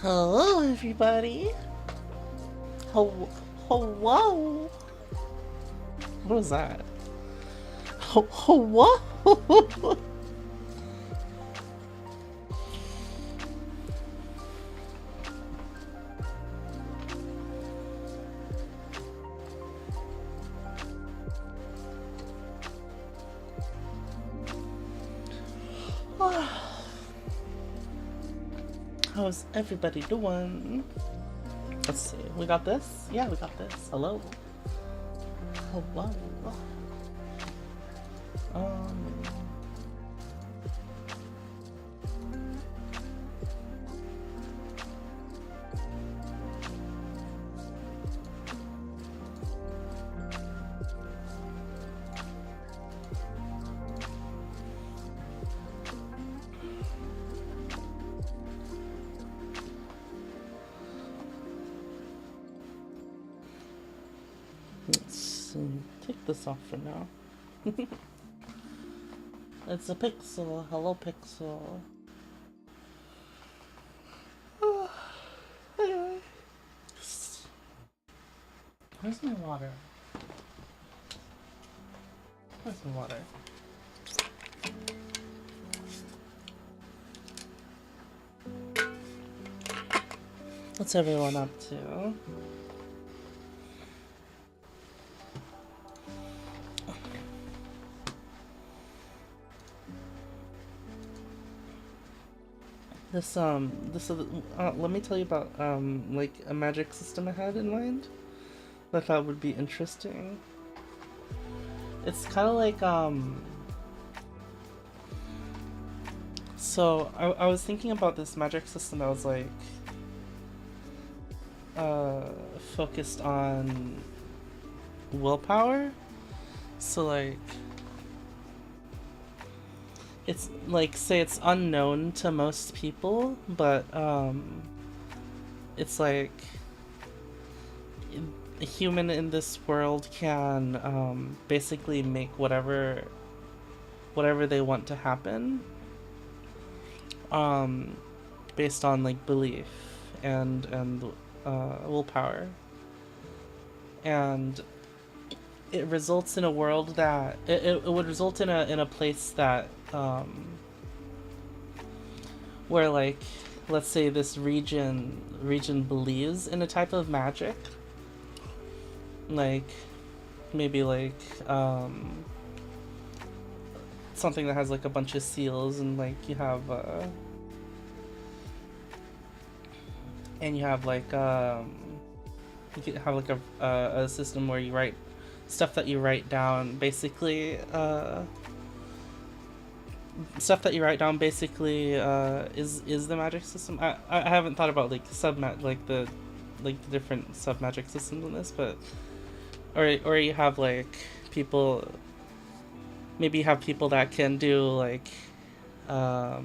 Hello, everybody. Hello. What was that? Hello. How's everybody doing? Let's see. We got this? Yeah, we got this. Hello. Hello. Um. Let's take this off for now. It's a pixel. Hello, pixel. Where's my water? Where's my water? What's everyone up to? Let me tell you about like a magic system I had in mind that I thought would be interesting. It's kind of like so I was thinking about this magic system that was like focused on willpower. So like it's like, say it's unknown to most people, but it's like a human in this world can basically make whatever they want to happen based on like belief and willpower, and it results in a world that it would result in a place that where, like, let's say this region believes in a type of magic, like maybe like something that has like a bunch of seals, and like you have like you could have like a system where you write stuff that you write down basically stuff that you write down basically is the magic system. I haven't thought about like the different sub magic systems in this, but or you have like people, maybe you have people that can do like Avatar: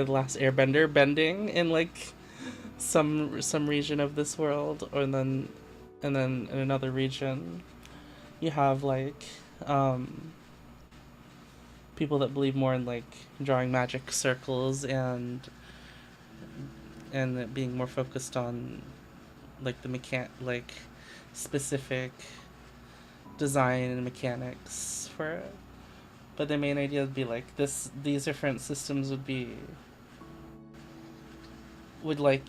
The Last Airbender bending in like some region of this world, or then in another region you have like people that believe more in like drawing magic circles and it being more focused on like like specific design and mechanics for it. But the main idea would be like these different systems would like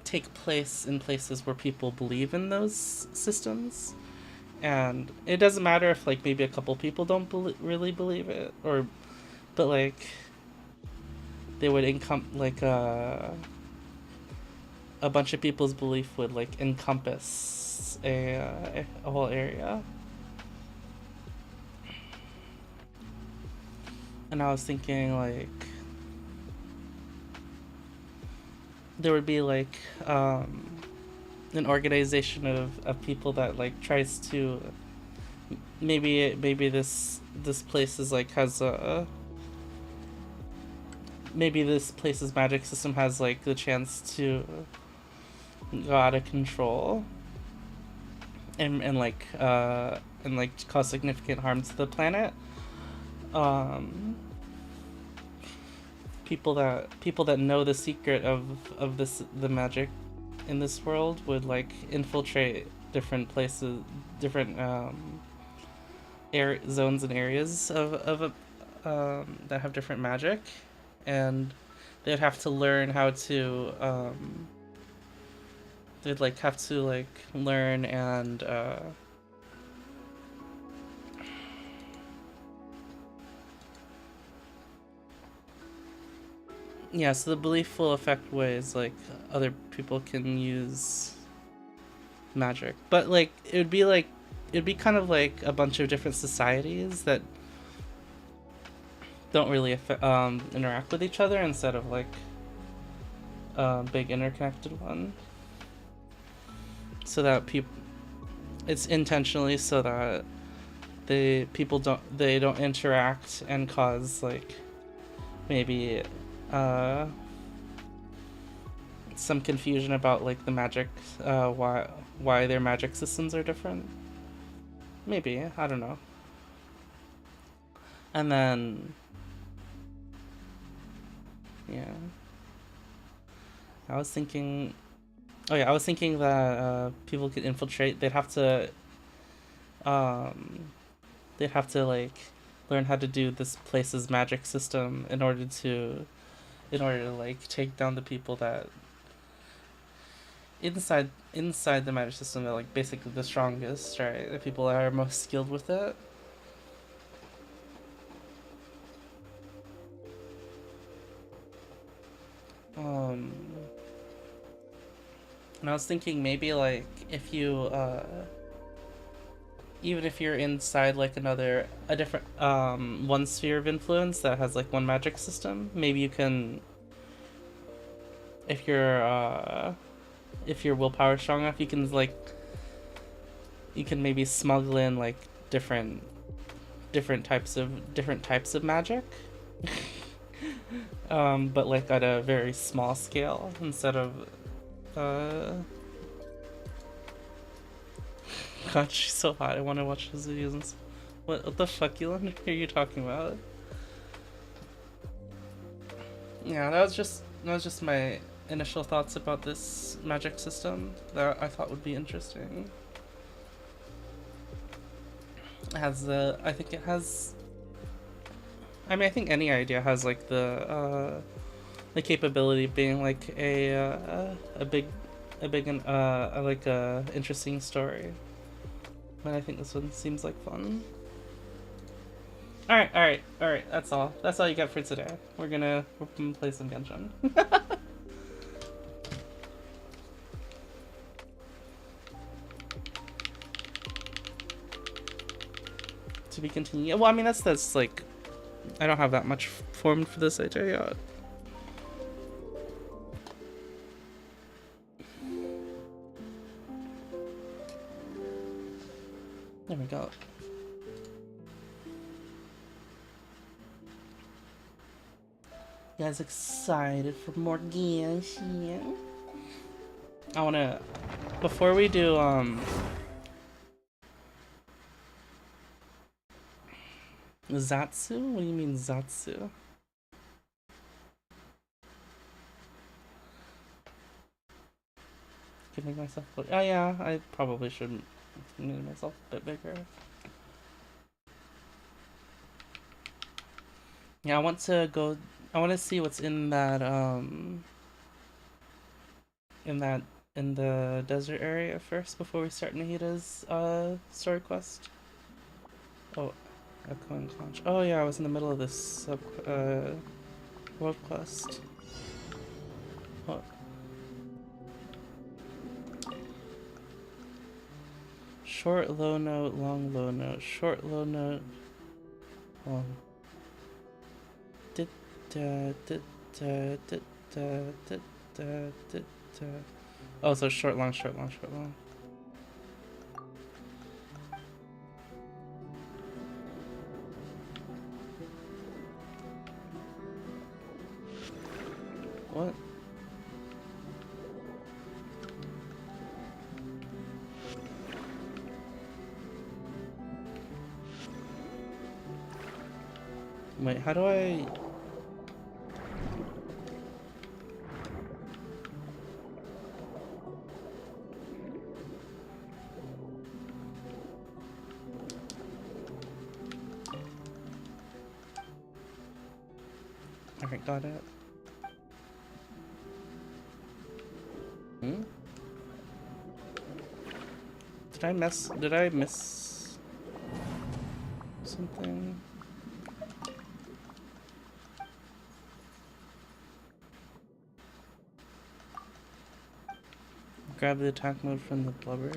take place in places where people believe in those systems, and it doesn't matter if like maybe a couple people don't really believe it, or but like they would like a bunch of people's belief would like encompass a whole area. And I was thinking like there would be like an organization of people that like tries to maybe this place is like has a maybe this place's magic system has like the chance to go out of control and like cause significant harm to the planet. people that know the secret of the magic in this world would like infiltrate different places, different air zones and areas of that have different magic, and they'd have to learn how to they'd like have to like learn and yeah, so the belief will affect ways like other people can use magic. But like it'd be kind of like a bunch of different societies that don't really interact with each other instead of like a big interconnected one. So that people, it's intentionally so that they don't interact and cause like maybe some confusion about like the magic, why their magic systems are different. Maybe, I don't know. And then yeah, I was thinking. Oh yeah, I was thinking that people could infiltrate. They'd have to like learn how to do this place's magic system in order to like take down the people that inside the magic system are like basically the strongest, right? The people that are most skilled with it. And I was thinking maybe like if you even if you're inside like a different one sphere of influence that has like one magic system, maybe you can, if your willpower is strong enough, you can maybe smuggle in like different types of magic. But like at a very small scale instead of God, she's so hot. I want to watch those videos. What the fuck, Elon? Are you talking about? Yeah, that was just my initial thoughts about this magic system that I thought would be interesting. It has I think it has. I mean, I think any idea has like the capability of being like a big like a interesting story. But I think this one seems like fun. Alright. That's all. That's all you got for today. We're gonna play some Genshin. To be continued. Well, I mean, that's like, I don't have that much formed for this idea yet. There we go. You guys excited for more Genshin? I wanna, before we do Zatsu? What do you mean Zatsu? Can make myself look. Oh yeah, I probably should make myself a bit bigger. Yeah, I want to see what's in that in the desert area first before we start Nahida's story quest. Oh, echoing conch. Oh yeah, I was in the middle of this world quest. Oh. Short low note, long low note, short low note, long. Oh, so short long, short long, short long. What? Wait, how do I... Alright, got it. Hmm? Did I miss something? Grab the attack mode from the blubber.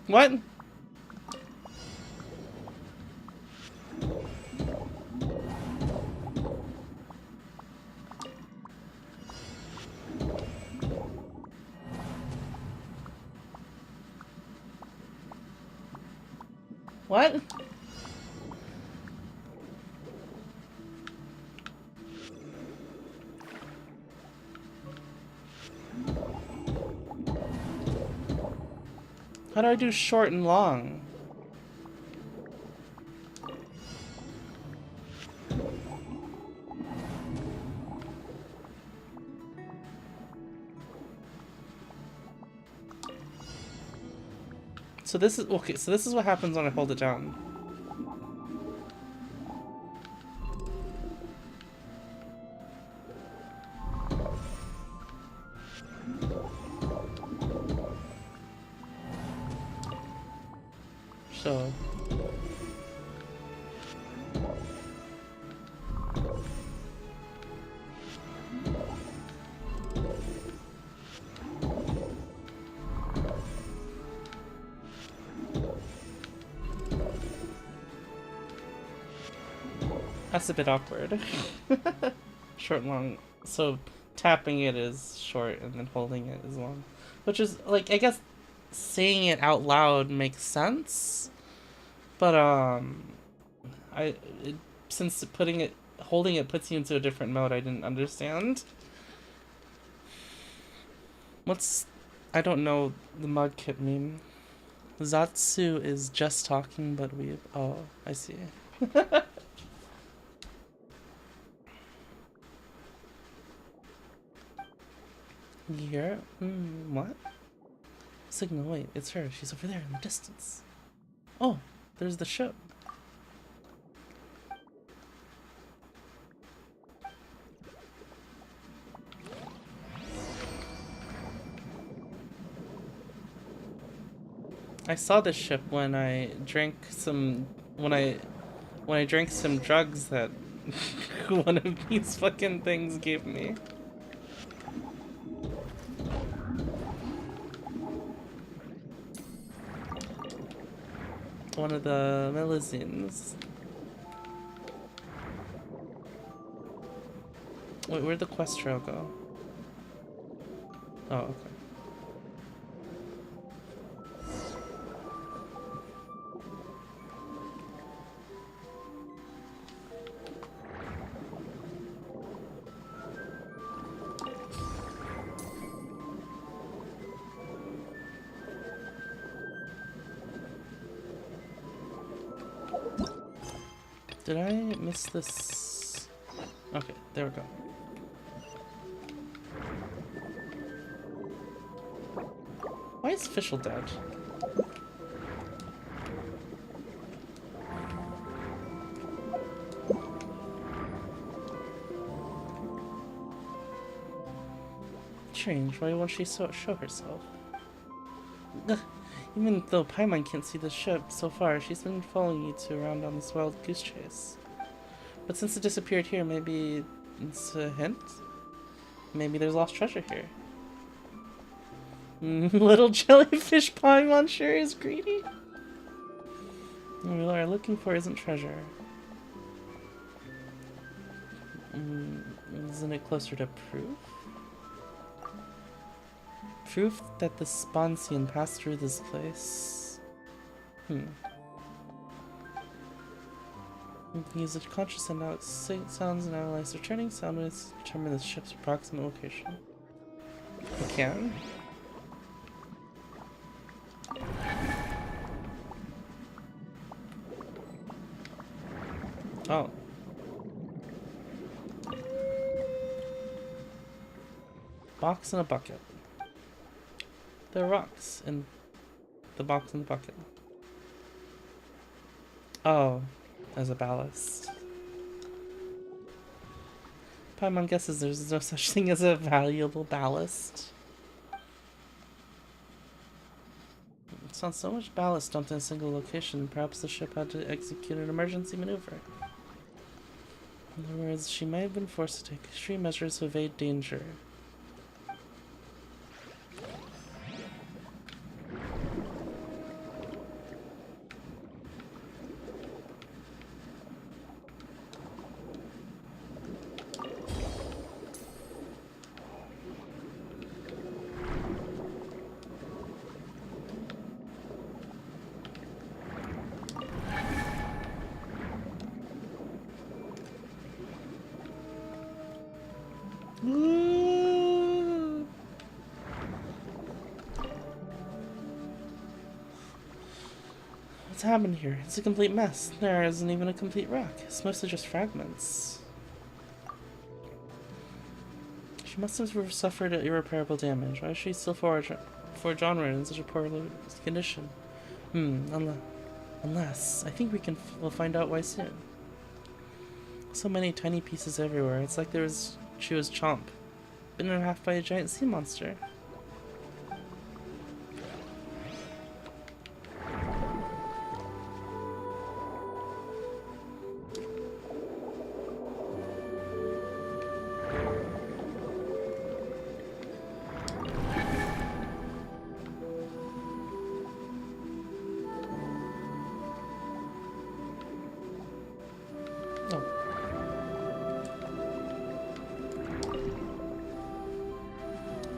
What? What? How do I do short and long? So this is okay, so this is what happens when I hold it down. So that's a bit awkward. Short and long. So tapping it is short and then holding it is long. Which is like, I guess saying it out loud makes sense. But since holding it puts you into a different mode, I didn't understand. I don't know the mud kit meme. Zatsu is just talking, but oh, I see. Here? What? Signal, wait, it's her. She's over there in the distance. Oh, there's the ship. I saw this ship when I drank some drugs that one of these fucking things gave me. One of the melusines. Wait, where'd the quest trail go? Oh, okay. Did I miss this? Okay, there we go. Why is Fischl dead? Strange, why won't she show herself? Ugh. Even though Paimon can't see the ship so far, she's been following you two around on this wild goose chase. But since it disappeared here, maybe it's a hint? Maybe there's lost treasure here. Little jellyfish Paimon sure is greedy. What we are looking for isn't treasure. Isn't it closer to proof? Proof that the Sponsian passed through this place. We can use a conscious and now sounds and analyze returning sound waves to determine the ship's approximate location. We can? Oh. Box and a bucket. There are rocks in the box and the bucket. Oh, as a ballast. Paimon guesses there's no such thing as a valuable ballast. It's not so much ballast dumped in a single location. Perhaps the ship had to execute an emergency maneuver. In other words, she may have been forced to take extreme measures to evade danger. What's happened here? It's a complete mess. There isn't even a complete rock. It's mostly just fragments. She must have suffered irreparable damage. Why is she still forge onward in such a poor condition? Unless I think we'll find out why soon. So many tiny pieces everywhere. It's like she was chomped, bitten in half by a giant sea monster.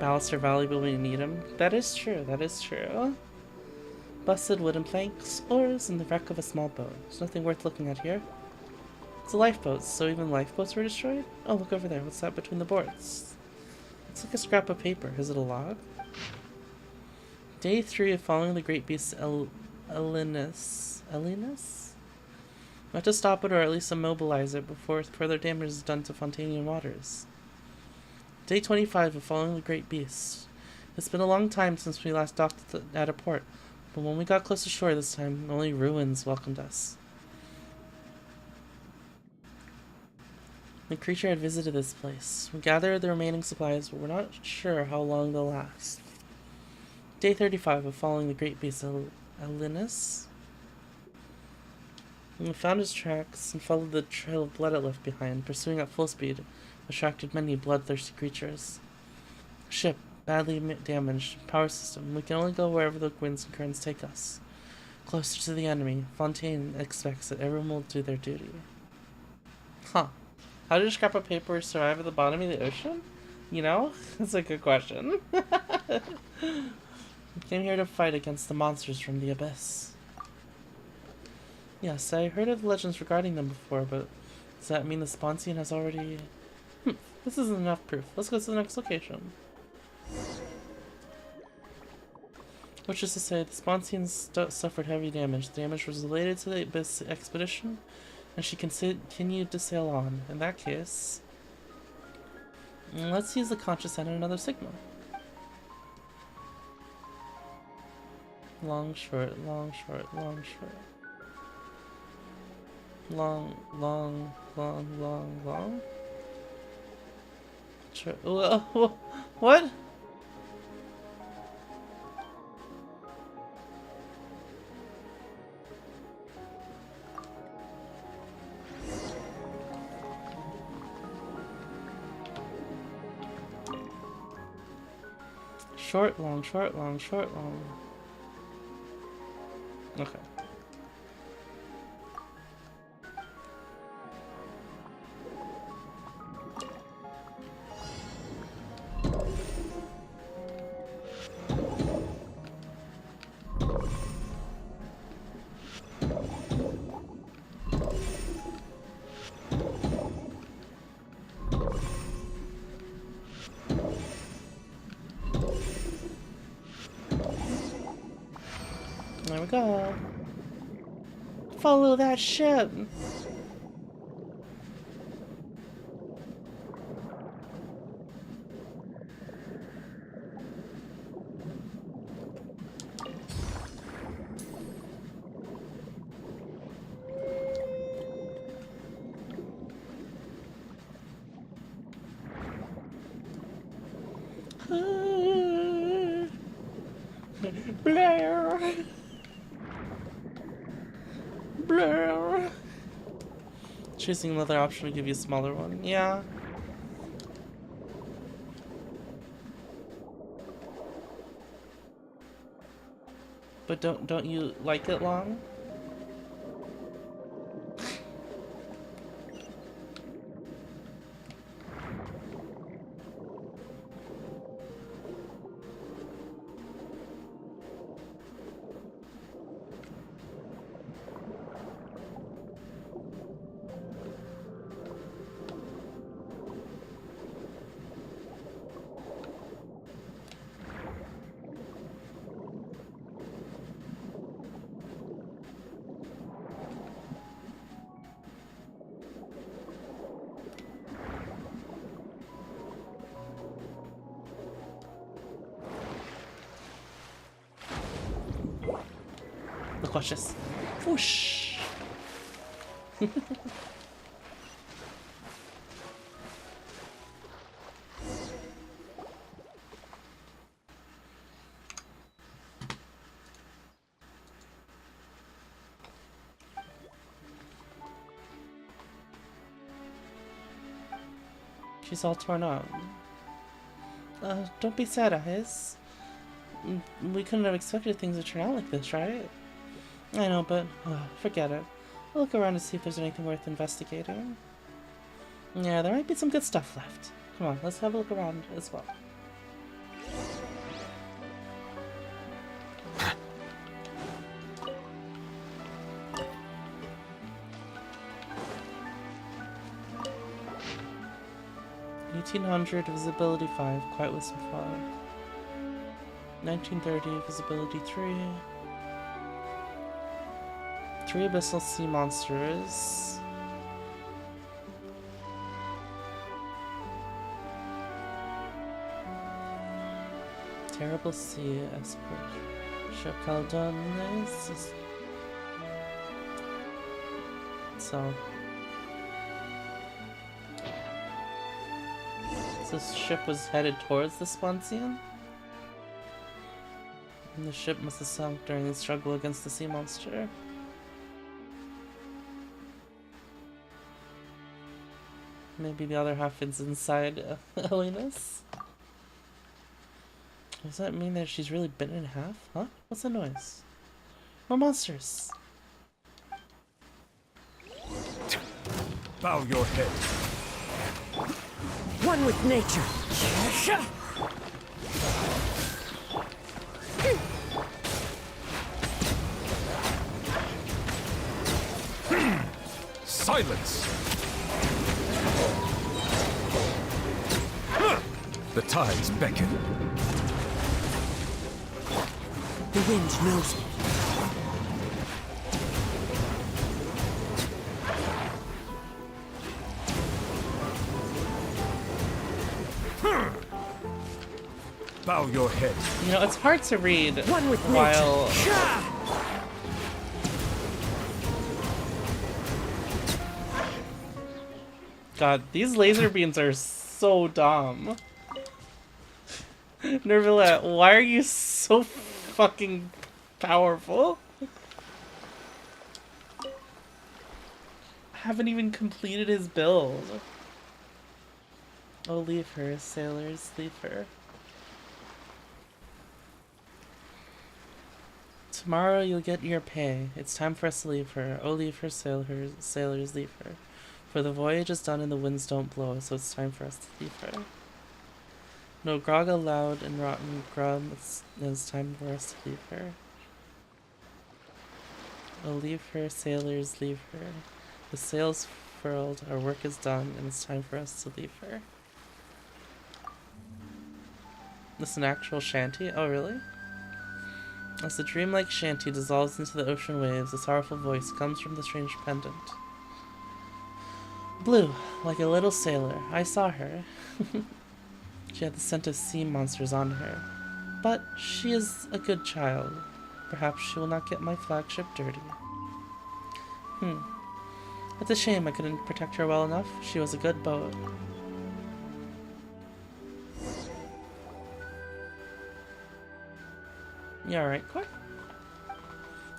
Ballasts are valuable when you need them. That is true, that is true. Busted wooden planks, oars, and the wreck of a small boat. There's nothing worth looking at here. It's a lifeboat, so even lifeboats were destroyed? Oh, look over there. What's that between the boards? It's like a scrap of paper. Is it a log? Day 3 of following the great beast Elinus. Elinus? We have to stop it or at least immobilize it before further damage is done to Fontanian waters. Day 25 of following the great beast. It's been a long time since we last docked at a port, but when we got close to shore this time, only ruins welcomed us. The creature had visited this place. We gathered the remaining supplies, but we're not sure how long they'll last. Day 35 of following the great beast Elinus. We found his tracks and followed the trail of blood it left behind, pursuing at full speed. Attracted many bloodthirsty creatures. Ship, badly damaged. Power system. We can only go wherever the winds and currents take us. Closer to the enemy. Fontaine expects that everyone will do their duty. Huh. How did a scrap of paper survive at the bottom of the ocean? You know? That's a good question. We came here to fight against the monsters from the abyss. Yes, I heard of the legends regarding them before, but does that mean the Sponsian has already... This isn't enough proof. Let's go to the next location. Which is to say, the Sponsians suffered heavy damage. The damage was related to the Abyss expedition, and she continued to sail on. In that case, let's use the conscious and another signal. Long, short, long, short, long, short. Long, long, long, long, long. What? Short, long, short, long, short, long. Okay. There we go. Follow that ship. Blair! Blair! Choosing another option will give you a smaller one. Yeah. But don't you like it long? Look, watch this. Whoosh! She's all torn up. Don't be sad, Eyes. We couldn't have expected things to turn out like this, right? I know, but forget it. I'll look around to see if there's anything worth investigating. Yeah, there might be some good stuff left. Come on, let's have a look around as well. $1800 visibility 5, quiet with some fog. 1930 visibility 3. 3 abyssal sea monsters. Terrible sea escort. Ship Caldones. So this ship was headed towards the Swansea? And the ship must have sunk during the struggle against the sea monster. Maybe the other half is inside Elena's? Does that mean that she's really bitten in half? Huh? What's that noise? More monsters! Bow your head. One with nature. Silence! The tides beckon. The wind knows me. Bow your head. You know, it's hard to read One with while... nature. God, these laser beams are so dumb. Nervilla, why are you so fucking powerful? I haven't even completed his build. Oh, leave her, sailors, leave her. Tomorrow you'll get your pay. It's time for us to leave her. Oh, leave her, sailors, leave her. For the voyage is done and the winds don't blow, so it's time for us to leave her. No grog allowed and rotten grub, it's time for us to leave her. Oh, leave her, sailors, leave her. The sails furled, our work is done, and it's time for us to leave her. This is an actual shanty? Oh, really? As the dreamlike shanty dissolves into the ocean waves, a sorrowful voice comes from the strange pendant. Blue, like a little sailor. I saw her. She had the scent of sea monsters on her. But she is a good child. Perhaps she will not get my flagship dirty. It's a shame I couldn't protect her well enough. She was a good boat. You alright, Core?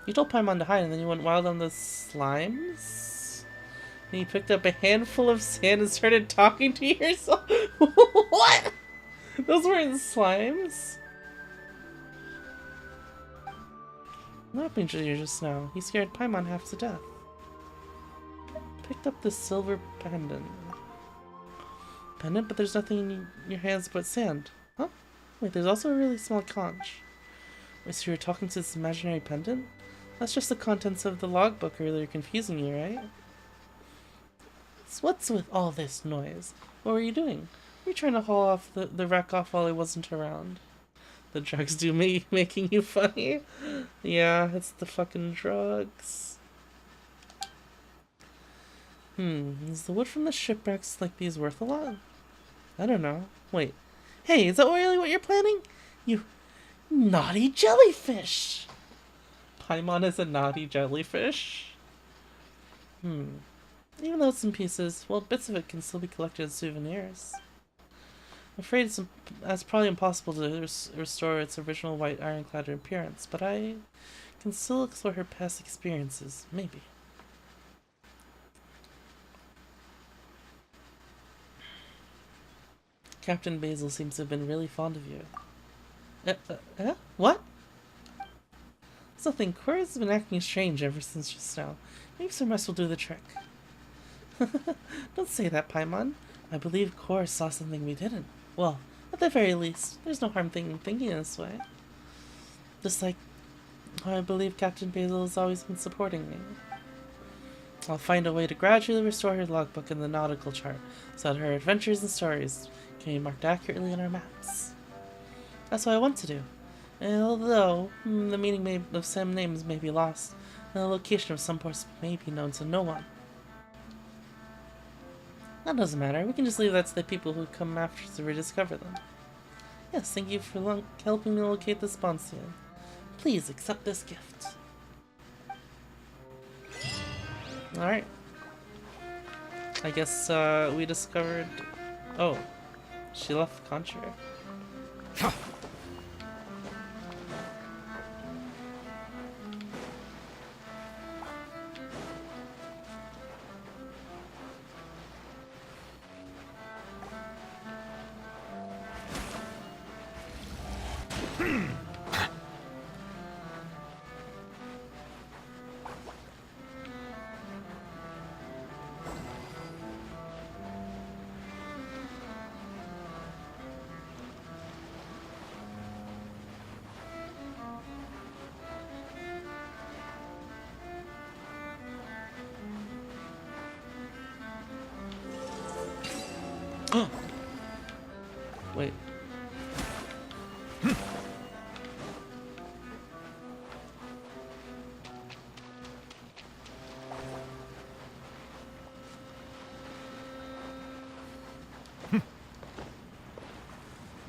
You told Paimon to hide and then you went wild on the slimes? And you picked up a handful of sand and started talking to yourself? What? Those weren't slimes? What happened to you just now? He scared Paimon half to death. Picked up this silver pendant. Pendant? But there's nothing in your hands but sand. Huh? Wait, there's also a really small conch. Wait, so you were talking to this imaginary pendant? That's just the contents of the logbook earlier confusing you, right? So what's with all this noise? What were you doing? Were you trying to haul off the wreck off while I wasn't around? The drugs do me making you funny? Yeah, it's the fucking drugs. Is the wood from the shipwrecks like these worth a lot? I don't know. Wait. Hey, is that really what you're planning? You naughty jellyfish! Paimon is a naughty jellyfish? Even though it's in pieces, well, bits of it can still be collected as souvenirs. I'm afraid it's probably impossible to restore its original white ironclad appearance, but I can still explore her past experiences, maybe. Captain Basil seems to have been really fond of you. What? It's nothing. Cora's been acting strange ever since just now. Maybe some rest will do the trick. Don't say that, Paimon. I believe Cora saw something we didn't. Well, at the very least, there's no harm thinking this way. Just like how I believe Captain Basil has always been supporting me. I'll find a way to gradually restore her logbook in the nautical chart, so that her adventures and stories can be marked accurately on our maps. That's what I want to do. And although the meaning of some names may be lost, and the location of some ports may be known to no one. That doesn't matter. We can just leave that to the people who come after us to rediscover them. Yes, thank you for helping me locate the Sponsian. Please accept this gift. Alright. I guess we discovered... Oh. She left the contrary. Wait.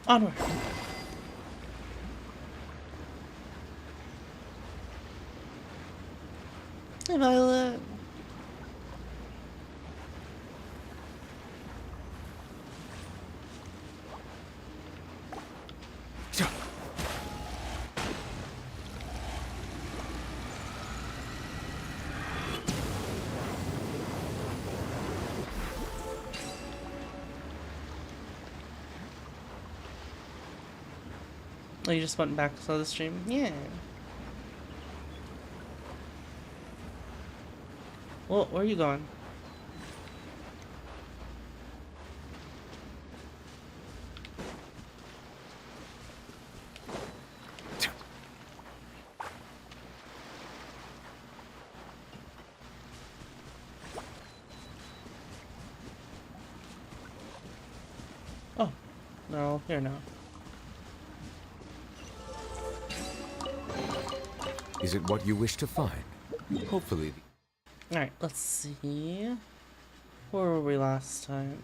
Onward. Hey, Violet. Oh, you just went back to the stream? Yeah. Well, where are you going? Oh, no, here now. Is it what you wish to find? Hopefully. Alright, let's see. Where were we last time?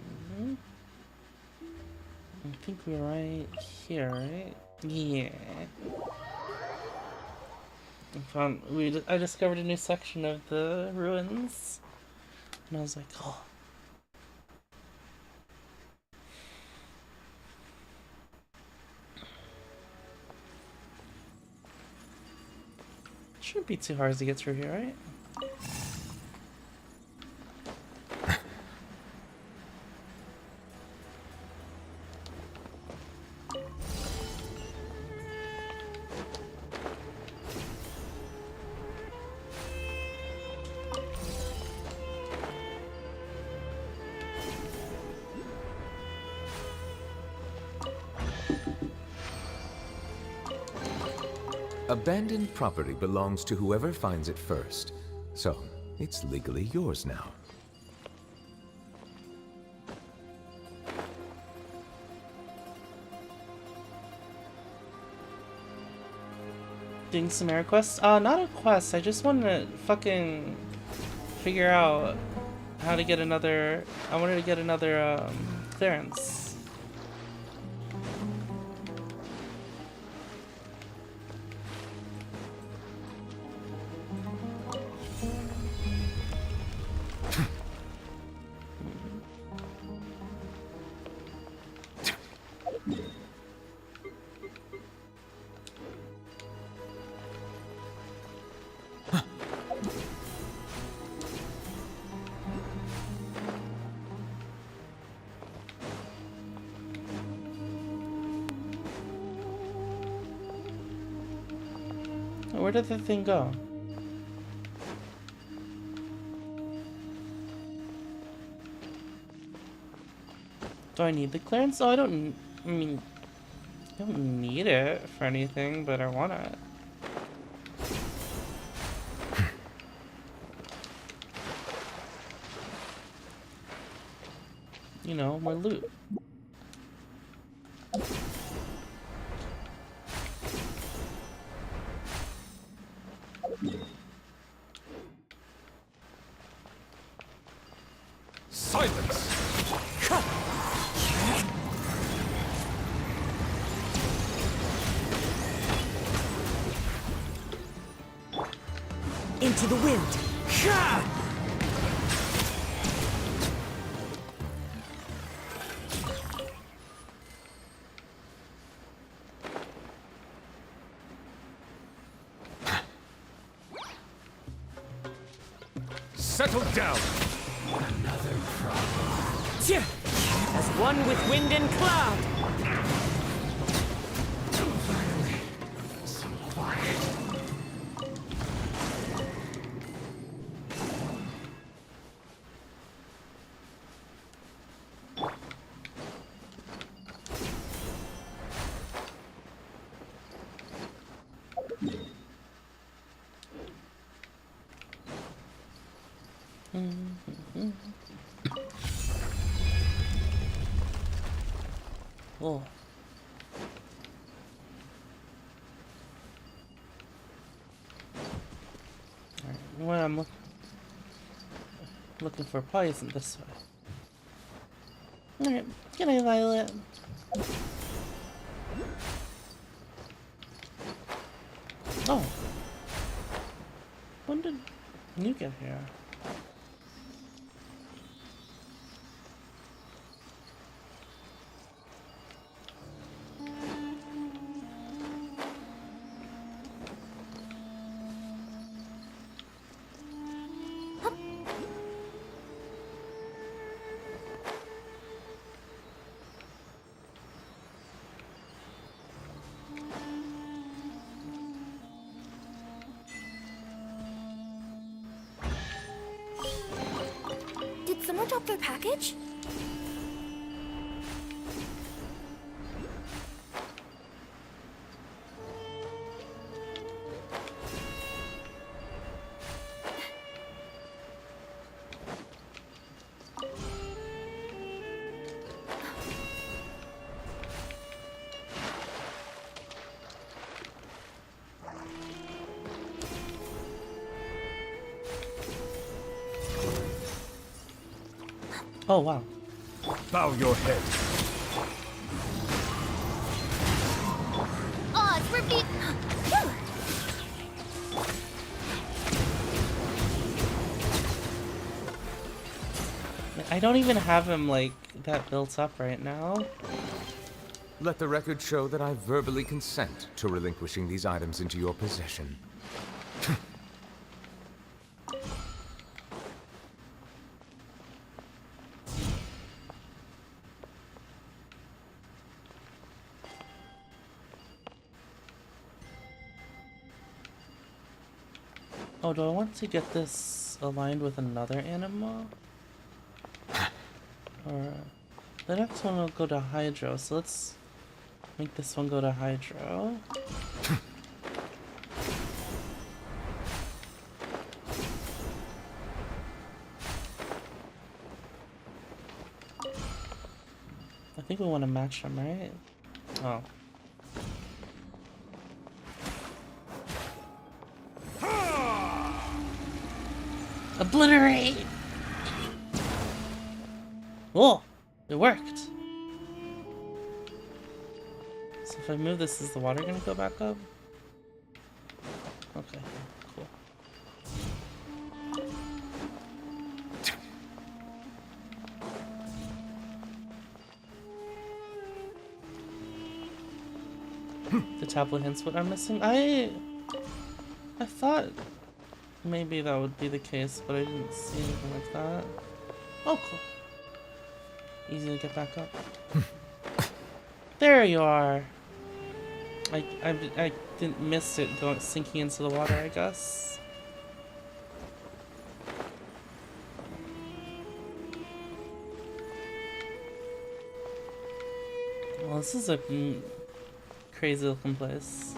I think we were right here, right? Yeah. I discovered a new section of the ruins. And I was like, oh. Shouldn't be too hard to get through here, right? Abandoned property belongs to whoever finds it first, so it's legally yours now. Doing some air quests? Not a quest. I just want to fucking figure out how to get another. I wanted to get another clearance. Where did the thing go? Do I need the clearance? Oh, I don't. I mean, I don't need it for anything, but I want it. You know, more loot. Silence! Into the wind. Settle down! As one with wind and cloud. Oh. Alright, what I'm looking for probably isn't this way. Alright, good night, Violet. Oh. When did you get here? Did someone drop their package? Oh, wow. Bow your head. Odds repeat. I don't even have him, like, that built up right now. Let the record show that I verbally consent to relinquishing these items into your possession. Oh, do I want to get this aligned with another animal? Or the next one will go to Hydro, so let's make this one go to Hydro. I think we want to match them, right? Oh. Obliterate! Oh, it worked. So if I move this, is the water gonna go back up? Okay, cool. The tablet hints what I'm missing. I thought maybe that would be the case, but I didn't see anything like that. Oh, cool. Easy to get back up. There you are. I didn't miss it going sinking into the water, I guess. Well, this is a crazy looking place.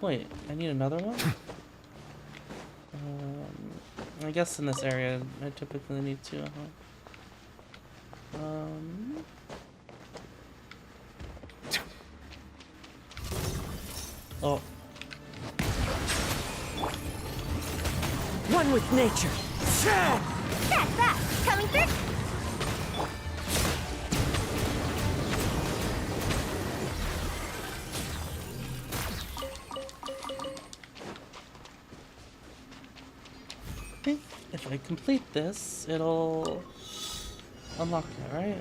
Wait, I need another one? I guess in this area I typically need two, huh? Oh. One with nature. That's that. Coming through. I think if I complete this, it'll unlock it, right?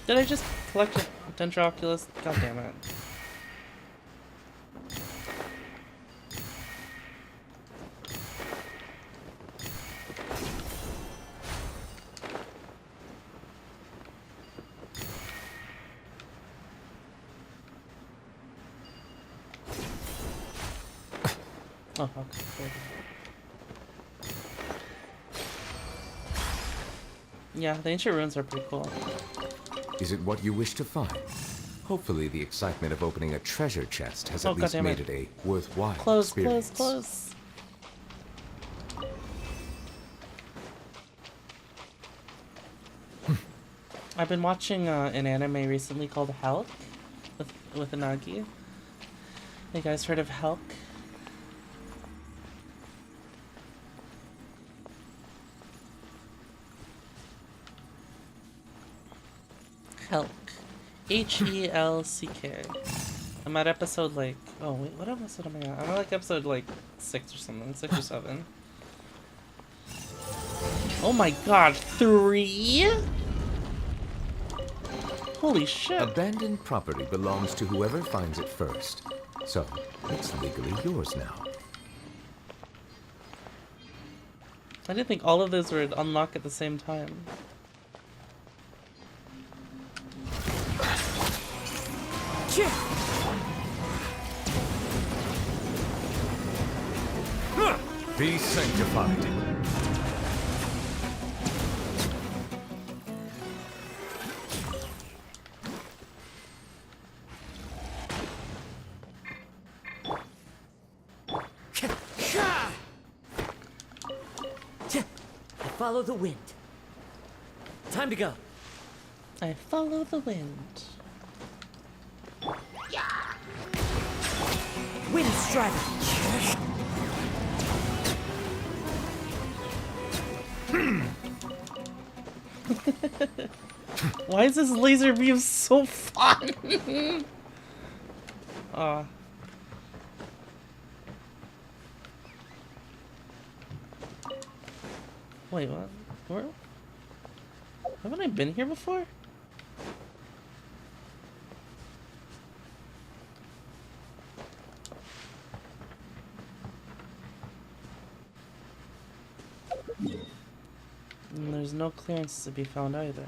Did I just collect a Dendroculus? God damn it. Oh, okay. Yeah, the ancient ruins are pretty cool. Is it what you wish to find? Hopefully the excitement of opening a treasure chest has Oh, at least goddammit. made it a worthwhile Close, experience. close, close. I've been watching an anime recently called Hulk with Anagi. You guys heard of Hulk? Helk. Helck. I'm at episode like... Oh wait, what episode am I at? I'm at like episode like 6 or something. 6 or 7. Oh my god, 3? Holy shit. Abandoned property belongs to whoever finds it first. So, it's legally yours now. I didn't think all of those would unlock at the same time. Be sanctified. Follow the wind. Time to go. I follow the wind. Wind strider. Why is this laser beam so fun? Wait, what? Where? Haven't I been here before? And there's no clearance to be found either.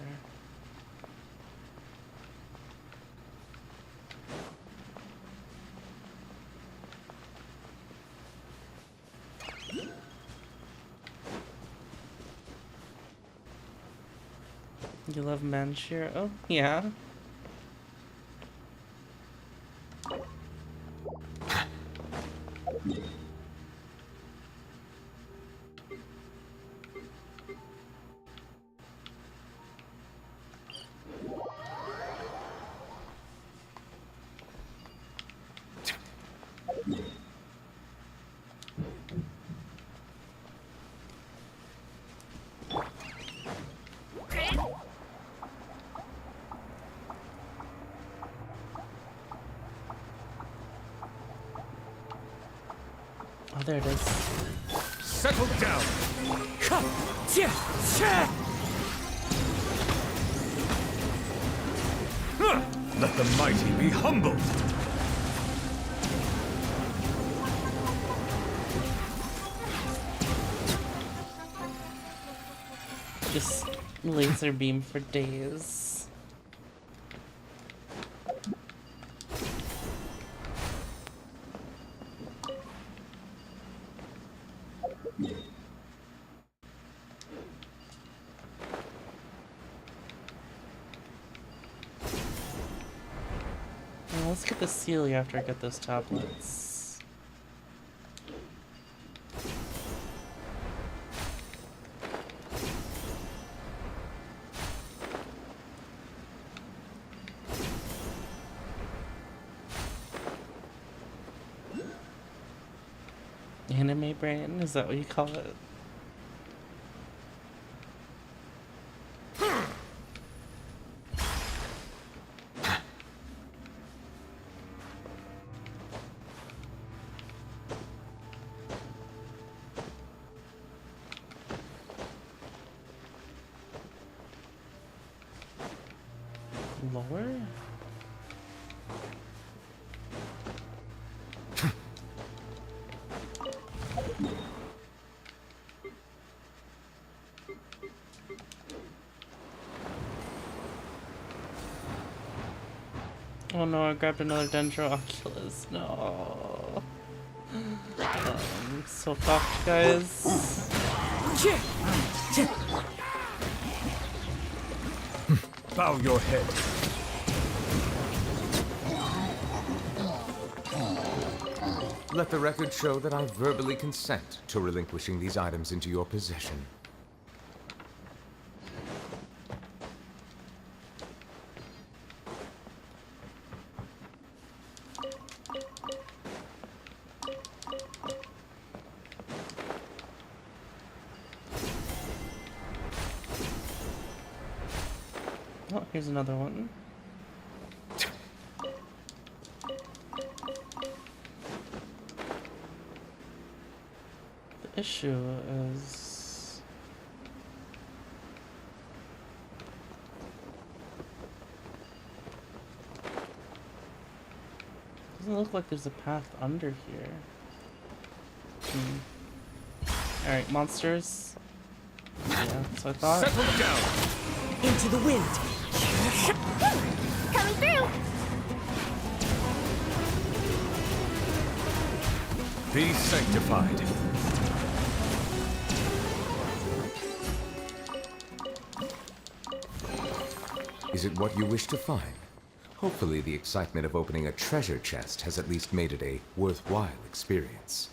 You love Manshir? Oh, yeah. Oh, there it is. Settle down. Let the mighty be humbled. Just laser beam for days. Well, let's get the Sealy after I get those tablets. Anime brain? Is that what you call it? Lower? Oh no, I grabbed another Dendro Oculus. No. I'm so fucked, guys. Bow your head. Let the record show that I verbally consent to relinquishing these items into your possession. Oh, here's another one. The issue is... doesn't look like there's a path under here. Alright, monsters. Yeah, that's what I thought. Settle down. Into the wind. Coming through! Be sanctified. Is it what you wish to find? Hopefully the excitement of opening a treasure chest has at least made it a worthwhile experience.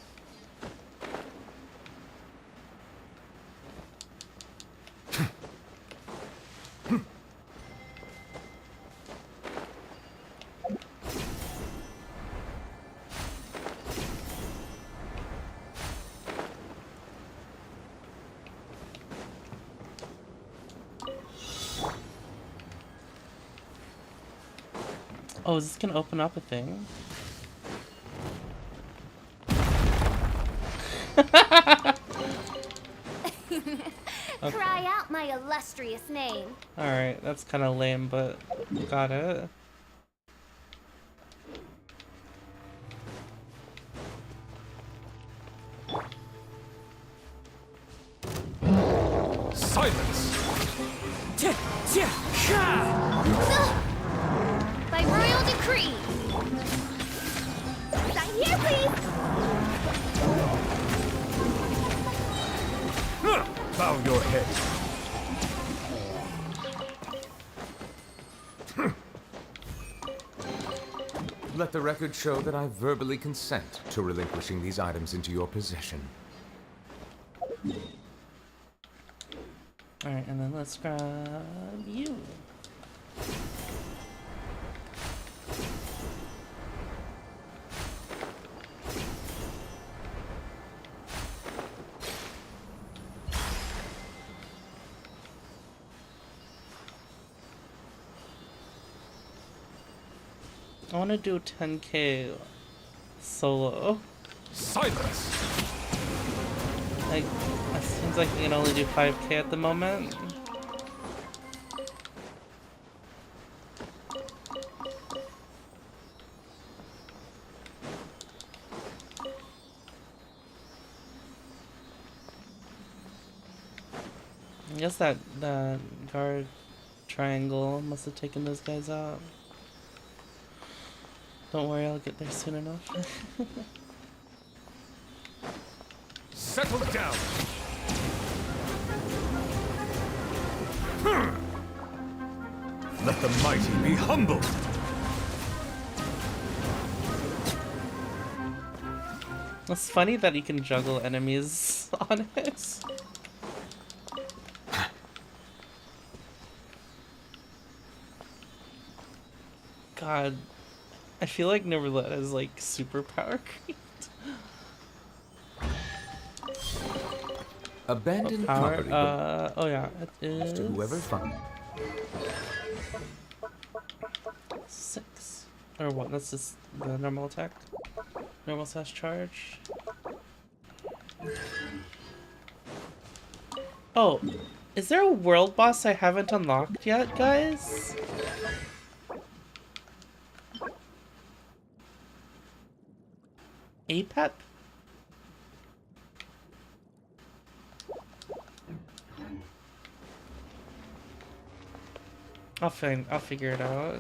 Oh, is this gonna open up a thing? Cry out my illustrious name. Alright, that's kind of lame, but got it. Silence! By royal decree. Sign here, please. Bow your head. Let the record show that I verbally consent to relinquishing these items into your possession. Alright, and then let's grab you. I want to do 10k solo. Silence! Like, it seems like we can only do 5k at the moment. I guess that guard triangle must have taken those guys out. Don't worry, I'll get there soon enough. Settle down! Let the mighty be humbled! It's funny that you can juggle enemies on it. God, I feel like Neverlet is like super power creeped. Abandoned Power, property oh yeah, it belongs to whoever is found it. 6. Or what, that's just the normal attack? Normal slash charge. Oh, is there a world boss I haven't unlocked yet, guys? Apep? I'll figure it out.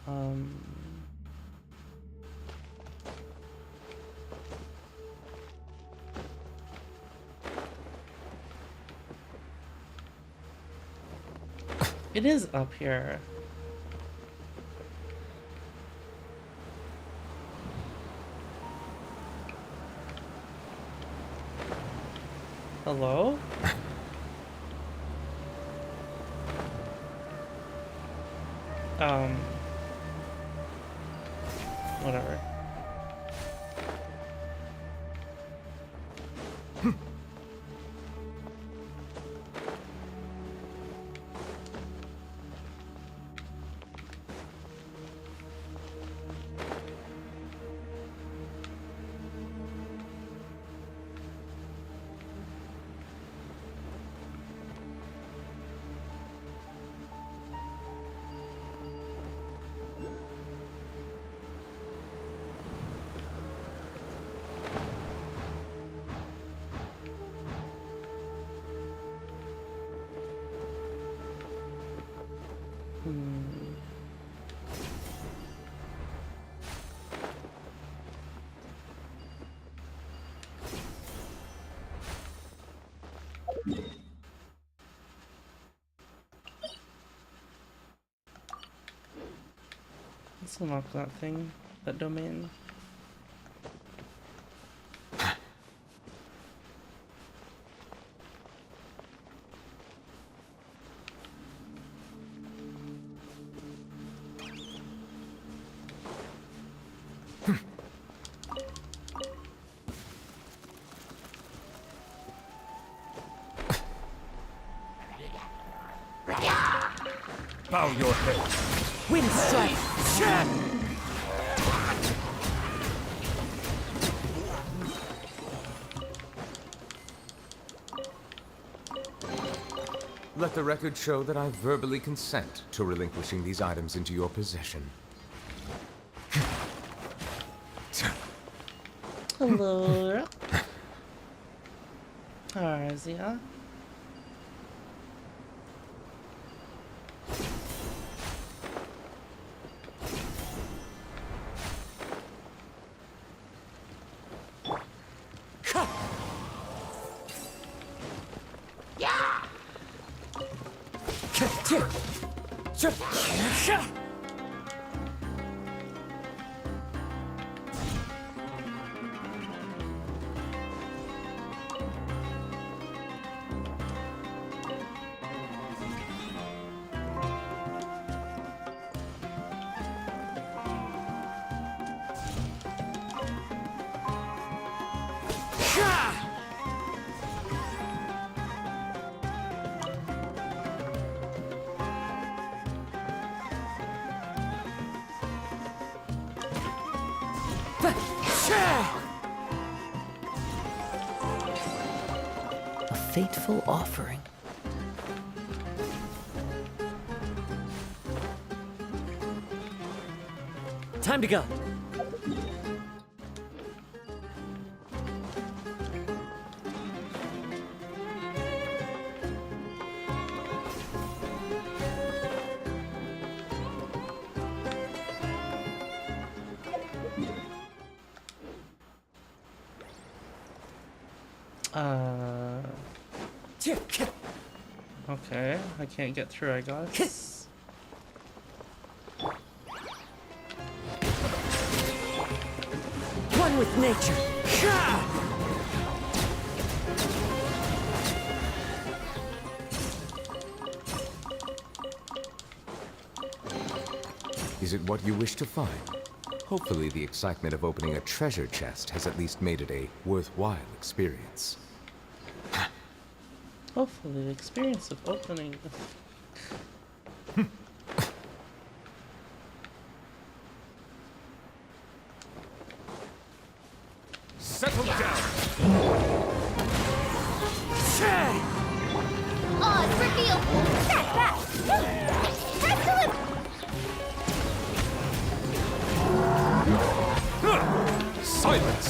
Um It is up here. Hello? Whatever. Let's unlock that thing, that domain. Bow your head. Wind strike. Let the record show that I verbally consent to relinquishing these items into your possession. Hello. Arzia. A fateful offering. Time to go. Okay, I can't get through, I guess. One with nature. Is it what you wish to find? Hopefully the excitement of opening a treasure chest has at least made it a worthwhile experience. Hopefully the experience of opening... Settle down. Oz reveal! Back, back! Press to Silence.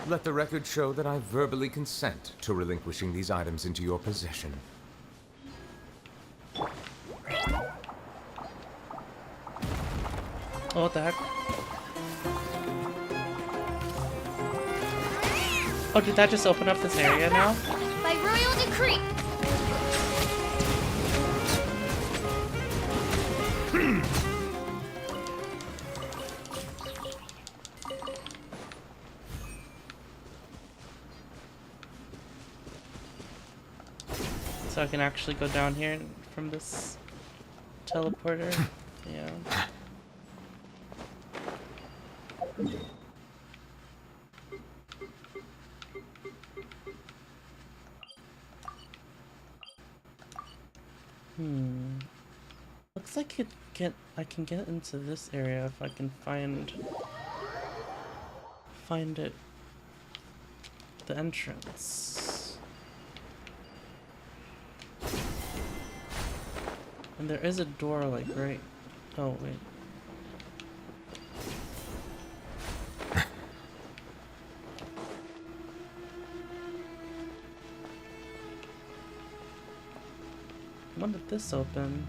Let the record show that I verbally consent to relinquishing these items into your possession. Oh, what the heck? Oh, did that just open up this area now? by royal decree! So I can actually go down here from this teleporter? Yeah. Looks like I can get into this area if I can find it, the entrance. And there is a door like right. Oh wait. When did this open?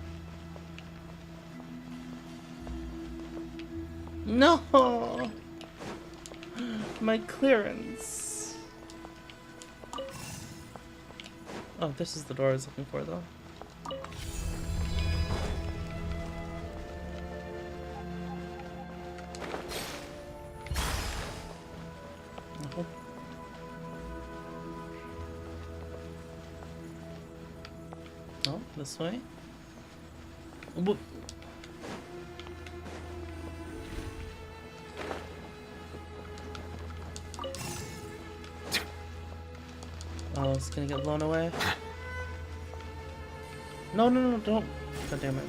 No! My clearance! Oh, this is the door I was looking for, though. Oh. Oh, this way? Whoop. Oh, it's gonna get blown away. No, no, no, don't. God damn it.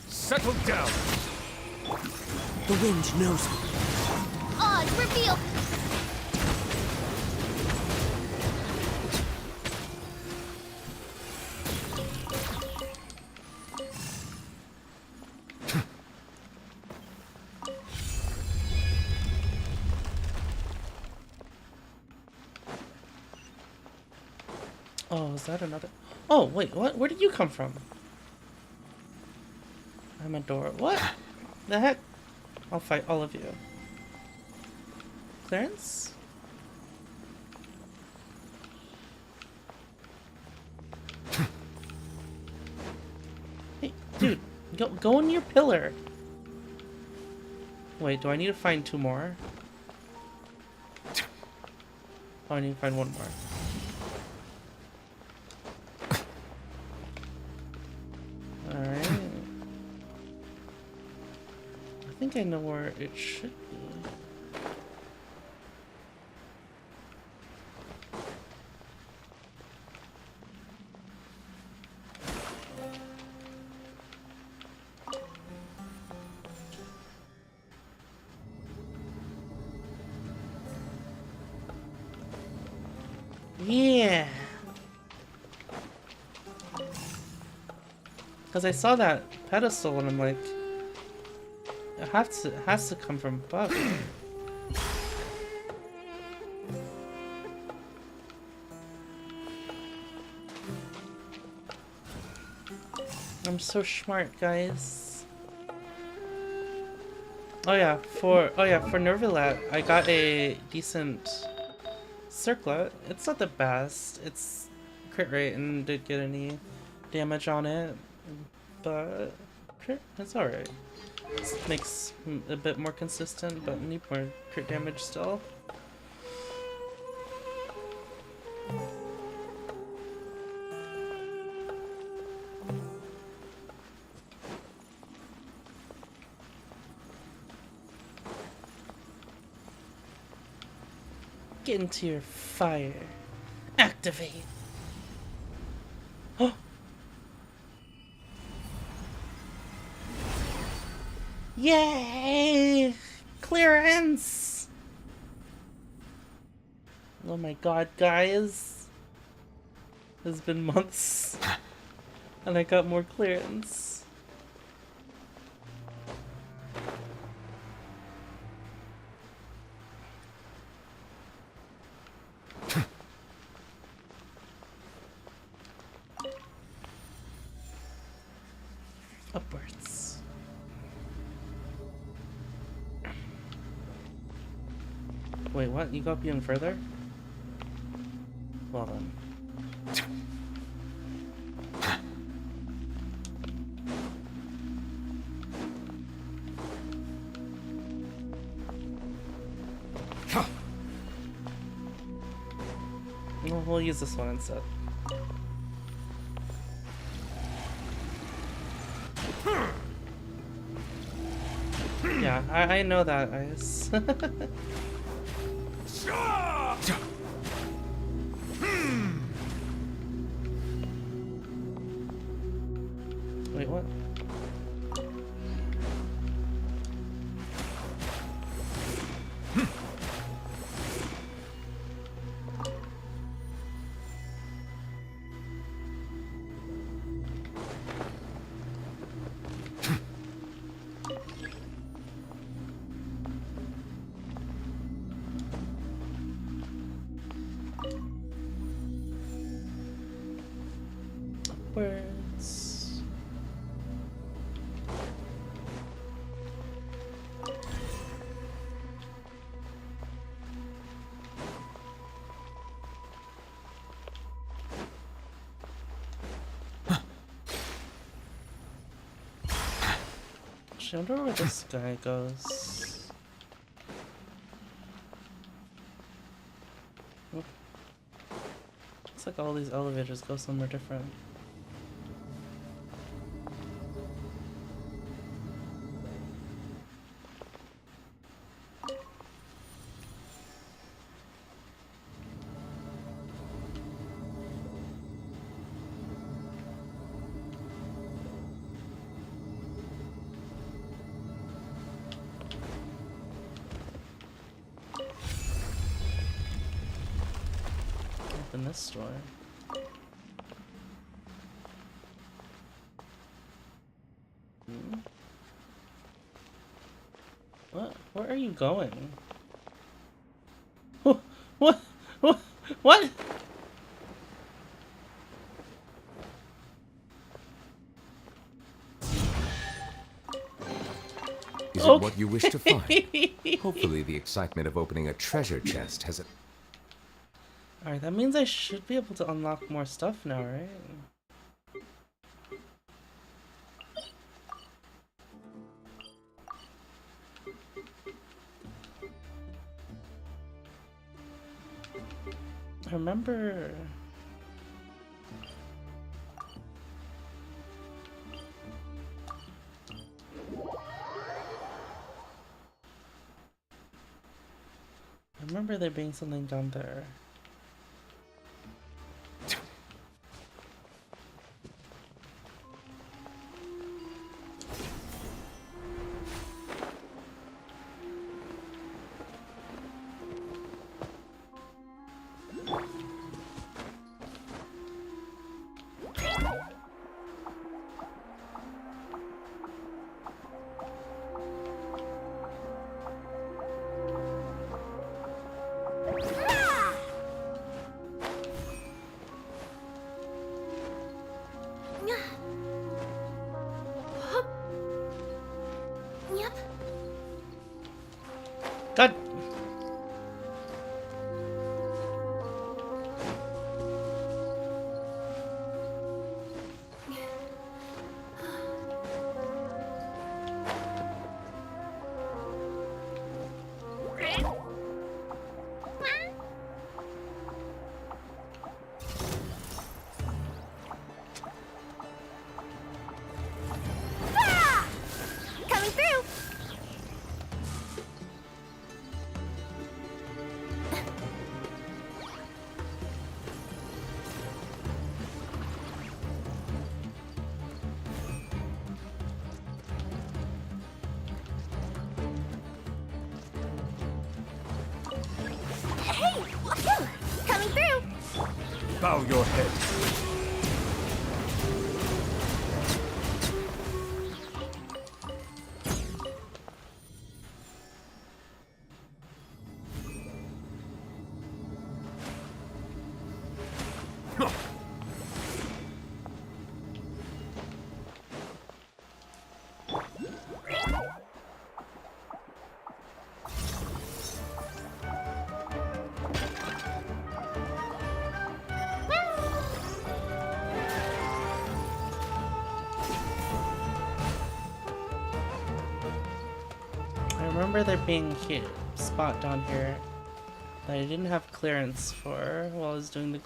Settle down. The wind knows me. Oz, reveal. Oh, is that another? Oh, wait, what? Where did you come from? I'm a door. What? The heck? I'll fight all of you. Clearance? Hey, dude, go in your pillar. Wait, do I need to find 2 more? Oh, I need to find 1 more. Alright. I think I know where it should be. Yeah. Because I saw that pedestal and I'm like, it has to come from above. I'm so smart, guys. Oh yeah, for Nervilat, I got a decent circlet. It's not the best. It's crit rate and did get any damage on it, but crit, it's alright. Makes a bit more consistent, but need more crit damage still. Get into your fire. Activate. Oh. Yay! Clearance! Oh my god, guys. It's been months. And I got more clearance. Upwards. Wait, what? You go up even further? Well then. Well, we'll use this one instead. Yeah, I know that, Ice. Wait, what? upwards. I wonder where this guy goes. Looks like all these elevators go somewhere different. Open this door. What? Where are you going? What? What? What? Is it what you wish to find? Hopefully the excitement of opening a treasure chest has... Alright, that means I should be able to unlock more stuff now, right? I remember... I remember there being something down there. Yep. God! Ah! Coming through. Hey, look out! Coming through. Bow your head. I remember there being a spot down here that I didn't have clearance for while I was doing the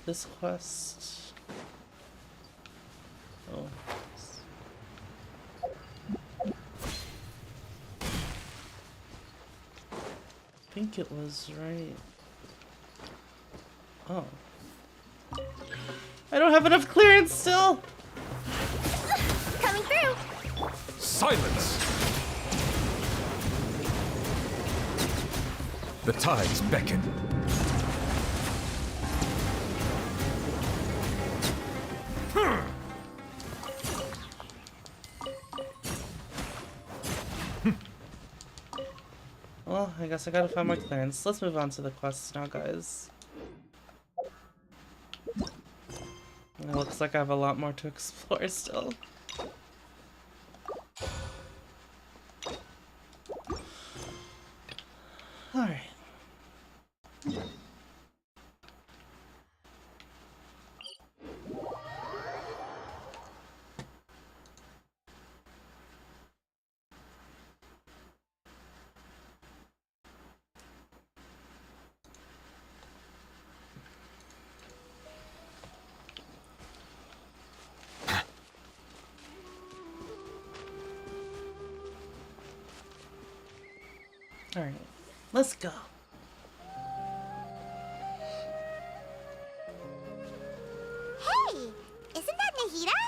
this quest. Oh. I think it was right. Oh. I don't have enough clearance still! Coming through. Silence! The tides beckon. Well, I guess I gotta find my clearance. Let's move on to the quests now, guys. It looks like I have a lot more to explore still. Alright. Alright, let's go. Hey, isn't that Nahida?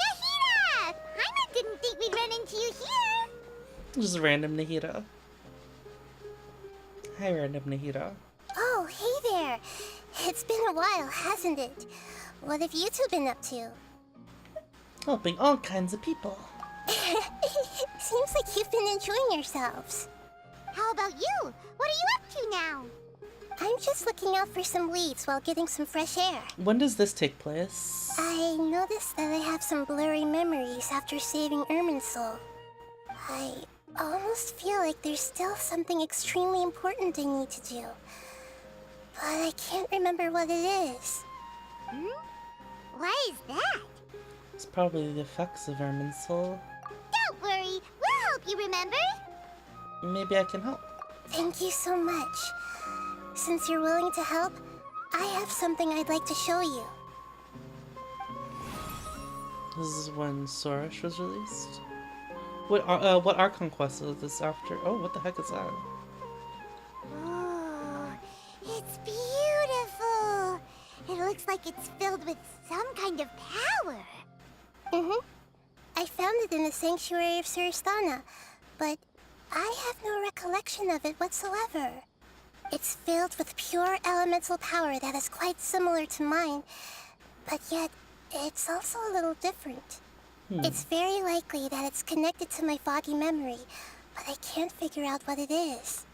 Nahida! Paimon didn't think we'd run into you here. Just random Nahida. Hi, random Nahida. Oh, hey there. It's been a while, hasn't it? What have you two been up to? Helping all kinds of people. Seems like you've been enjoying yourselves. How about you? What are you up to now? I'm just looking out for some leads while getting some fresh air. When does this take place? I noticed that I have some blurry memories after saving Ermin's soul. I almost feel like there's still something extremely important I need to do. But I can't remember what it is. Why is that? It's probably the effects of Ermin's soul. Don't worry, we'll help you remember. Maybe I can help. Thank you so much. Since you're willing to help, I have something I'd like to show you. This is when Sorash was released. What Archon quest is this after? Oh, what the heck is that? Oh, it's beautiful. It looks like it's filled with some kind of power. I found it in the sanctuary of Suristana, but I have no recollection of it whatsoever. It's filled with pure elemental power that is quite similar to mine, but yet it's also a little different. It's very likely that it's connected to my foggy memory, but I can't figure out what it is.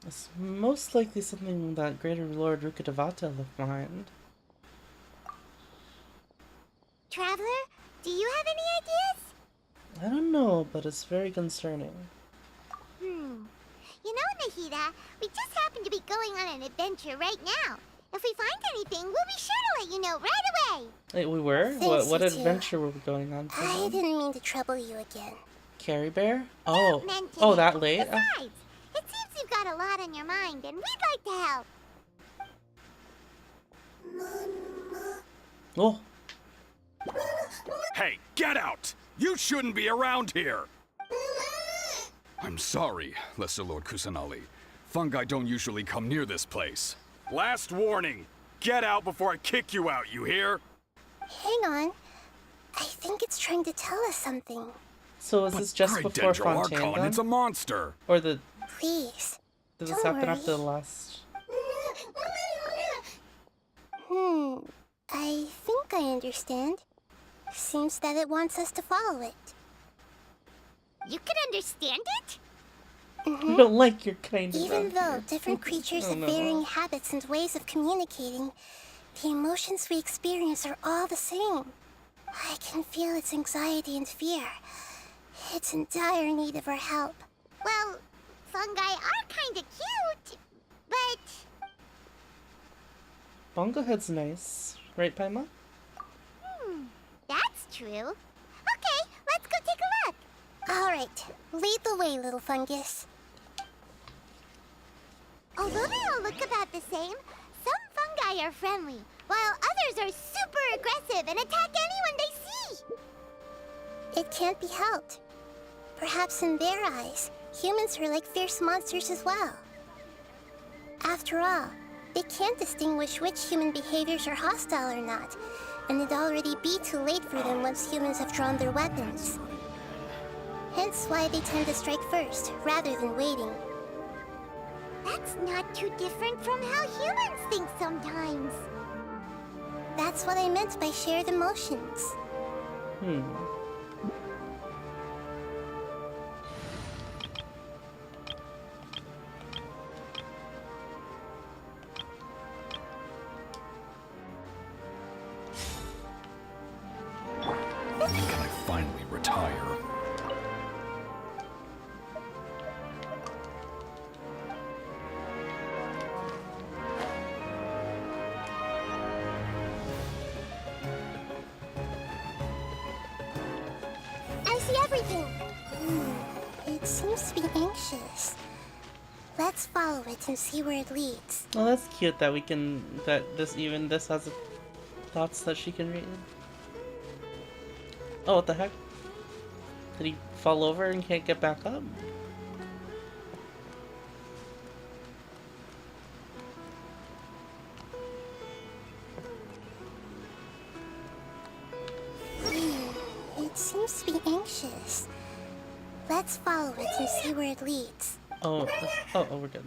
It's most likely something that Greater Lord Rukkhadevata left behind. Traveler, do you have any ideas? I don't know, but it's very concerning. You know, Nahida, we just happen to be going on an adventure right now. If we find anything, we'll be sure to let you know right away. Wait, we were? Thanks, What you two. adventure were we going on? I didn't mean to trouble you again. Carrie Bear? Oh, Mention oh, it. that late? Besides, it seems you've got a lot on your mind, and we'd like to help. Oh, Hey, get out! You shouldn't be around here! I'm sorry, Lesser Lord Kusanali. Fungi don't usually come near this place. Last warning! Get out before I kick you out, you hear? Hang on. I think it's trying to tell us something. so is this just Great before Dendro Fontaine Archon, then? it's a monster! Or did Please. this Don't happen worry. after the last? I think I understand. Seems that it wants us to follow it. You can understand it? I don't like your kind of Even around though here. different creatures Oh, have no. varying habits and ways of communicating, the emotions we experience are all the same. I can feel its anxiety and fear. It's in dire need of our help. Well, fungi are kinda cute, but... Bongo Head's nice, right, Paima? That's true. Okay, let's go take a look. All right, lead the way, little fungus. Although they all look about the same, some fungi are friendly, while others are super aggressive and attack anyone they see. It can't be helped. Perhaps in their eyes, humans are like fierce monsters as well. After all, they can't distinguish which human behaviors are hostile or not, and it'd already be too late for them once humans have drawn their weapons. Hence why they tend to strike first, rather than waiting. That's not too different from how humans think sometimes. That's what I meant by shared emotions. everything. It seems to be anxious. Let's follow it and see where it leads. Well, that's cute that we can, that this has thoughts that she can read. Oh, what the heck? Did he fall over and can't get back up? It seems to be anxious. Let's follow it and see where it leads. Oh, we're good.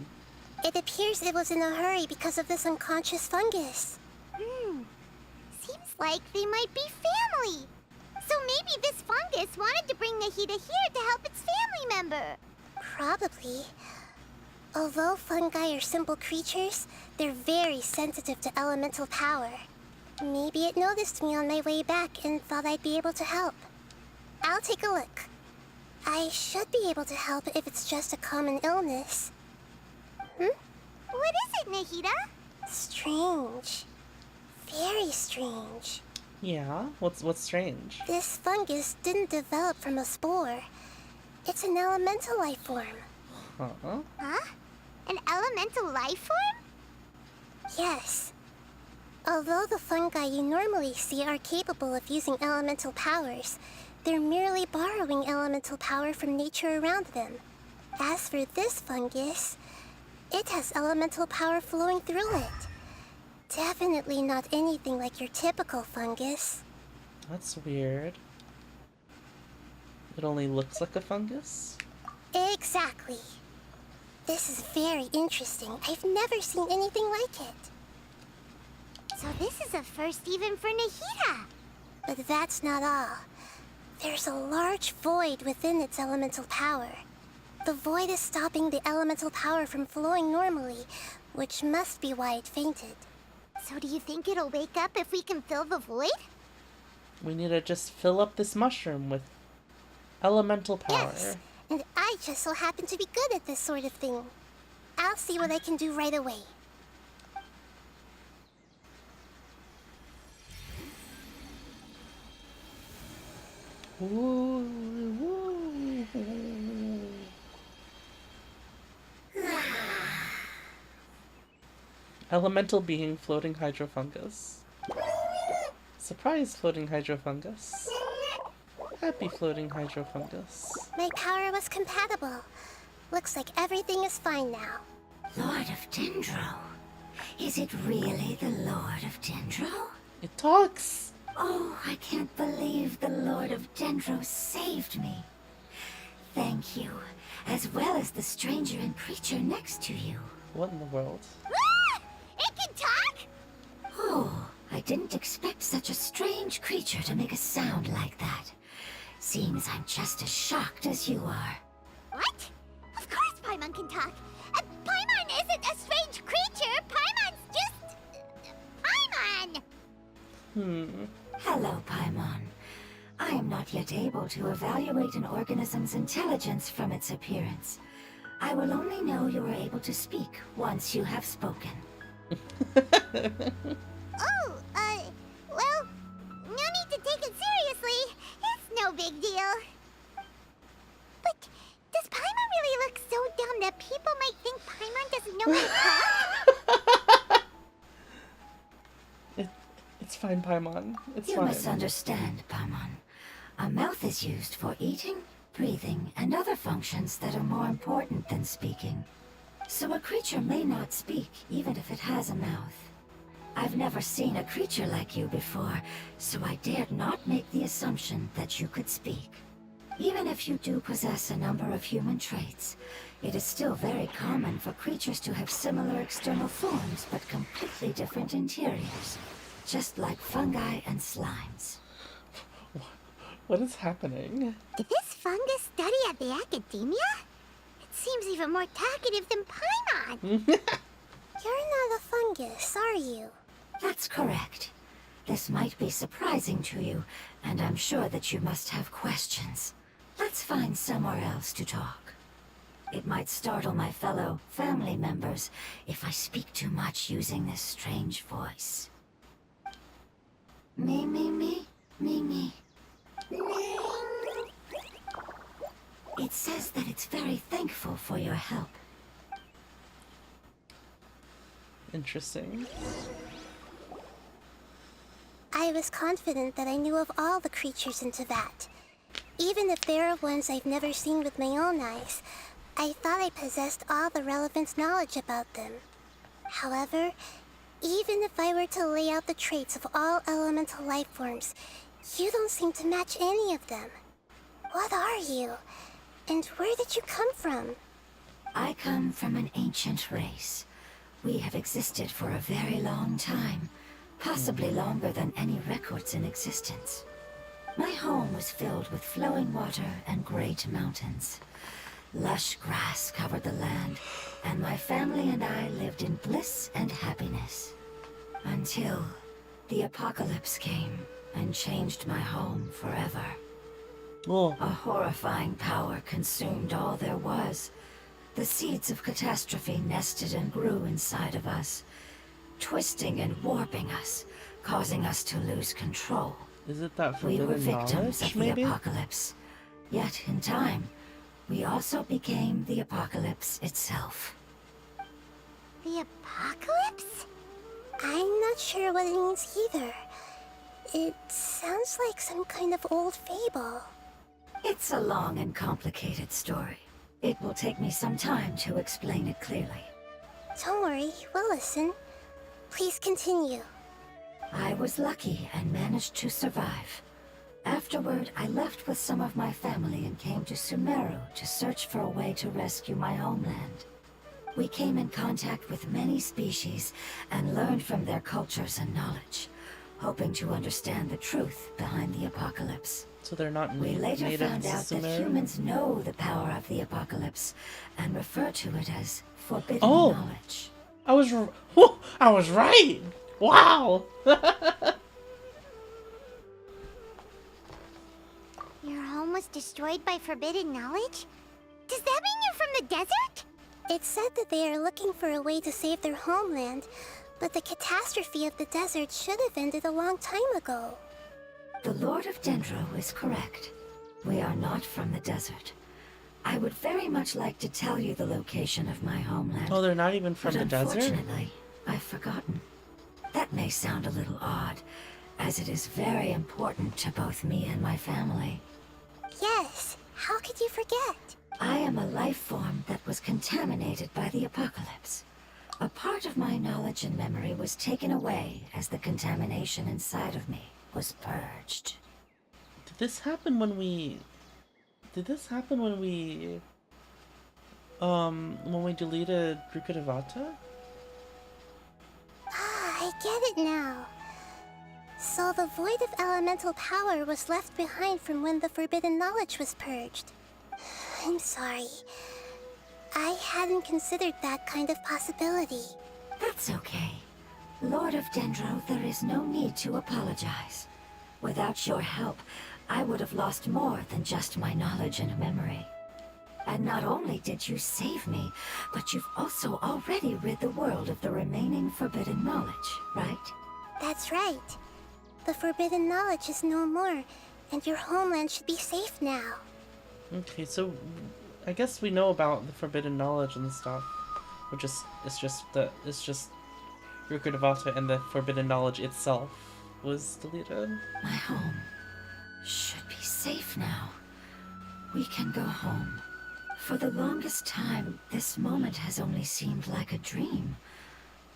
It appears it was in a hurry because of this unconscious fungus. Seems like they might be family. So maybe this fungus wanted to bring Nahida here to help its family member. Probably. Although fungi are simple creatures, they're very sensitive to elemental power. Maybe it noticed me on my way back and thought I'd be able to help. I'll take a look. I should be able to help if it's just a common illness. What is it, Nahida? Strange. Very strange. Yeah? What's strange? This fungus didn't develop from a spore. It's an elemental life form. Huh? Huh? An elemental life form? Yes. Although the fungi you normally see are capable of using elemental powers, they're merely borrowing elemental power from nature around them. As for this fungus, it has elemental power flowing through it. Definitely not anything like your typical fungus. That's weird. It only looks like a fungus? Exactly. This is very interesting. I've never seen anything like it. So this is a first even for Nahida. But that's not all. There's a large void within its elemental power. The void is stopping the elemental power from flowing normally, which must be why it fainted. So do you think it'll wake up if we can fill the void? We need to just fill up this mushroom with elemental power. Yes, and I just so happen to be good at this sort of thing. I'll see what I can do right away. Elemental being floating hydrofungus. Surprise floating hydrofungus. Happy floating hydrofungus. My power was compatible. Looks like everything is fine now. Lord of Dendro? Is it really the Lord of Dendro? It talks! Oh, I can't believe the Lord of Dendro saved me. Thank you, as well as the stranger and creature next to you. What in the world? It can talk? Oh, I didn't expect such a strange creature to make a sound like that. Seems I'm just as shocked as you are. What? Of course Paimon can talk. Paimon isn't a strange creature. Paimon's just... Paimon! Hello, Paimon. I am not yet able to evaluate an organism's intelligence from its appearance. I will only know you are able to speak once you have spoken. Well, no need to take it seriously. It's no big deal. But does Paimon really look so dumb that people might think Paimon doesn't know how to talk? It's fine, Paimon. It's You fine. misunderstand, Paimon. A mouth is used for eating, breathing, and other functions that are more important than speaking. So a creature may not speak, even if it has a mouth. I've never seen a creature like you before, so I dared not make the assumption that you could speak. Even if you do possess a number of human traits, it is still very common for creatures to have similar external forms but completely different interiors, just like fungi and slimes. What is happening? Did this fungus study at the academia? It seems even more talkative than Paimon. You're not a fungus, are you? That's correct. This might be surprising to you, and I'm sure that you must have questions. Let's find somewhere else to talk. It might startle my fellow family members if I speak too much using this strange voice. Me. It says that it's very thankful for your help. Interesting. I was confident that I knew of all the creatures in Teyvat. Even if there are ones I've never seen with my own eyes, I thought I possessed all the relevant knowledge about them. However, even if I were to lay out the traits of all elemental life forms, you don't seem to match any of them. What are you? And where did you come from? I come from an ancient race. We have existed for a very long time, possibly longer than any records in existence. My home was filled with flowing water and great mountains. Lush grass covered the land, and my family and I lived in bliss and happiness. Until the apocalypse came and changed my home forever. Oh, A horrifying power consumed all there was. The seeds of catastrophe nested and grew inside of us, twisting and warping us, causing us to lose control. is it that We were forbidden victims knowledge, of the maybe? apocalypse. Yet, in time, we also became the apocalypse itself. The apocalypse? I'm not sure what it means either. It sounds like some kind of old fable. It's a long and complicated story. It will take me some time to explain it clearly. Don't worry, we'll listen. Please continue. I was lucky and managed to survive. Afterward, I left with some of my family and came to Sumeru to search for a way to rescue my homeland. We came in contact with many species and learned from their cultures and knowledge, hoping to understand the truth behind the apocalypse. So they're not We later native found to out that Sumeru? humans know the power of the apocalypse and refer to it as forbidden Oh. knowledge. I was right. Wow. Your home was destroyed by forbidden knowledge? Does that mean you're from the desert? It said that they are looking for a way to save their homeland, but the catastrophe of the desert should have ended a long time ago. The Lord of Dendro is correct. We are not from the desert. I would very much like to tell you the location of my homeland. Oh, they're not even from but the desert? unfortunately, I've forgotten. That may sound a little odd, as it is very important to both me and my family. Yes, how could you forget? I am a life form that was contaminated by the apocalypse. A part of my knowledge and memory was taken away as the contamination inside of me was purged. Did this happen when we deleted Rukadavata? Ah, I get it now. So the void of elemental power was left behind from when the forbidden knowledge was purged. I'm sorry. I hadn't considered that kind of possibility. That's okay. Lord of Dendro, there is no need to apologize. Without your help, I would have lost more than just my knowledge and memory. And not only did you save me, but you've also already rid the world of the remaining forbidden knowledge, right? That's right. The forbidden knowledge is no more, and your homeland should be safe now. Okay, so I guess we know about the forbidden knowledge and stuff. It's just Rukadavata and the forbidden knowledge itself was deleted. My home should be safe now. We can go home. For the longest time, this moment has only seemed like a dream.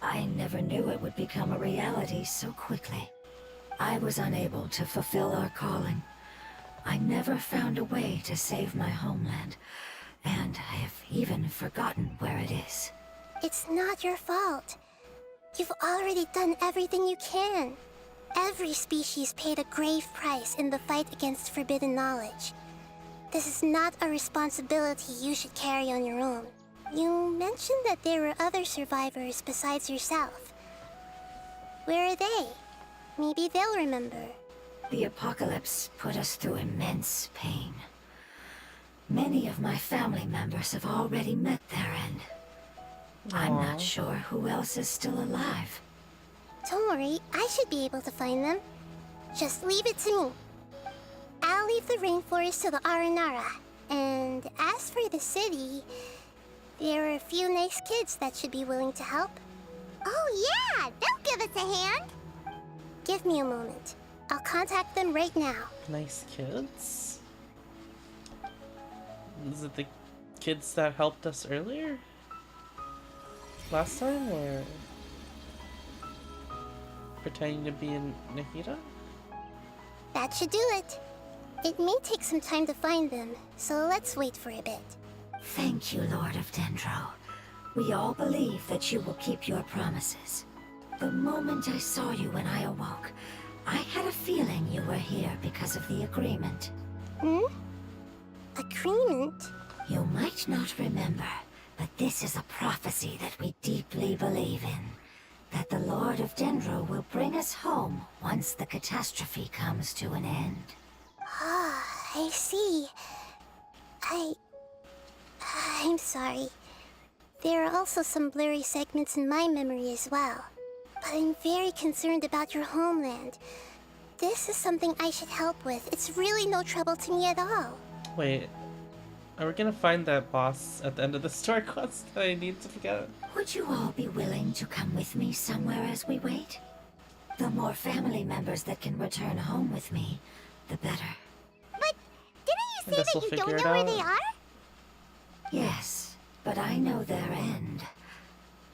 I never knew it would become a reality so quickly. I was unable to fulfill our calling. I never found a way to save my homeland, and I have even forgotten where it is. It's not your fault. You've already done everything you can. Every species paid a grave price in the fight against forbidden knowledge. This is not a responsibility you should carry on your own. You mentioned that there were other survivors besides yourself. Where are they? Maybe they'll remember. The apocalypse put us through immense pain. Many of my family members have already met their end. I'm Aw. not sure who else is still alive. Don't worry, I should be able to find them. Just leave it to me. I'll leave the rainforest to the Aranara, And as for the city, there are a few nice kids that should be willing to help. Oh yeah, they'll give us a hand. Give me a moment. I'll contact them right now. Nice kids? Is it the kids that helped us earlier? Last time, or pretending to be in Nahida? That should do it. It may take some time to find them, so let's wait for a bit. Thank you, Lord of Dendro. We all believe that you will keep your promises. The moment I saw you when I awoke, I had a feeling you were here because of the agreement. Hmm? Agreement? You might not remember, but this is a prophecy that we deeply believe in. That the Lord of Dendro will bring us home once the catastrophe comes to an end. Ah, I see. I'm sorry. There are also some blurry segments in my memory as well. But I'm very concerned about your homeland. This is something I should help with. It's really no trouble to me at all. Wait, are we gonna find that boss at the end of the story quest that I need to forget? Would you all be willing to come with me somewhere as we wait? The more family members that can return home with me, the better. But didn't you say Guess that we'll you don't figure it know where out. they are? Yes, but I know their end.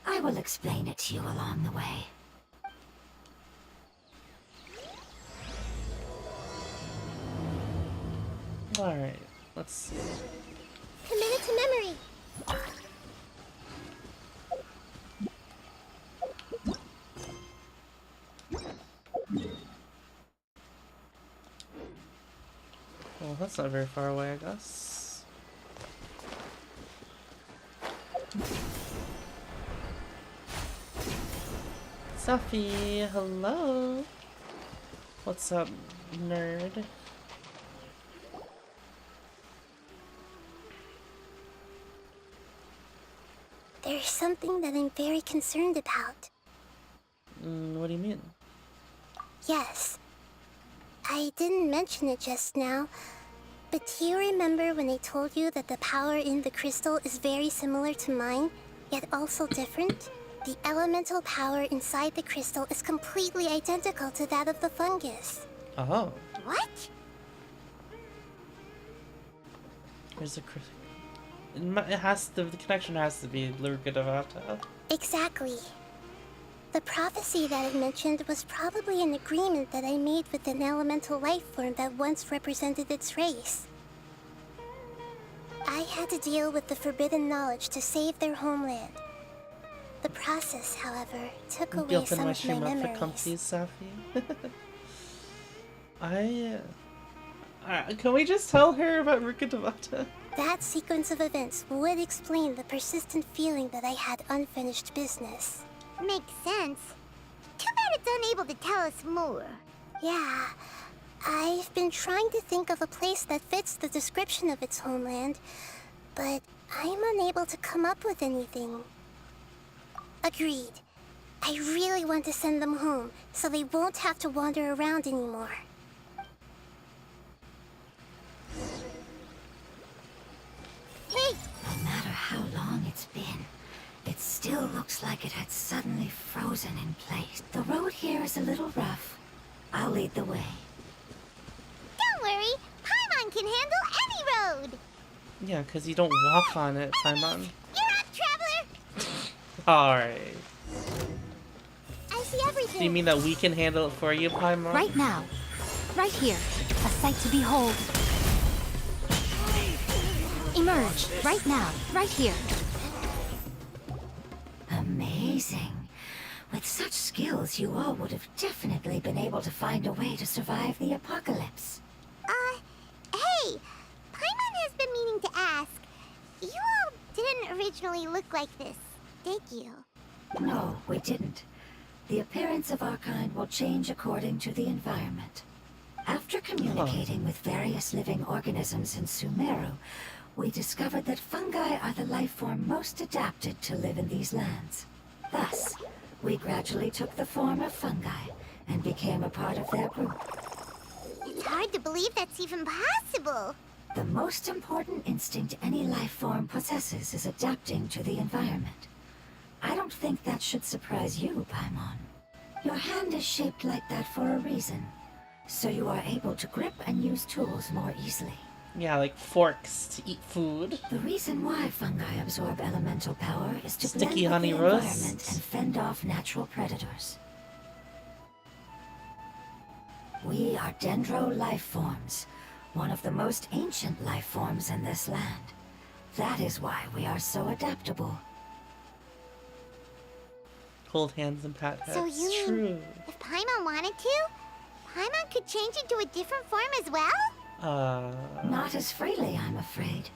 I will explain it to you along the way. Alright, let's see. Committed to memory. Well, that's not very far away, I guess. Sophie, hello. What's up, nerd? There's something that I'm very concerned about. What do you mean? Yes. I didn't mention it just now, but do you remember when I told you that the power in the crystal is very similar to mine, yet also different? The elemental power inside the crystal is completely identical to that of the fungus. Oh, What? there's a it has to. The connection has to be Lurgadavata. Exactly. The prophecy that I mentioned was probably an agreement that I made with an elemental life form that once represented its race. I had to deal with the forbidden knowledge to save their homeland. The process, however, took You away open some my of my stream up for memories. comfies, Safi. Can we just tell her about Rukadavata? That sequence of events would explain the persistent feeling that I had unfinished business. Makes sense. Too bad it's unable to tell us more. Yeah, I've been trying to think of a place that fits the description of its homeland, but I'm unable to come up with anything. Agreed. I really want to send them home, so they won't have to wander around anymore. Hey! No matter how long it's been, it still looks like it had suddenly frozen in place. The road here is a little rough. I'll lead the way. Don't worry, Paimon can handle any road! Yeah, because you don't walk on it, Paimon. You're up, traveler! Alright. I see everything. Do you mean that we can handle it for you, Paimon? Right now. Right here. A sight to behold. Emerge. Right now. Right here. Amazing. With such skills, you all would have definitely been able to find a way to survive the apocalypse. Hey! Paimon has been meaning to ask. You all didn't originally look like this, did you? No, we didn't. The appearance of our kind will change according to the environment. After communicating with various living organisms in Sumeru, we discovered that fungi are the life form most adapted to live in these lands. Thus, we gradually took the form of fungi and became a part of their group. It's hard to believe that's even possible. The most important instinct any life form possesses is adapting to the environment. I don't think that should surprise you, Paimon. Your hand is shaped like that for a reason, so you are able to grip and use tools more easily. Yeah, like forks to eat food. The reason why fungi absorb elemental power is to Sticky blend honey with the roast. environment and fend off natural predators. We are dendro life forms, one of the most ancient life forms in this land. That is why we are so adaptable. Hold hands and pat heads. So you mean True. if Paimon wanted to, Paimon could change into a different form as well? Not as freely, I'm afraid.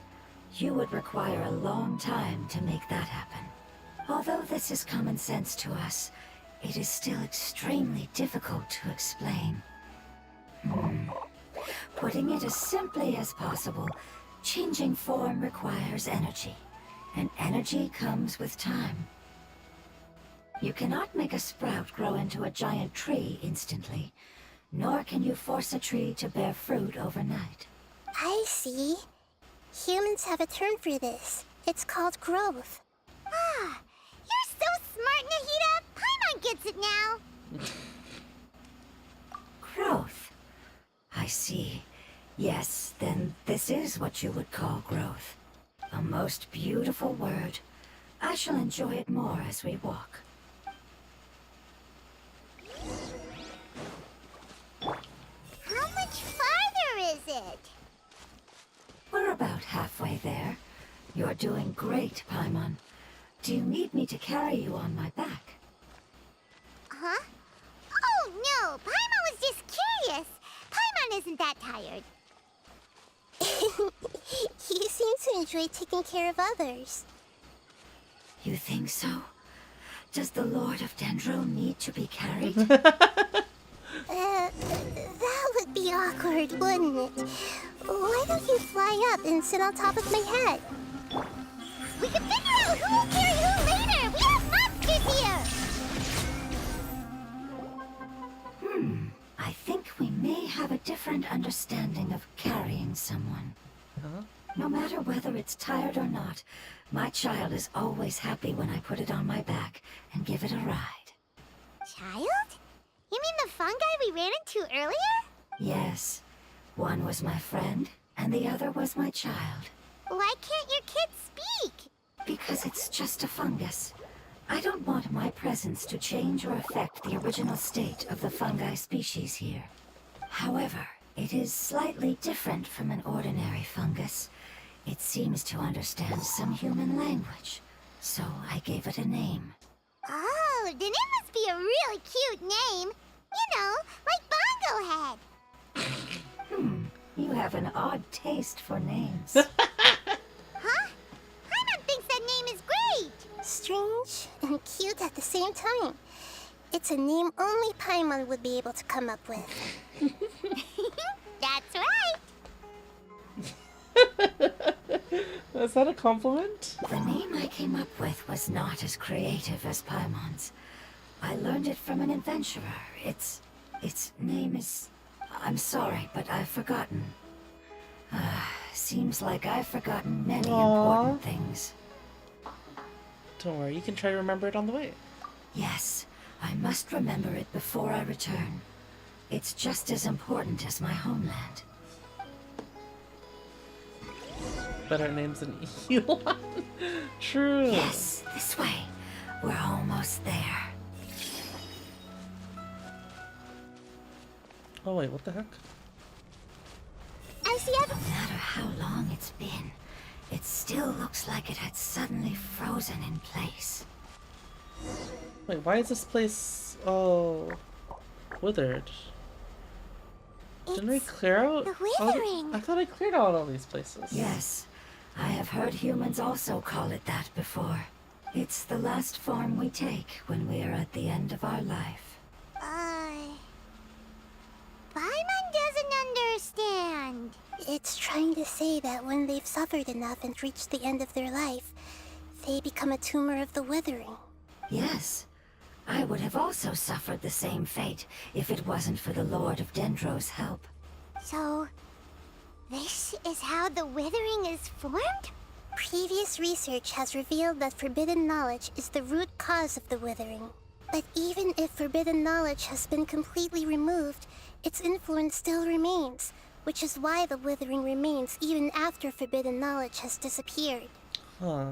You would require a long time to make that happen. Although this is common sense to us, it is still extremely difficult to explain. Putting it as simply as possible, changing form requires energy, and energy comes with time. You cannot make a sprout grow into a giant tree instantly, nor can you force a tree to bear fruit overnight. I see. Humans have a term for this. It's called growth. Ah, you're so smart, Nahida! Paimon gets it now! Growth. I see. Yes, then this is what you would call growth. A most beautiful word. I shall enjoy it more as we walk. How much farther is it? We're about halfway there. You're doing great, Paimon. Do you need me to carry you on my back? Huh? Oh no, Paimon was just curious. Paimon isn't that tired. You seem to enjoy taking care of others. You think so? Does the Lord of Dendro need to be carried? That would be awkward, wouldn't it? Why don't you fly up and sit on top of my head? We can figure out who will carry who later! We have monsters here! I think we may have a different understanding of carrying someone. Huh? No matter whether it's tired or not, my child is always happy when I put it on my back and give it a ride. Child? You mean the fungi we ran into earlier? Yes, one was my friend, and the other was my child. Why can't your kid speak? Because it's just a fungus. I don't want my presence to change or affect the original state of the fungi species here. However, it is slightly different from an ordinary fungus. It seems to understand some human language, so I gave it a name. Oh, then it must be a really cute name. You know, like Bongo Head. You have an odd taste for names. Huh? Paimon thinks that name is great. Strange and cute at the same time. It's a name only Paimon would be able to come up with. That's right. Is that a compliment? The name I came up with was not as creative as Paimon's. I learned it from an adventurer. Its name is... I'm sorry, but I've forgotten. Seems like I've forgotten many important things. Don't worry, you can try to remember it on the way. Yes, I must remember it before I return. It's just as important as my homeland. Better names than Elon. True. Yes, this way. We're almost there. Oh wait, what the heck? I see No matter how long it's been, it still looks like it had suddenly frozen in place. Wait, why is this place all withered? Didn't we clear out? the all withering. I thought I cleared out all these places. Yes, I have heard humans also call it that before. It's the last form we take when we are at the end of our life. Paimon doesn't understand. It's trying to say that when they've suffered enough and reached the end of their life, they become a tumor of the withering. Yes, I would have also suffered the same fate if it wasn't for the Lord of Dendro's help. So, This is how the withering is formed? Previous research has revealed that forbidden knowledge is the root cause of the withering. But even if forbidden knowledge has been completely removed, its influence still remains, which is why the withering remains even after forbidden knowledge has disappeared. Huh.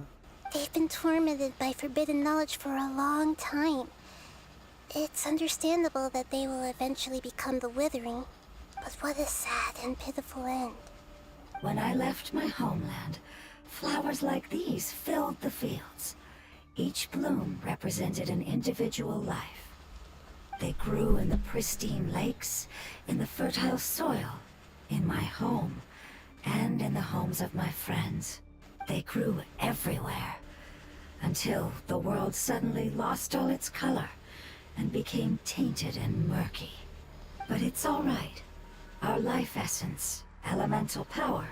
They've been tormented by forbidden knowledge for a long time. It's understandable that they will eventually become the withering, but what a sad and pitiful end. When I left my homeland, flowers like these filled the fields. Each bloom represented an individual life. They grew in the pristine lakes, in the fertile soil, in my home, and in the homes of my friends. They grew everywhere, until the world suddenly lost all its color and became tainted and murky. But it's all right. Our life essence, elemental power,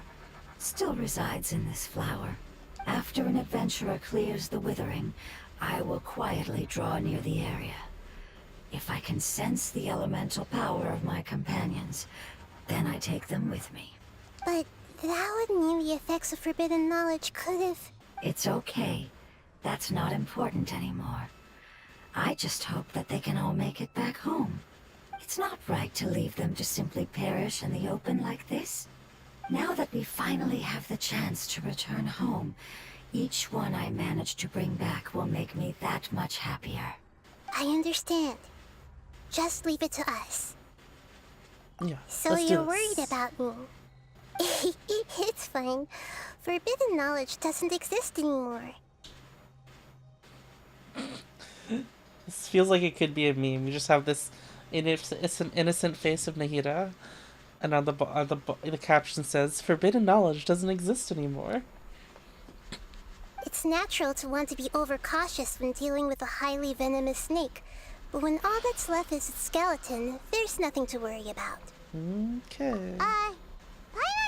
still resides in this flower. After an adventurer clears the withering, I will quietly draw near the area. If I can sense the elemental power of my companions, then I take them with me. But that would mean the effects of forbidden knowledge could have... It's okay. That's not important anymore. I just hope that they can all make it back home. It's not right to leave them to simply perish in the open like this. Now that we finally have the chance to return home, each one I manage to bring back will make me that much happier. I understand. Just leave it to us. Yeah. So let's do you're this. worried about me. It's fine. Forbidden knowledge doesn't exist anymore. This feels like it could be a meme. You just have this innocent face of Nahida, and on the caption says, "Forbidden knowledge doesn't exist anymore." It's natural to want to be overcautious when dealing with a highly venomous snake, but when all that's left is its skeleton, there's nothing to worry about. Okay. Paimon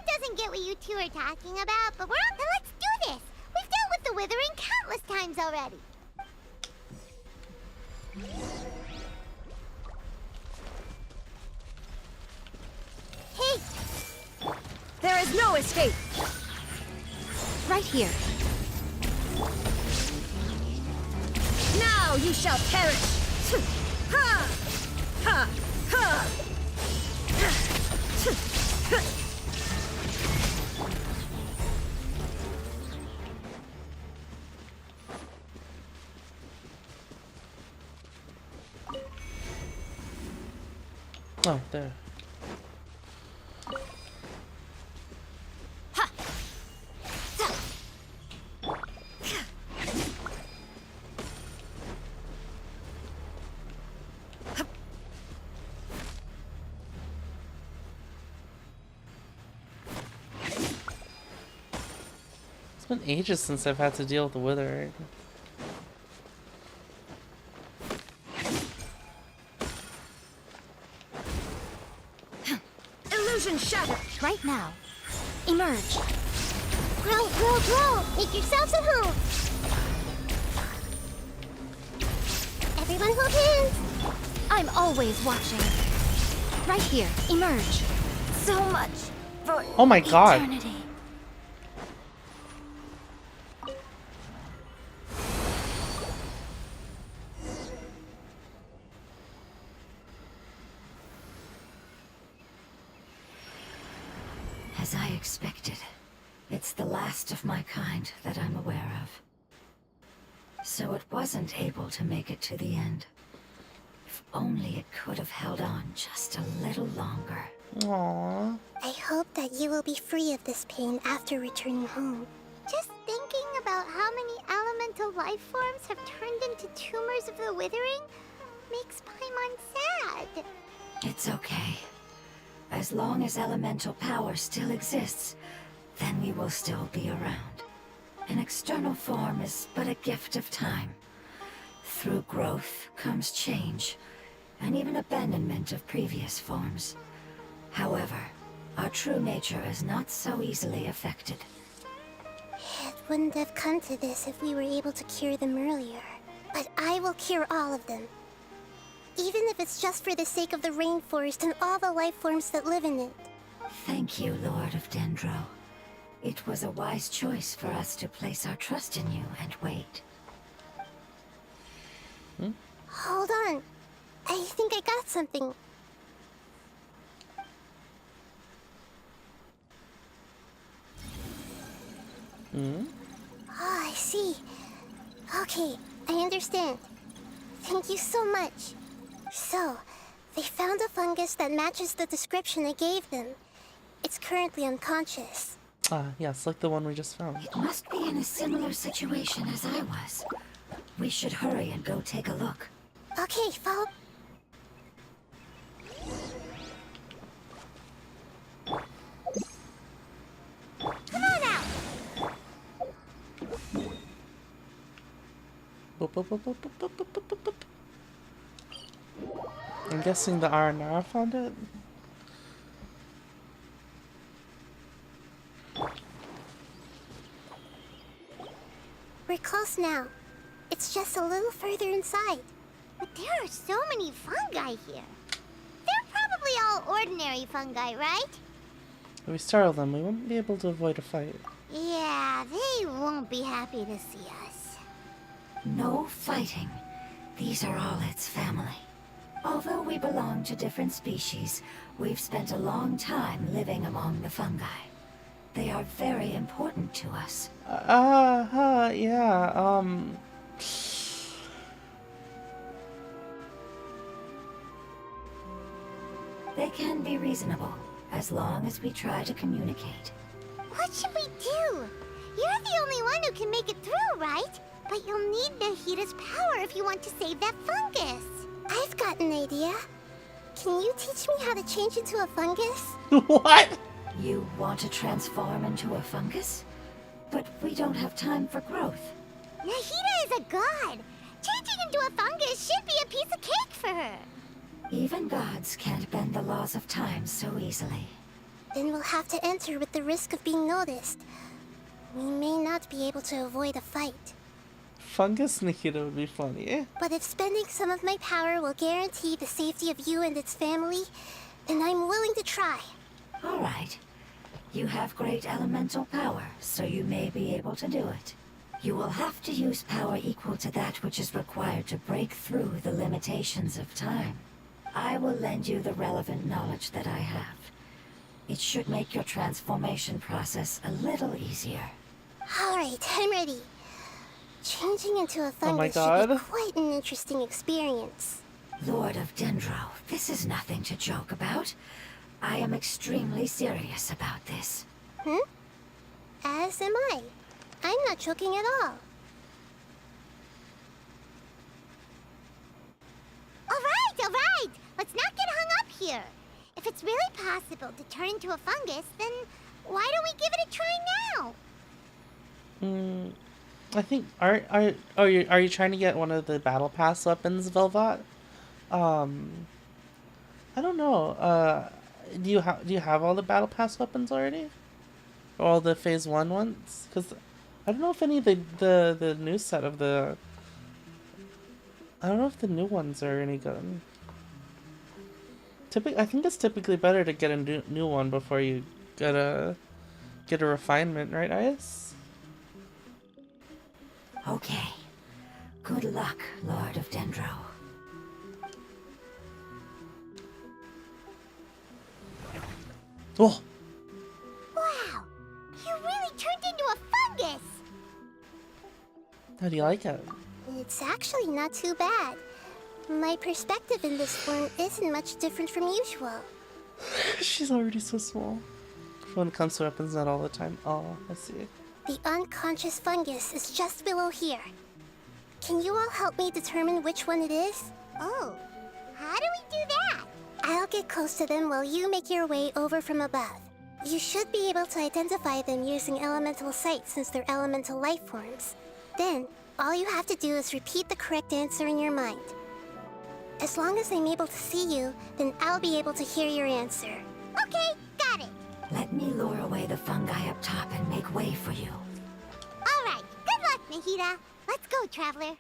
doesn't get what you two are talking about, but then let's do this! We've dealt with the withering countless times already! Hey! There is no escape! Right here. Now you shall perish! Ha! Ha! Ha! Oh, there. It's been ages since I've had to deal with the withering. Illusion shattered! Right now. Emerge. Grow! Make yourselves at home! Everyone hold hands! I'm always watching. Right here. Emerge. So much for Oh my god. eternity. As I expected, it's the last of my kind that I'm aware of. So it wasn't able to make it to the end. If only it could have held on just a little longer. Aww. I hope that you will be free of this pain after returning home. Just thinking about how many elemental life forms have turned into tumors of the withering makes Paimon sad. It's okay. As long as elemental power still exists, then we will still be around. An external form is but a gift of time. Through growth comes change, and even abandonment of previous forms. However, our true nature is not so easily affected. It wouldn't have come to this if we were able to cure them earlier. But I will cure all of them. Even if it's just for the sake of the rainforest and all the life forms that live in it. Thank you, Lord of Dendro. It was a wise choice for us to place our trust in you and wait. Hold on. I think I got something. Oh, I see. Okay, I understand. Thank you so much. So, they found a fungus that matches the description I gave them. It's currently unconscious. Ah, yes, like the one we just found. It must be in a similar situation as I was. We should hurry and go take a look. Okay, follow. Come on out! Boop, boop, boop, boop, boop, boop, boop, boop, boop, boop. I'm guessing the Aranara found it. We're close now. It's just a little further inside. But there are so many fungi here. They're probably all ordinary fungi, right? If we startle them, we won't be able to avoid a fight. Yeah, they won't be happy to see us. No fighting. These are all its family. Although we belong to different species, we've spent a long time living among the fungi. They are very important to us. Yeah, They can be reasonable, as long as we try to communicate. What should we do? You're the only one who can make it through, right? But you'll need Nahida's power if you want to save that fungus. I've got an idea. Can you teach me how to change into a fungus? What? You want to transform into a fungus? But we don't have time for growth. Nahida is a god. Changing into a fungus should be a piece of cake for her. Even gods can't bend the laws of time so easily. Then we'll have to enter with the risk of being noticed. We may not be able to avoid a fight. Fungus Nahida would be funny. But if spending some of my power will guarantee the safety of you and its family, then I'm willing to try. All right. You have great elemental power, so you may be able to do it. You will have to use power equal to that which is required to break through the limitations of time. I will lend you the relevant knowledge that I have. It should make your transformation process a little easier. Alright, I'm ready. Changing into a Oh my fungus should be God. quite an interesting experience. Lord of Dendro, this is nothing to joke about. I am extremely serious about this. As am I. I'm not joking at all. Alright! Let's not get hung up here. If it's really possible to turn into a fungus, then why don't we give it a try now? I think are you trying to get one of the battle pass weapons, Velvat? I don't know. Do you have all the battle pass weapons already? Or all the phase 1 ones? Because I don't know if any of the new set of the. I don't know if the new ones are any good. I think it's typically better to get a new one before you get a refinement, right, Ice? Okay. Good luck, Lord of Dendro. Oh, Wow! You really turned into a fungus! how do you like it? It's actually not too bad. My perspective in this form isn't much different from usual. She's already so small. When it comes to weapons, not all the time. Oh, I see. The unconscious fungus is just below here. Can you all help me determine which one it is? Oh, how do we do that? I'll get close to them while you make your way over from above. You should be able to identify them using elemental sight since they're elemental life forms. Then, all you have to do is repeat the correct answer in your mind. As long as I'm able to see you, then I'll be able to hear your answer. Okay, got it. Let me lure away the fungi up top and make way for you. All right, good luck, Nahida. Let's go, Traveler.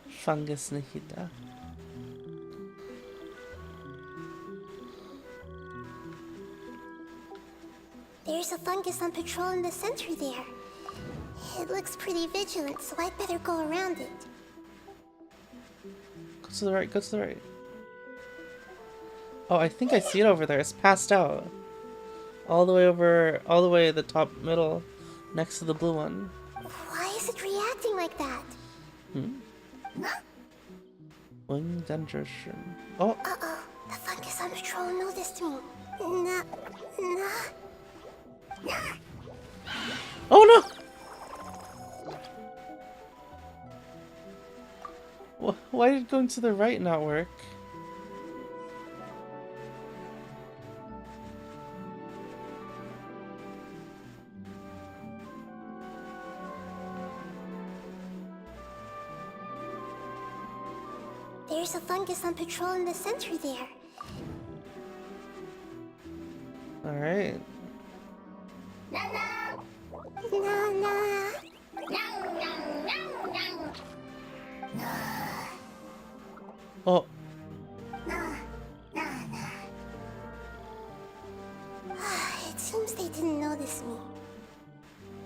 Fungus Nahida. There's a fungus on patrol in the center there. It looks pretty vigilant, so I'd better go around it. Go to the right, go to the right. Oh, I think I see it over there. It's passed out. All the way over, all the way at the top middle, next to the blue one. Why is it reacting like that? Wing dendroshroom. Oh, Uh-oh, the fungus on patrol noticed me. Nah. oh no! Why did going to the right not work? There's a fungus on patrol in the center there. Alright. Nah. Oh, It seems they didn't notice me.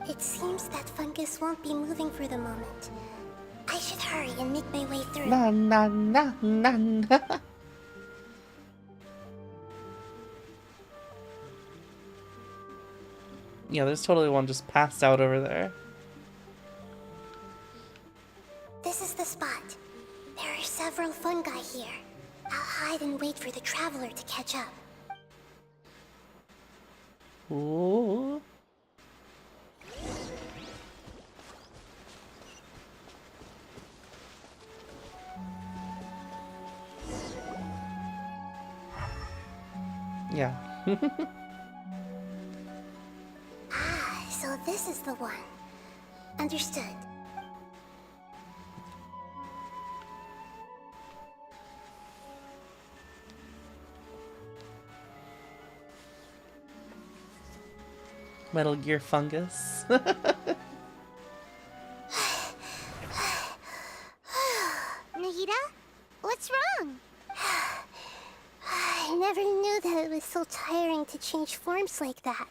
It seems that fungus won't be moving for the moment. I should hurry and make my way through. na na na na na. Yeah, there's totally one just passed out over there. This is the spot. There are several fungi here. I'll hide and wait for the traveler to catch up. Ooh. Yeah. So this is the one. Understood. Metal Gear fungus. Nahida? What's wrong? I never knew that it was so tiring to change forms like that.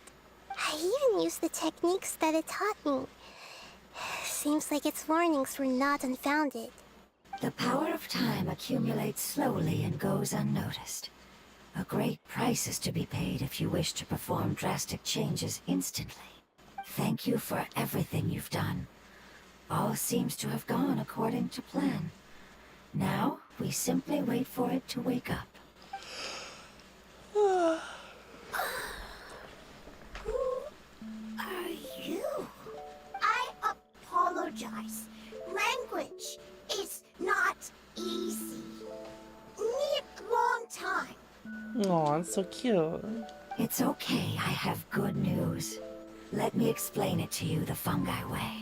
I even used the techniques that it taught me. Seems like its warnings were not unfounded. The power of time accumulates slowly and goes unnoticed. A great price is to be paid if you wish to perform drastic changes instantly. Thank you for everything you've done. All seems to have gone according to plan. Now, we simply wait for it to wake up. Who are you? I apologize. Language is not easy. Need long time. Aw, it's so cute. It's okay, I have good news. Let me explain it to you the fungi way.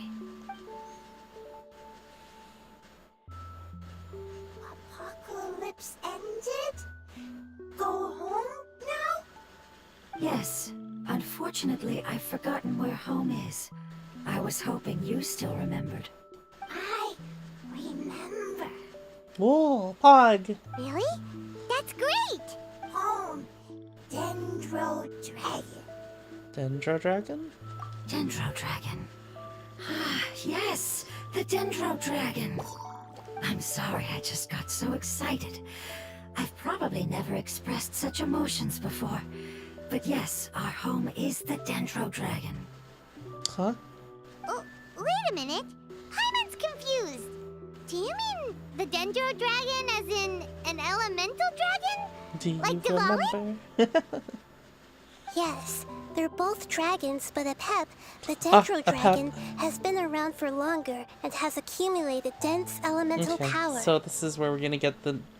Apocalypse ended? Go home now? Yes, unfortunately, I've forgotten where home is. I was hoping you still remembered. I remember. Whoa, Pog. Really? That's great! Home. Dendro Dragon. Dendro Dragon? Dendro Dragon. Ah, yes, the Dendro Dragon. I'm sorry, I just got so excited. I've probably never expressed such emotions before. But yes, our home is the Dendro Dragon. Huh? Oh, wait a minute. Paimon's confused. Do you mean the Dendro Dragon as in an elemental dragon? Do you Like Diwali? remember? Yes, they're both dragons, but Apep, the Dendro Apep. Dragon, has been around for longer and has accumulated dense elemental Okay, power. so this is where we're gonna get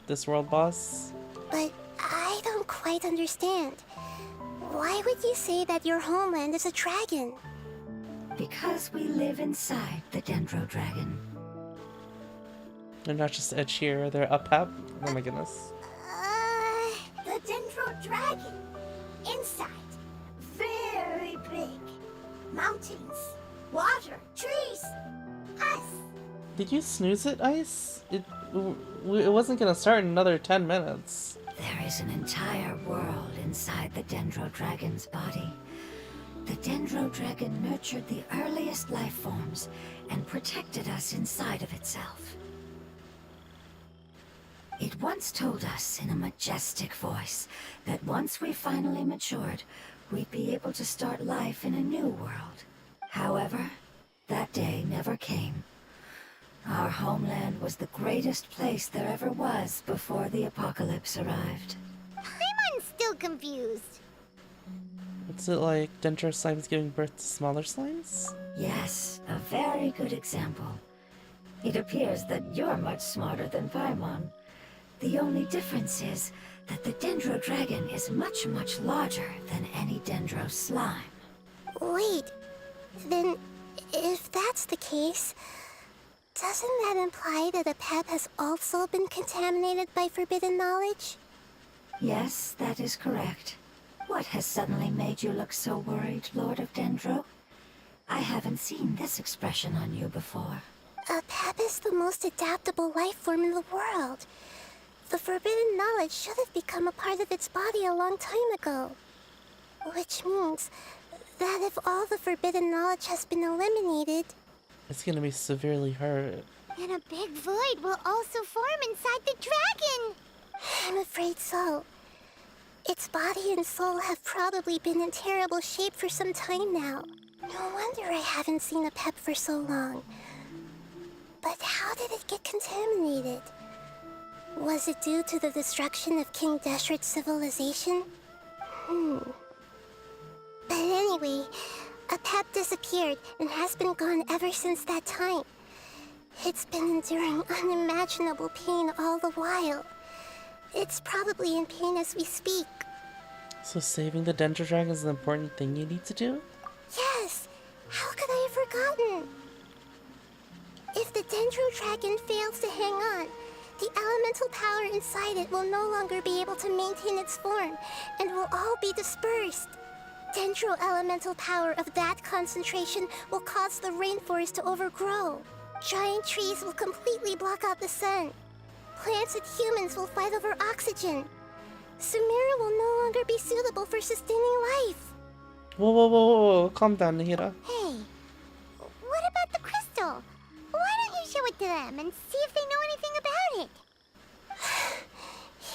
this world boss. But I don't quite understand. Why would you say that your homeland is a dragon? Because we live inside the Dendro Dragon. They're not just edge here, they're up up. Oh my goodness. The Dendro Dragon. Inside. Very big. Mountains. Water. Trees. Us. Did you snooze it, Ice? It wasn't gonna start in another 10 minutes. There is an entire world inside the Dendro Dragon's body. The Dendro Dragon nurtured the earliest life forms and protected us inside of itself. It once told us in a majestic voice that once we finally matured, we'd be able to start life in a new world. However, that day never came. Our homeland was the greatest place there ever was before the apocalypse arrived. I'm still confused. What's it like Dendro slimes giving birth to smaller slimes? Yes, a very good example. It appears that you're much smarter than Paimon. The only difference is that the Dendro Dragon is much, much larger than any Dendro slime. Wait, then if that's the case, doesn't that imply that a pet has also been contaminated by forbidden knowledge? Yes, that is correct. What has suddenly made you look so worried, Lord of Dendro? I haven't seen this expression on you before. A pet is the most adaptable life form in the world. The forbidden knowledge should have become a part of its body a long time ago. Which means that if all the forbidden knowledge has been eliminated, It's gonna be severely hurt. then a big void will also form inside the dragon! I'm afraid so. Its body and soul have probably been in terrible shape for some time now. No wonder I haven't seen a pep for so long. But how did it get contaminated? Was it due to the destruction of King Deshret's civilization? But anyway, a pep disappeared and has been gone ever since that time. It's been enduring unimaginable pain all the while. It's probably in pain as we speak. So saving the Dendro Dragon is an important thing you need to do? Yes! How could I have forgotten? If the Dendro Dragon fails to hang on, the elemental power inside it will no longer be able to maintain its form and will all be dispersed. Dendro elemental power of that concentration will cause the rainforest to overgrow. Giant trees will completely block out the sun. Plants and humans will fight over oxygen. Sumeru will no longer be suitable for sustaining life. Whoa, whoa, whoa, whoa, whoa. Calm down, Nahida. Hey, what about the crystal? Why don't you show it to them and see if they know anything about it?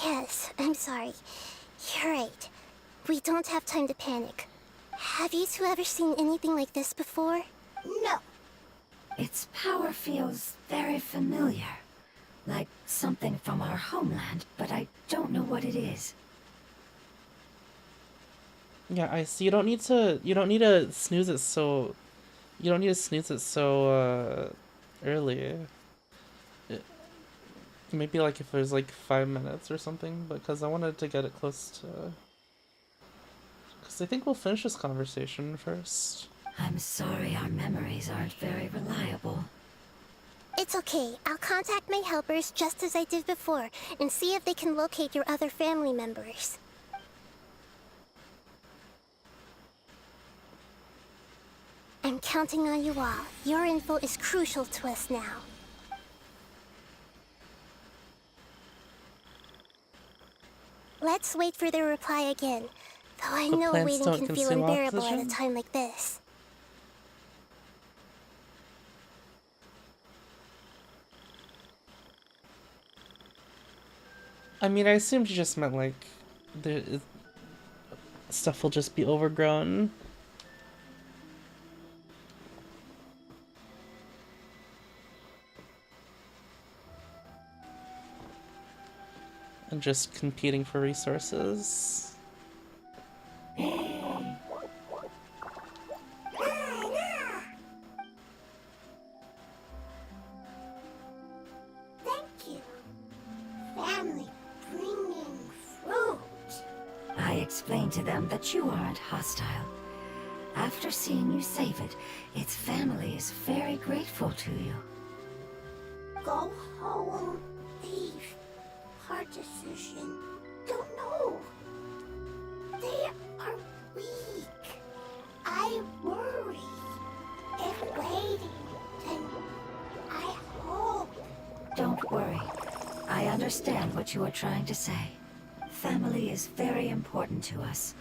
Yes, I'm sorry. You're right. We don't have time to panic. Have you two ever seen anything like this before? No. Its power feels very familiar. Like something from our homeland, but I don't know what it is. Yeah, I see. You don't need to snooze it so early. Maybe like if it was like 5 minutes or something, because I wanted to get it close to, because I think we'll finish this conversation first. I'm sorry our memories aren't very reliable. It's okay. I'll contact my helpers just as I did before and see if they can locate your other family members. I'm counting on you all. Your info is crucial to us now. Let's wait for their reply again. Though I The know plants waiting don't can feel consume unbearable at a oxygen? time like this. I mean, I assumed you just meant like stuff will just be overgrown. And just competing for resources. Thank you. Family bringing fruit. I explained to them that you aren't hostile. After seeing you save it, its family is very grateful to you. Go home. Leave. Hard decision. Don't know. They are weak. I worry. If waiting, then I hope. understand what you are trying to say. Family is very important to us,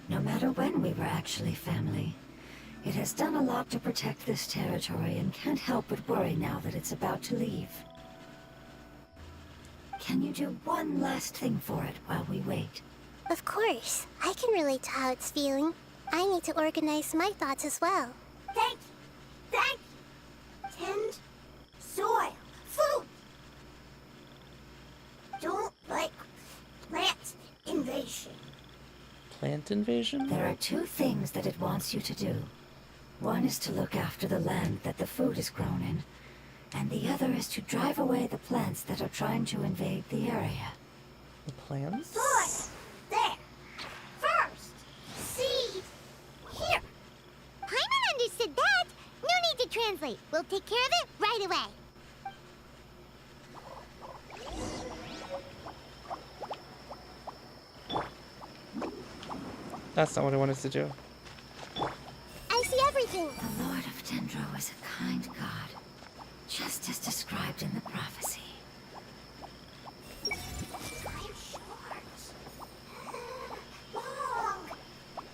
no matter when we were actually family. It has done a lot to protect this territory and can't help but worry now that it's about to leave. Can you do one last thing for it while we wait? Of course. I can relate to how it's feeling. I need to organize my thoughts as well. Thank you. Thank you. Tend, soil, food. Don't like plant invasion. Plant invasion? There are two things that it wants you to do. One is to look after the land that the food is grown in, and the other is to drive away the plants that are trying to invade the area. The plants? Soil. There. First. Seed. Here. Paimon understood that. No need to translate. We'll take care of it right away. That's not what I wanted to do. I see everything. The Lord of Dendro is a kind god, just as described in the prophecy. Time short. Long.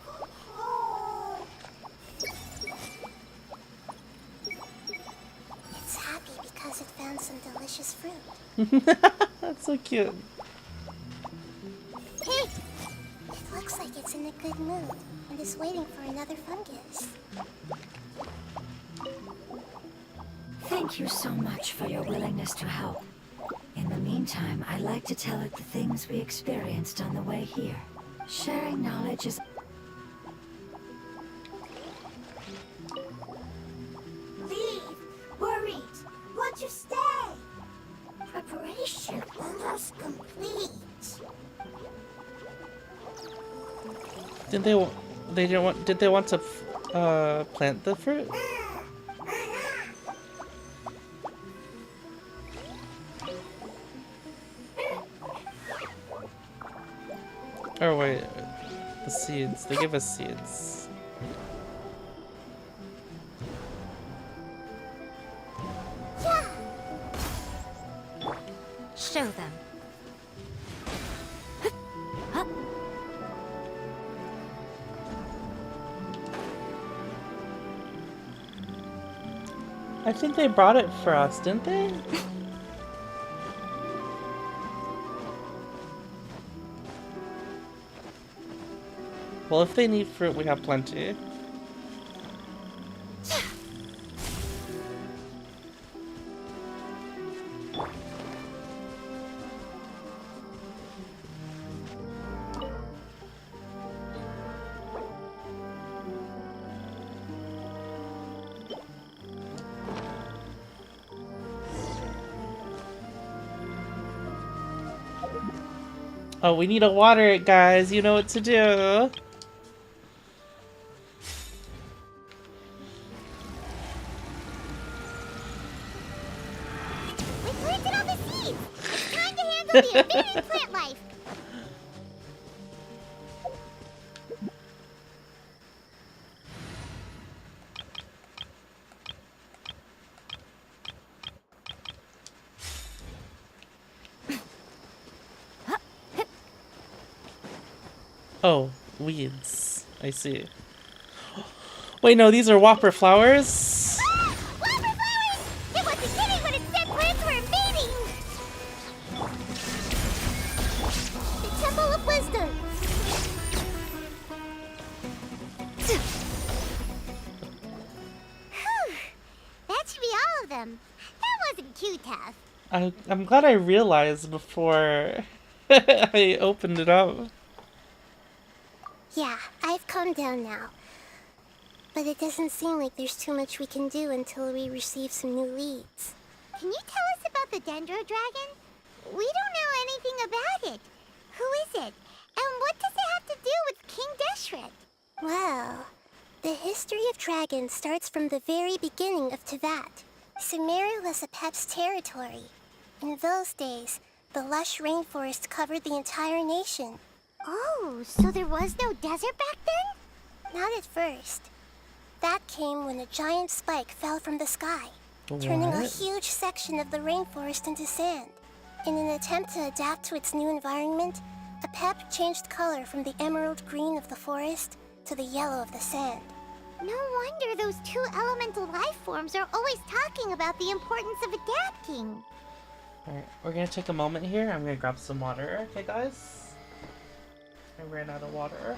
Go home. It's happy because it found some delicious fruit. That's so cute. Hey! It looks like it's in a good mood and is waiting for another fungus. Thank you so much for your willingness to help. In the meantime, I'd like to tell it the things we experienced on the way here. Sharing knowledge is... Leave. Worried. Want to stay. Preparation almost complete. Did they want to plant the fruit? Oh wait, the seeds. They give us seeds. Show them. I think they brought it for us, didn't they? Well, if they need fruit, we have plenty. Oh, we need to water it, guys. You know what to do. We planted all the seeds! It's time to handle the invading plant life! Oh, weeds. I see. Wait, no, these are whopper flowers? Ah! Whopper flowers! It wasn't kidding when it said plants were invading! The Temple of Wisdom! Whew. That should be all of them. That wasn't too tough. I'm glad I realized before I opened it up. Yeah, I've calmed down now. But it doesn't seem like there's too much we can do until we receive some new leads. Can you tell us about the Dendro Dragon? We don't know anything about it. Who is it? And what does it have to do with King Deshret? Well, the history of dragons starts from the very beginning of Tevat. Sumeru was Apep's territory. In those days, the lush rainforest covered the entire nation. Oh, so there was no desert back then? Not at first. That came when a giant spike fell from the sky, turning a What? huge section of the rainforest into sand. In an attempt to adapt to its new environment, a pep changed color from the emerald green of the forest to the yellow of the sand. No wonder those two elemental life forms are always talking about the importance of adapting. Alright, we're gonna take a moment here. I'm gonna grab some water, okay guys? I ran out of water.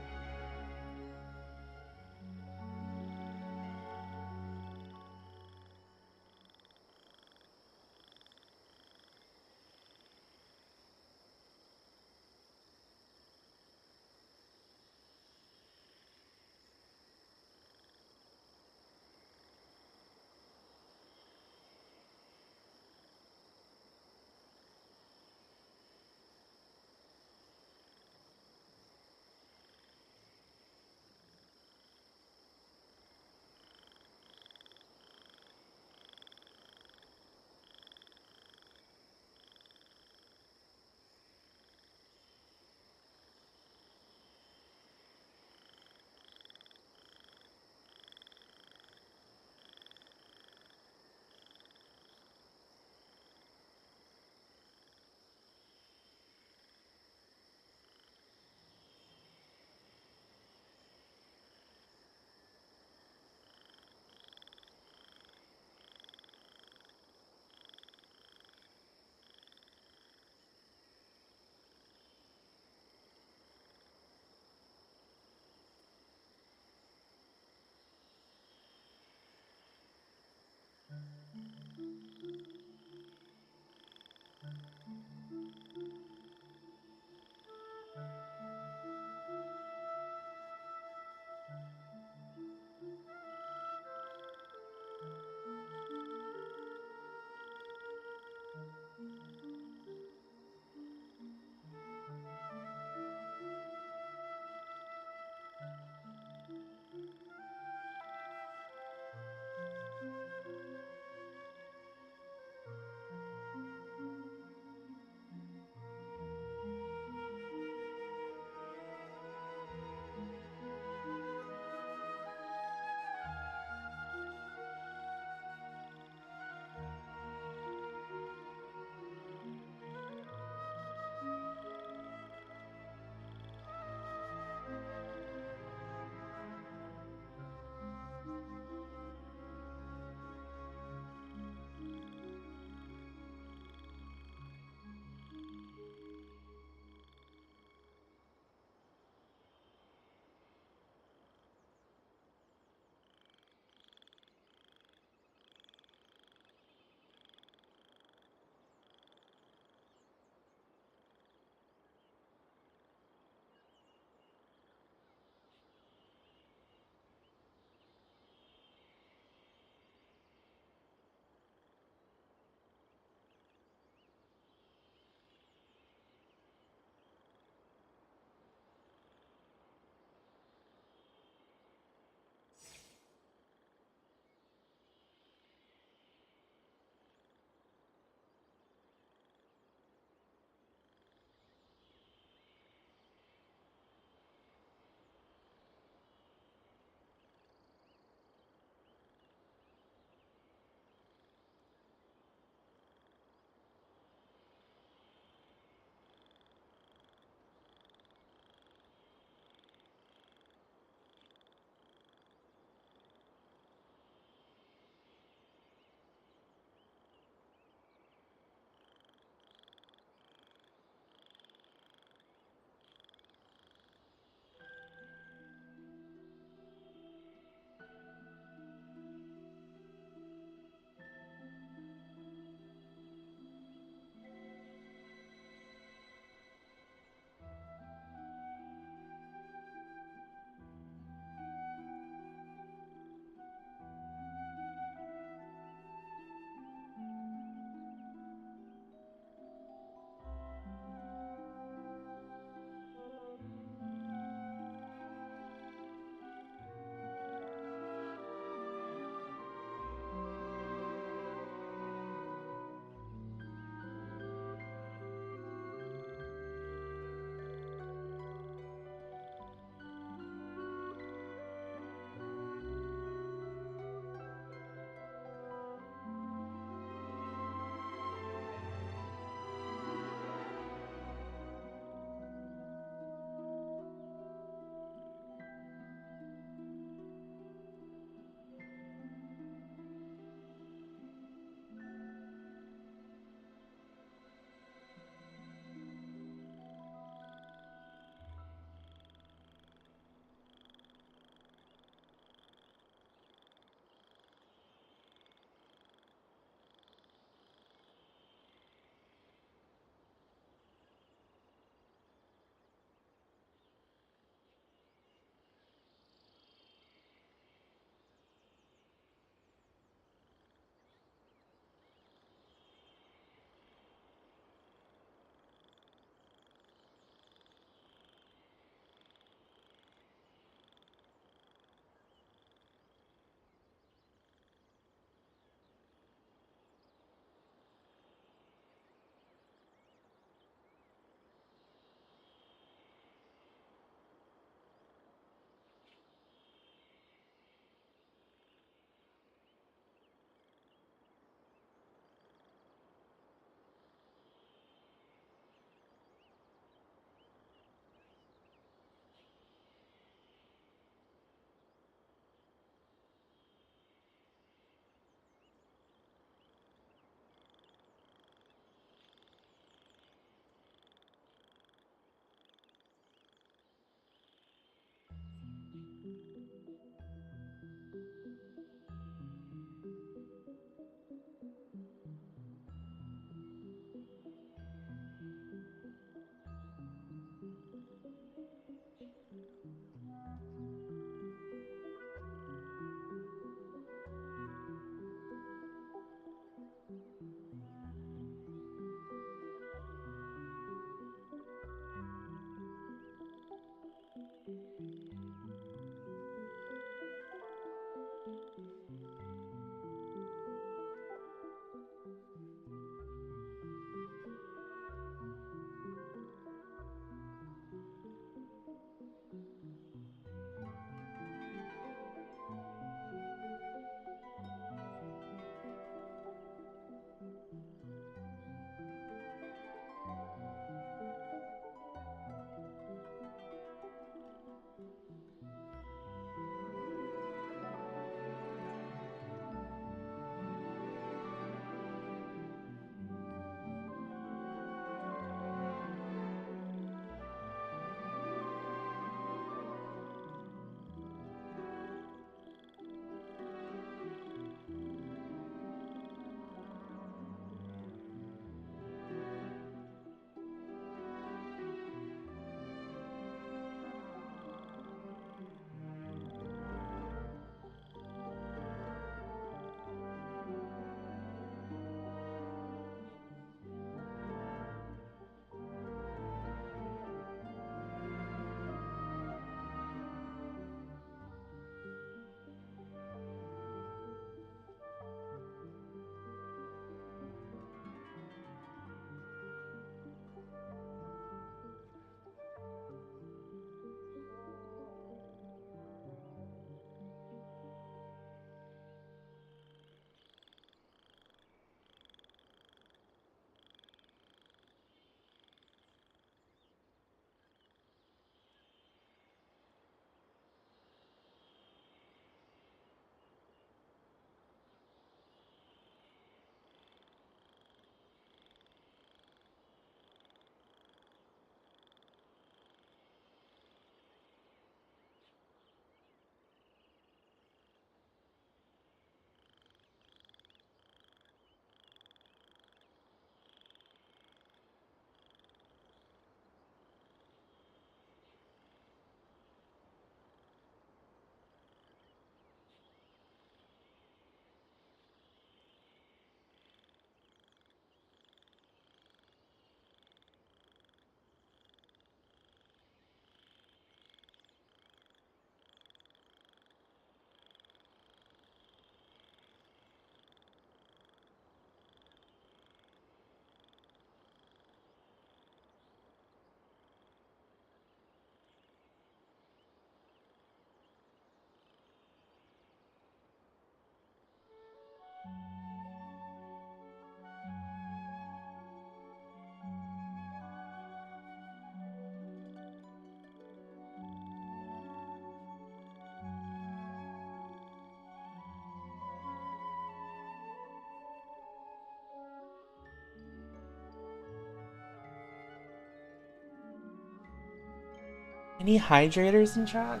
Any hydrators in chat?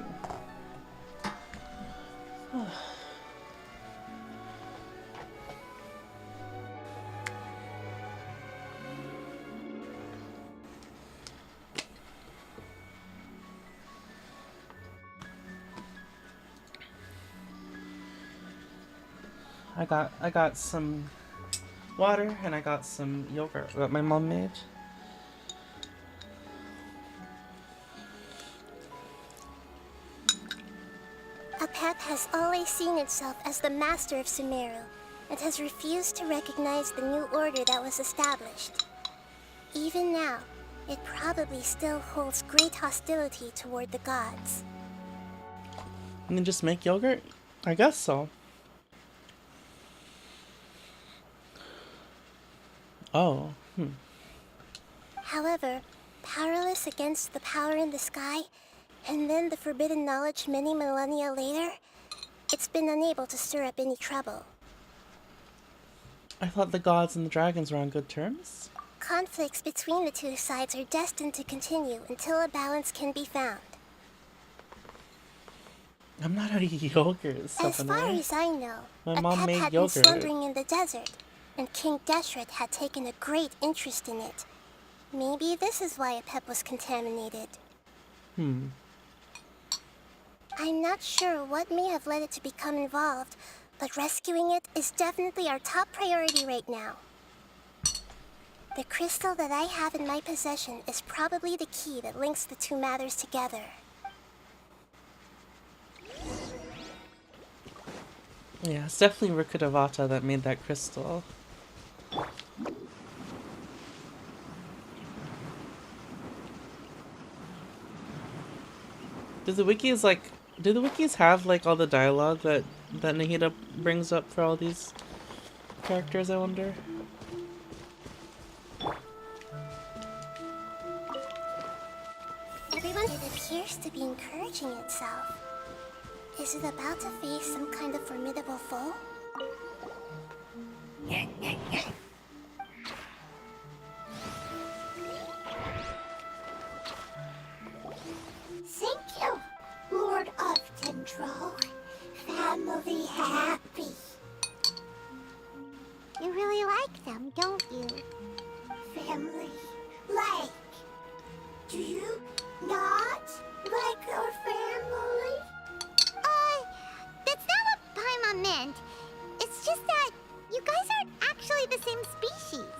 I got some water and I got some yogurt that my mom made. Apep has always seen itself as the master of Sumeru, and has refused to recognize the new order that was established. Even now, it probably still holds great hostility toward the gods. And then just make yogurt? I guess so. Oh, However, powerless against the power in the sky, and then the forbidden knowledge many millennia later, it's been unable to stir up any trouble. I thought the gods and the dragons were on good terms. Conflicts between the two sides are destined to continue until a balance can be found. I'm not out of yogurt. As far as I know, My mom Apep made had yogurt. been slumbering in the desert, and King Deshret had taken a great interest in it. Maybe this is why Apep was contaminated. I'm not sure what may have led it to become involved, but rescuing it is definitely our top priority right now. The crystal that I have in my possession is probably the key that links the two matters together. Yeah, it's definitely Rukkhadevata that made that crystal. Do the wikis have like all the dialogue that Nahida brings up for all these characters, I wonder? Everyone, it appears to be encouraging itself. Is it about to face some kind of formidable foe? Thank you, Lord of Dendro. Family happy. You really like them, don't you? Family like. Do you not like your family? That's not what Paimon meant. It's just that you guys aren't actually the same species.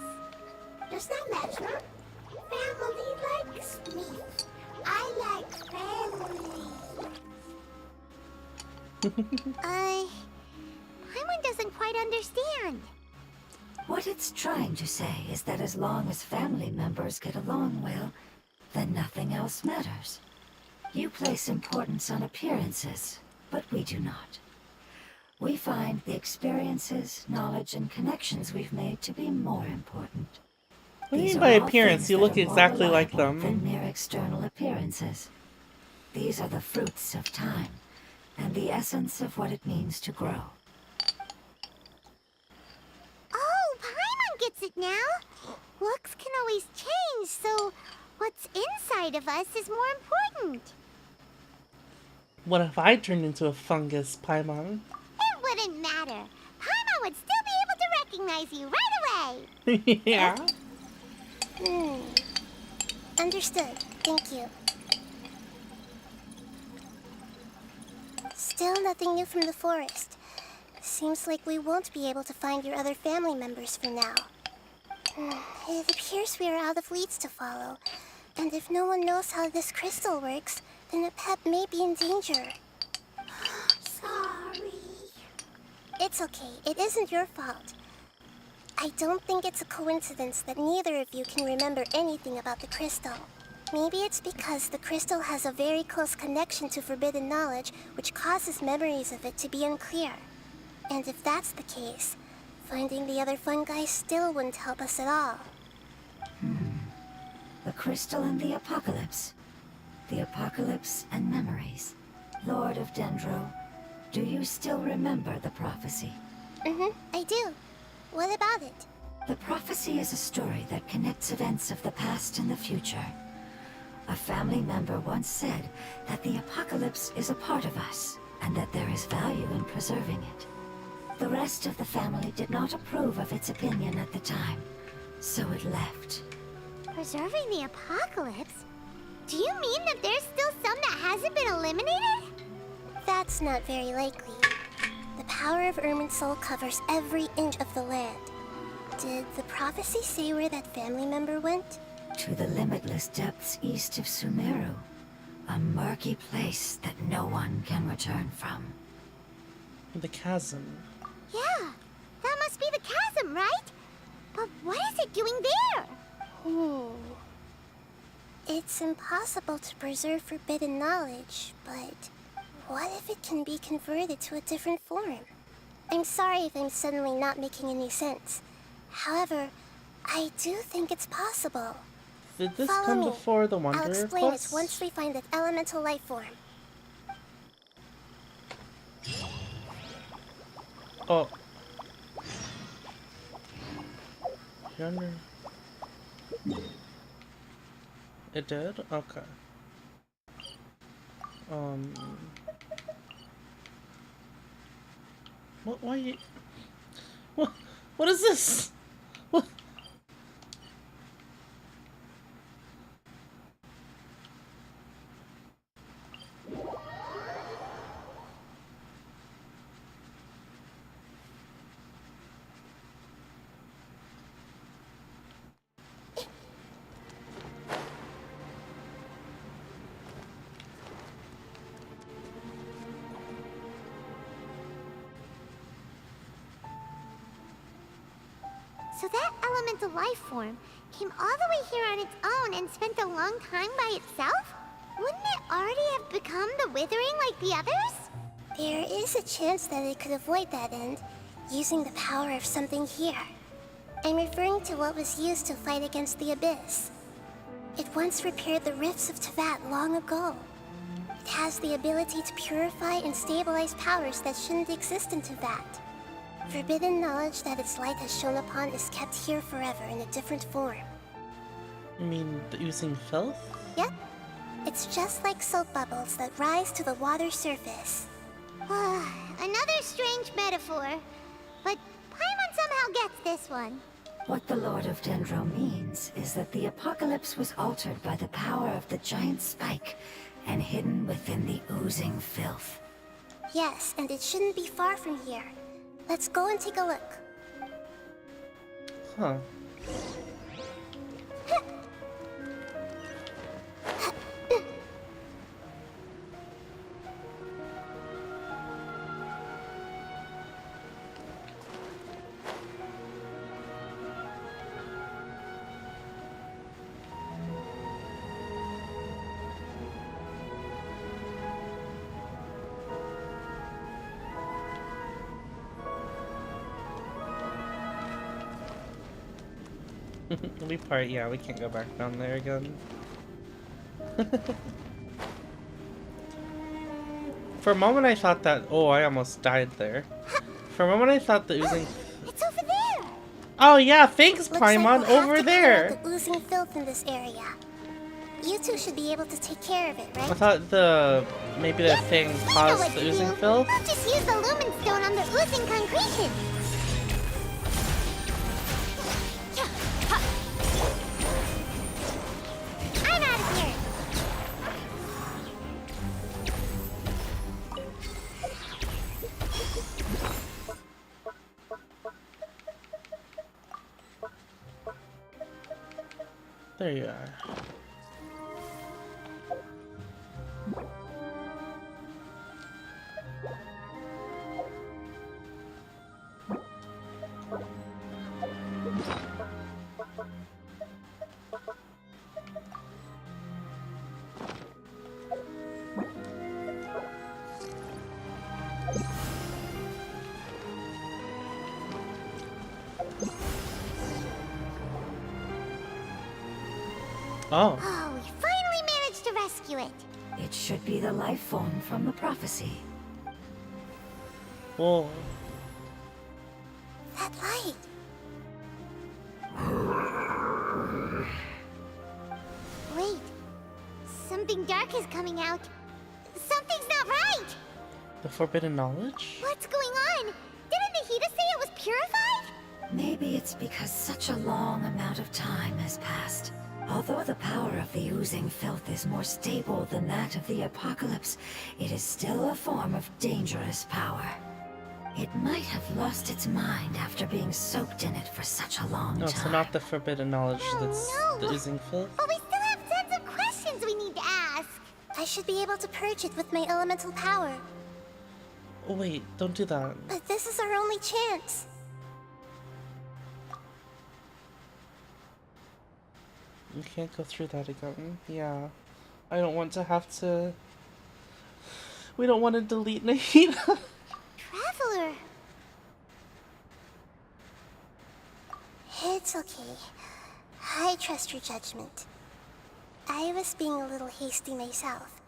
Does that matter? Family likes me. I like family. Paimon doesn't quite understand. What it's trying to say is that as long as family members get along well, then nothing else matters. You place importance on appearances, but we do not. We find the experiences, knowledge, and connections we've made to be more important. What do you These mean are by all appearance? things You that look are more exactly like reliable them. than mere external appearances. These are the fruits of time, and the essence of what it means to grow. Oh, Paimon gets it now. Looks can always change, so what's inside of us is more important. What if I turned into a fungus, Paimon? It wouldn't matter. Paimon would still be able to recognize you right away. Yeah. Understood. Thank you. Still nothing new from the forest. Seems like we won't be able to find your other family members for now. It appears we are out of leads to follow. And if no one knows how this crystal works, then Apep may be in danger. Sorry. It's okay. It isn't your fault. I don't think it's a coincidence that neither of you can remember anything about the crystal. Maybe it's because the crystal has a very close connection to forbidden knowledge, which causes memories of it to be unclear. And if that's the case, finding the other fungi still wouldn't help us at all. The crystal and the apocalypse. The apocalypse and memories. Lord of Dendro, do you still remember the prophecy? I do. What about it? The prophecy is a story that connects events of the past and the future. A family member once said that the apocalypse is a part of us, and that there is value in preserving it. The rest of the family did not approve of its opinion at the time, so it left. Preserving the apocalypse? Do you mean that there's still some that hasn't been eliminated? That's not very likely. The power of Irminsul covers every inch of the land. Did the prophecy say where that family member went? To the limitless depths east of Sumeru, a murky place that no one can return from. The chasm. Yeah, that must be the chasm, right? But what is it doing there? It's impossible to preserve forbidden knowledge, but what if it can be converted to a different form? I'm sorry if I'm suddenly not making any sense. However, I do think it's possible. Did this Follow come me. before the I'll Wanderer explain it quest? once we find that elemental life form. Oh. Yonder. It did? Okay. What? Why you? What? What is this? What? So that elemental life form came all the way here on its own and spent a long time by itself? Wouldn't it already have become the Withering like the others? There is a chance that it could avoid that end, using the power of something here. I'm referring to what was used to fight against the Abyss. It once repaired the rifts of Tevat long ago. It has the ability to purify and stabilize powers that shouldn't exist in Tevat. Forbidden knowledge that its light has shone upon is kept here forever in a different form. You mean using filth? Yep. It's just like soap bubbles that rise to the water surface. Another strange metaphor. But Paimon somehow gets this one. What the Lord of Dendro means is that the apocalypse was altered by the power of the giant spike and hidden within the oozing filth. Yes, and it shouldn't be far from here. Let's go and take a look. Huh. We can't go back down there again. For a moment I thought that, oh, I almost died there. For a moment I thought the oozing... It's over there! Oh yeah, thanks Looks like Paimon, we'll have over to clear there! out the oozing filth in this area. You two should be able to take care of it, right? I thought maybe the thing I know caused what the to oozing do. filth. I'll just use the lumen stone on the oozing concretion. I'm out of here. There you are. Oh. Oh, we finally managed to rescue it. It should be the life form from the prophecy. Whoa. That light. Wait, something dark is coming out. Something's not right! The forbidden knowledge? What's going on? Didn't Nahida say it was purified? Maybe it's because such a long amount of time has passed. Although the power of the oozing filth is more stable than that of the apocalypse, it is still a form of dangerous power. It might have lost its mind after being soaked in it for such a long No, time. so not the forbidden knowledge that's no. the oozing filth? But we still have tons of questions we need to ask. I should be able to purge it with my elemental power. Oh, wait, don't do that. But this is our only chance. You can't go through that again. Yeah. I don't want to have to... We don't want to delete Nahida. Traveler. It's okay. I trust your judgment. I was being a little hasty myself.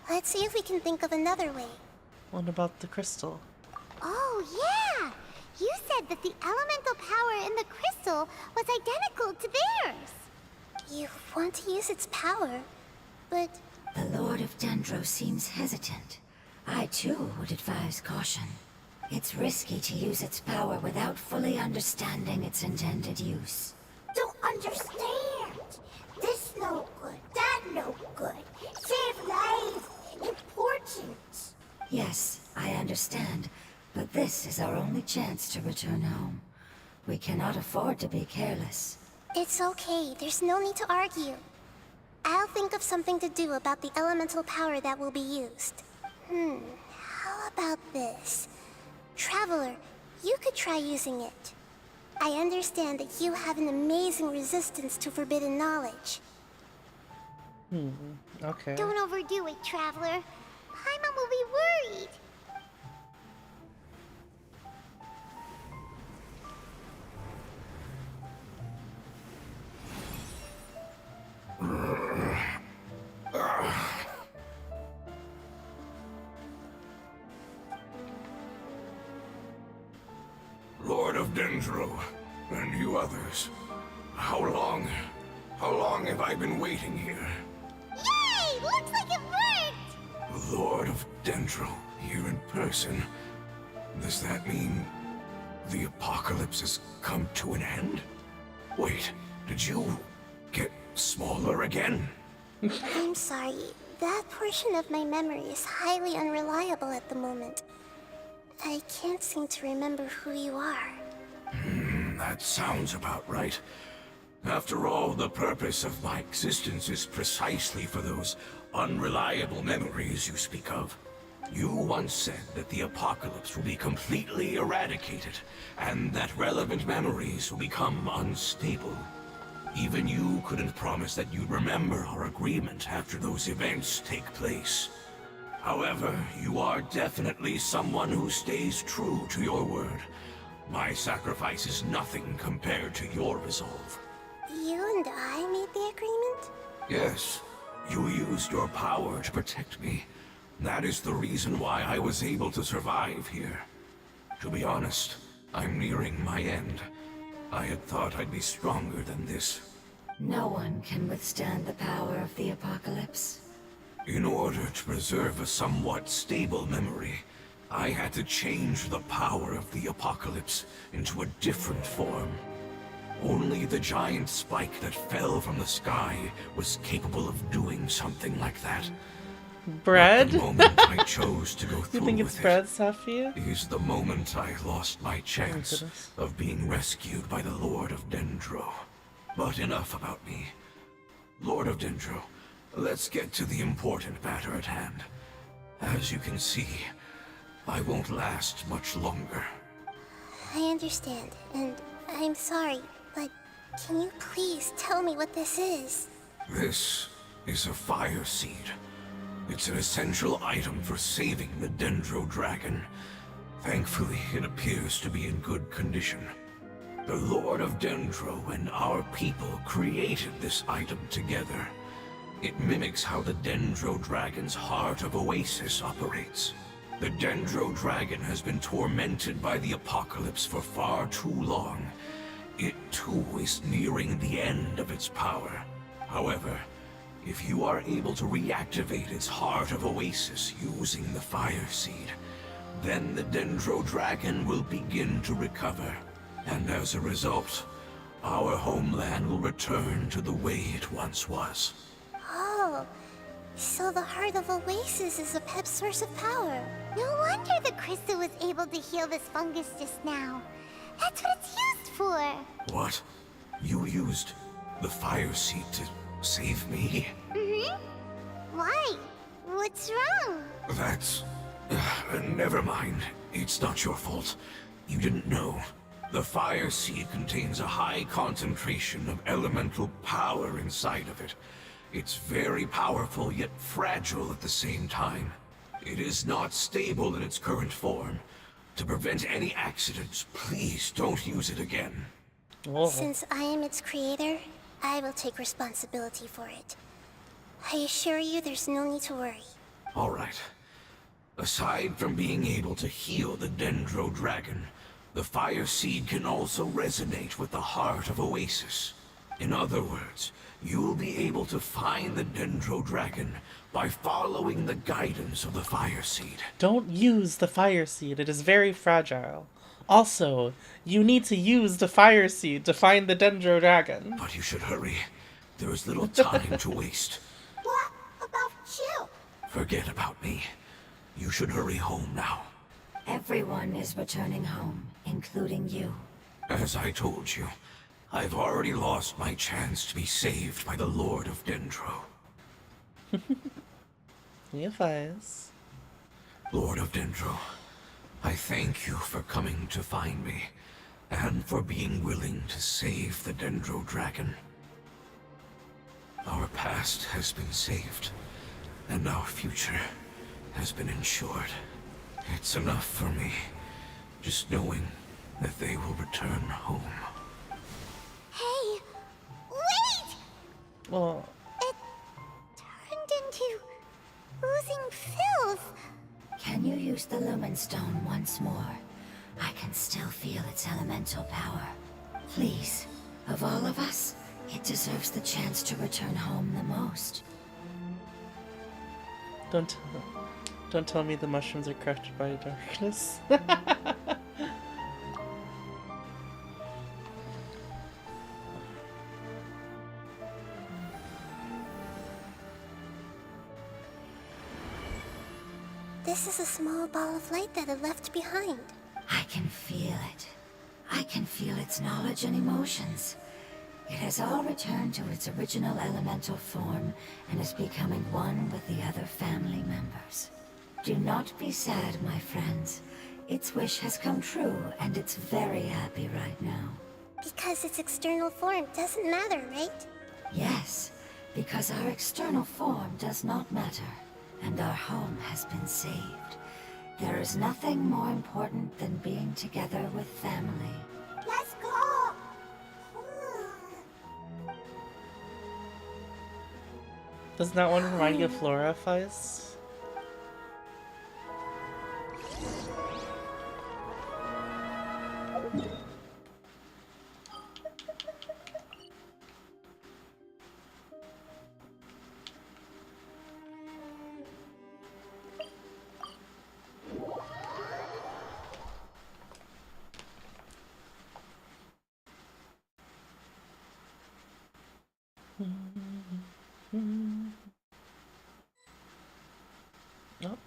Let's see if we can think of another way. What about the crystal? Oh, yeah! You said that the elemental power in the crystal was identical to theirs. You want to use its power, but... The Lord of Dendro seems hesitant. I too would advise caution. It's risky to use its power without fully understanding its intended use. Don't understand. This no good, that no good. Save lives. Important. Yes, I understand, but this is our only chance to return home. We cannot afford to be careless. It's okay, there's no need to argue. I'll think of something to do about the elemental power that will be used. How about this? Traveler, you could try using it. I understand that you have an amazing resistance to forbidden knowledge. Okay. Don't overdo it, Traveler. Paimon will be worried. Lord of Dendro, and you others. How long have I been waiting here? Yay! Looks like it worked! Lord of Dendro, here in person. Does that mean the apocalypse has come to an end? Wait, did you get smaller again? I'm sorry. That portion of my memory is highly unreliable at the moment. I can't seem to remember who you are. That sounds about right. After all, the purpose of my existence is precisely for those unreliable memories you speak of. You once said that the apocalypse will be completely eradicated, and that relevant memories will become unstable. Even you couldn't promise that you'd remember our agreement after those events take place. However, you are definitely someone who stays true to your word. My sacrifice is nothing compared to your resolve. You and I made the agreement? Yes, you used your power to protect me. That is the reason why I was able to survive here. To be honest, I'm nearing my end. I had thought I'd be stronger than this. No one can withstand the power of the apocalypse. In order to preserve a somewhat stable memory, I had to change the power of the apocalypse into a different form. Only the giant spike that fell from the sky was capable of doing something like that. Bread? The moment I chose to go You through think with it's it bread, Saphia? is the moment I lost my chance goodness. of being rescued by the Lord of Dendro. But enough about me. Lord of Dendro, let's get to the important matter at hand. As you can see, I won't last much longer. I understand, and I'm sorry, but can you please tell me what this is? This is a fire seed. It's an essential item for saving the Dendro Dragon. Thankfully, it appears to be in good condition. The Lord of Dendro and our people created this item together. It mimics how the Dendro Dragon's Heart of Oasis operates. The Dendro Dragon has been tormented by the apocalypse for far too long. It too is nearing the end of its power. However, If you are able to reactivate its Heart of Oasis using the Fire Seed, then the Dendro Dragon will begin to recover. And as a result, our homeland will return to the way it once was. Oh, so the Heart of Oasis is a pep source of power. No wonder the crystal was able to heal this fungus just now. That's what it's used for. What? You used the Fire Seed to save me? Why? What's wrong? That's... never mind. It's not your fault. You didn't know. The Fire Seed contains a high concentration of elemental power inside of it. It's very powerful, yet fragile at the same time. It is not stable in its current form. To prevent any accidents, please don't use it again. Whoa. Since I am its creator, I will take responsibility for it. I assure you there's no need to worry. Alright. Aside from being able to heal the Dendro Dragon, the Fire Seed can also resonate with the Heart of Oasis. In other words, you'll be able to find the Dendro Dragon by following the guidance of the Fire Seed. Don't use the Fire Seed. It is very fragile. Also, you need to use the Fire Seed to find the Dendro Dragon. But you should hurry. There is little time to waste. What about you? Forget about me. You should hurry home now. Everyone is returning home, including you. As I told you, I've already lost my chance to be saved by the Lord of Dendro. Yes. Lord of Dendro, I thank you for coming to find me, and for being willing to save the Dendro Dragon. Our past has been saved, and our future has been ensured. It's enough for me, just knowing that they will return home. Hey, wait! Well, It turned into oozing filth. Can you use the Lumen Stone once more? I can still feel its elemental power. Please, of all of us, it deserves the chance to return home the most. don't tell me the mushrooms are crushed by darkness. This is a small ball of light that it left behind. I can feel it. I can feel its knowledge and emotions. It has all returned to its original elemental form and is becoming one with the other family members. Do not be sad, my friends. Its wish has come true, and it's very happy right now. Because its external form doesn't matter, right? Yes, because our external form does not matter, and our home has been saved. There is nothing more important than being together with family. Let's go! Doesn't that one remind you of Flora, Faiz? Oh,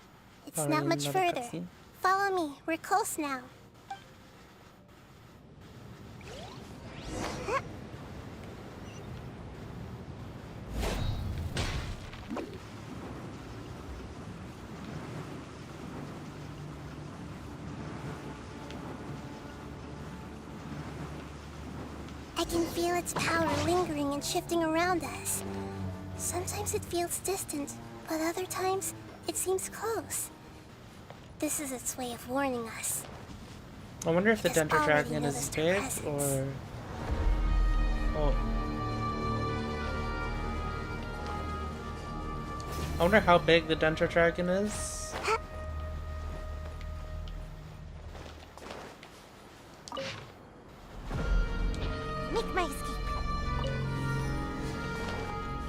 It's probably not much another further. cutscene. Follow me, we're close now. I can feel its power lingering and shifting around us. Sometimes it feels distant, but other times it seems close. This is its way of warning us. I wonder if the It has Dendro already Dragon is noticed our big presence. or... Oh. I wonder how big the Dendro Dragon is. Make my escape.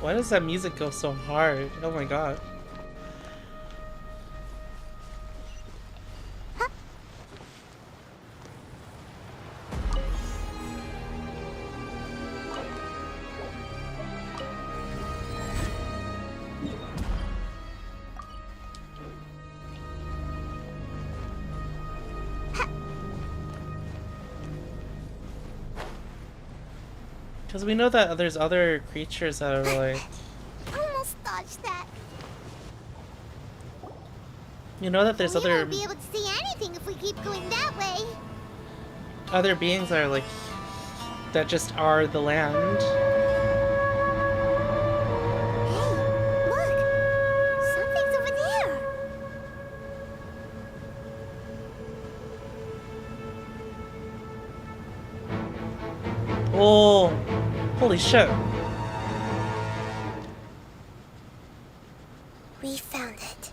Why does that music go so hard? Oh my god. Because we know that there's other creatures that are like... Almost dodged that. You know that there's We other... won't be able to see anything if we keep going that way. other beings that are like... that just are the land. Hey, look! Something's over there. Oh! Holy shit. We found it.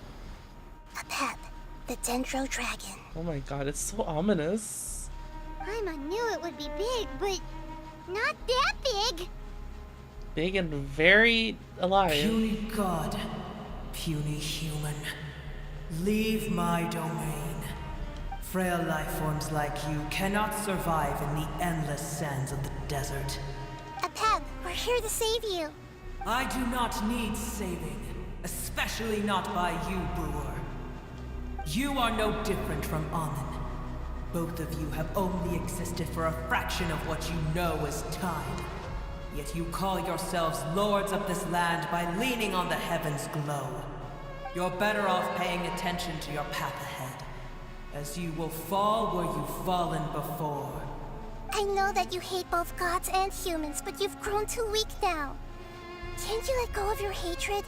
A pep, the Dendro Dragon. Oh my god, it's so ominous. Paimon knew it would be big, but not that big. Big and very alive. Puny god, puny human, leave my domain. Frail life forms like you cannot survive in the endless sands of the desert. A pep, we're here to save you. I do not need saving, especially not by you, brewer. You are no different from Amun. Both of you have only existed for a fraction of what you know as time. Yet you call yourselves lords of this land by leaning on the heavens' glow. You're better off paying attention to your path ahead, as you will fall where you've fallen before. I know that you hate both gods and humans, but you've grown too weak now. Can't you let go of your hatred,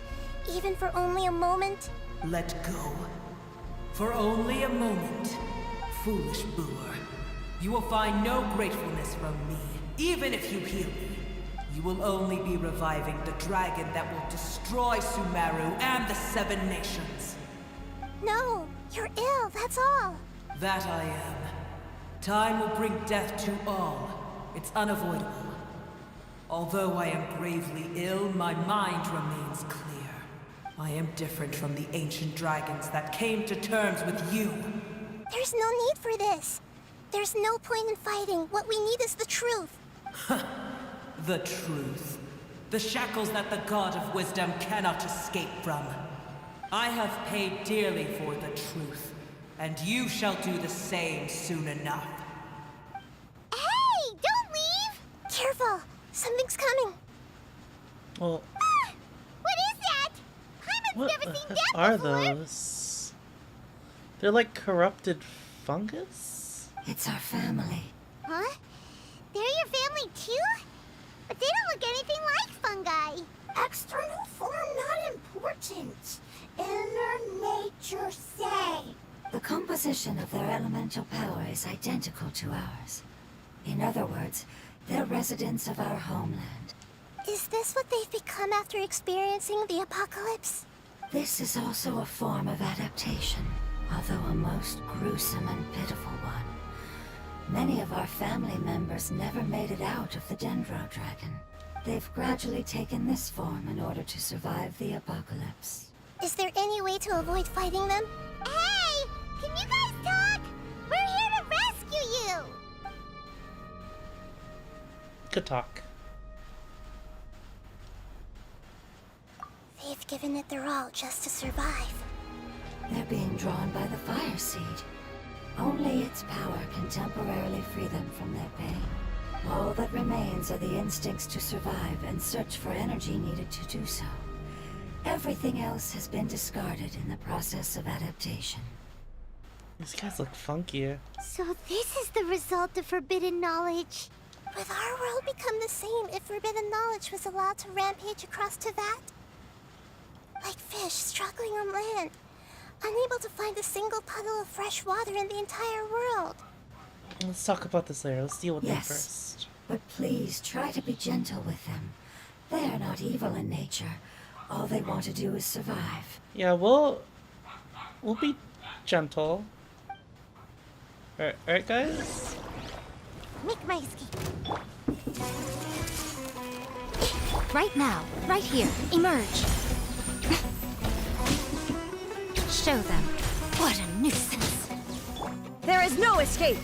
even for only a moment? Let go. For only a moment. Foolish brewer. You will find no gratefulness from me, even if you heal me. You will only be reviving the dragon that will destroy Sumeru and the Seven Nations. No, you're ill, that's all. That I am. Time will bring death to all. It's unavoidable. Although I am gravely ill, my mind remains clear. I am different from the ancient dragons that came to terms with you. There's no need for this. There's no point in fighting. What we need is the truth. The truth. The shackles that the God of Wisdom cannot escape from. I have paid dearly for the truth, and you shall do the same soon enough. Hey, don't leave! Careful, something's coming. Well, Ah, what is that? Paimon's what never the seen heck that are before. those? They're like corrupted fungus? It's our family. Huh? They're your family too? But they don't look anything like fungi. External form not important. Inner nature say. The composition of their elemental power is identical to ours. In other words, they're residents of our homeland. Is this what they've become after experiencing the apocalypse? This is also a form of adaptation, although a most gruesome and pitiful one. Many of our family members never made it out of the Dendro Dragon. They've gradually taken this form in order to survive the apocalypse. Is there any way to avoid fighting them? Hey! Can you guys talk? We're here to rescue you! Good talk. They've given it their all just to survive. They're being drawn by the fire seed. Only its power can temporarily free them from their pain. All that remains are the instincts to survive and search for energy needed to do so. Everything else has been discarded in the process of adaptation. These guys look funky. So this is the result of forbidden knowledge. Would our world become the same if forbidden knowledge was allowed to rampage across Tevat? Like fish struggling on land, unable to find a single puddle of fresh water in the entire world. Let's talk about this later. Let's deal with them Yes, first. but please try to be gentle with them. They are not evil in nature. All they want to do is survive. Yeah, we'll be gentle. Alright guys? Make my escape. Right now. Right here. Emerge. Show them. What a nuisance. There is no escape!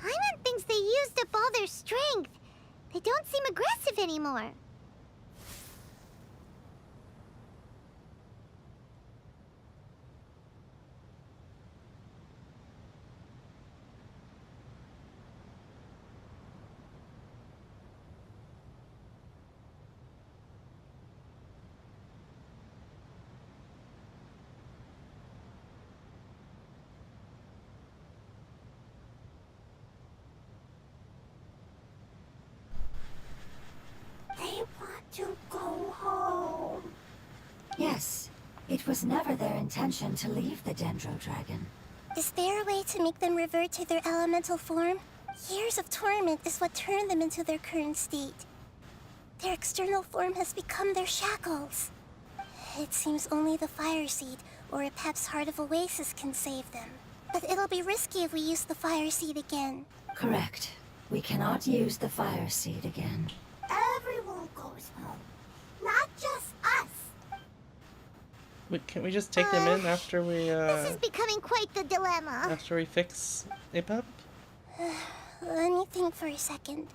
Paimon thinks they used up all their strength. They don't seem aggressive anymore. They want to go home. Yes, it was never their intention to leave the Dendro Dragon. Is there a way to make them revert to their elemental form? Years of torment is what turned them into their current state. Their external form has become their shackles. It seems only the Fire Seed or Epep's Heart of Oasis can save them. But it'll be risky if we use the Fire Seed again. Correct. We cannot use the Fire Seed again. Everyone goes home. Not just us. Wait, can't we just take them in after we This is becoming quite the dilemma. after we fix Apep? Let me think for a second.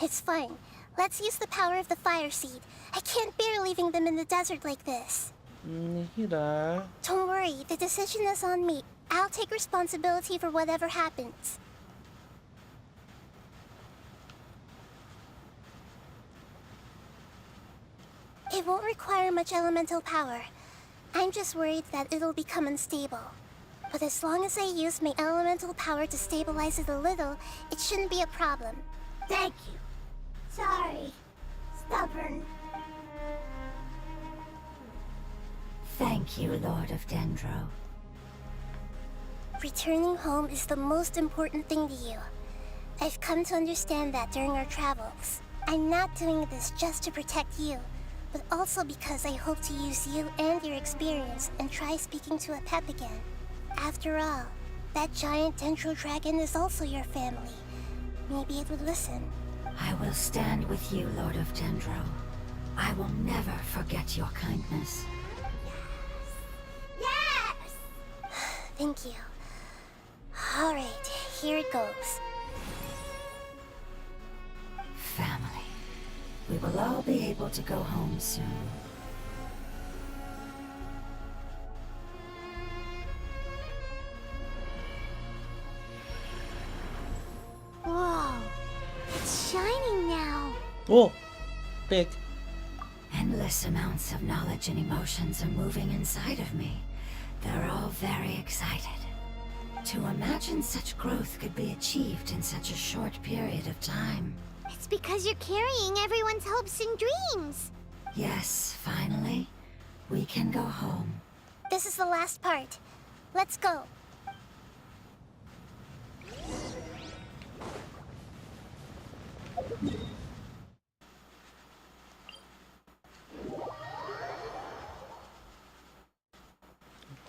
It's fine. Let's use the power of the Fire Seed. I can't bear leaving them in the desert like this. Nahida. Don't worry, the decision is on me. I'll take responsibility for whatever happens. It won't require much elemental power. I'm just worried that it'll become unstable. But as long as I use my elemental power to stabilize it a little, it shouldn't be a problem. Thank you. Sorry. Stubborn. Thank you, Lord of Dendro. Returning home is the most important thing to you. I've come to understand that during our travels. I'm not doing this just to protect you, but also because I hope to use you and your experience and try speaking to Epep again. After all, that giant Dendro Dragon is also your family. Maybe it would listen. I will stand with you, Lord of Dendro. I will never forget your kindness. Yes! Thank you. Alright, here it goes. Family. We will all be able to go home soon. Whoa. It's shining now. Oh, big. Endless amounts of knowledge and emotions are moving inside of me. They're all very excited. To imagine such growth could be achieved in such a short period of time. It's because you're carrying everyone's hopes and dreams. Yes, finally, we can go home. This is the last part. Let's go.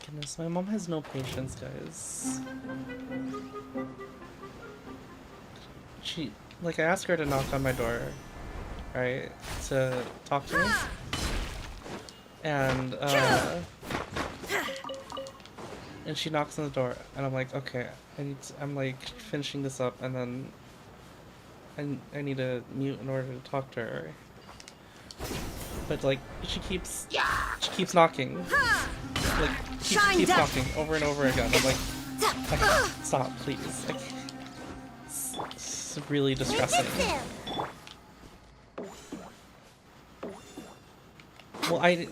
Goodness, my mom has no patience, guys. She, like, I asked her to knock on my door, right, to talk to me. And she knocks on the door, and I'm like, okay, I'm like finishing this up, and then I need to mute in order to talk to her. But like, she keeps knocking. Like, keeps knocking over and over again. I'm like, stop, please. Like, it's really distressing. Well, I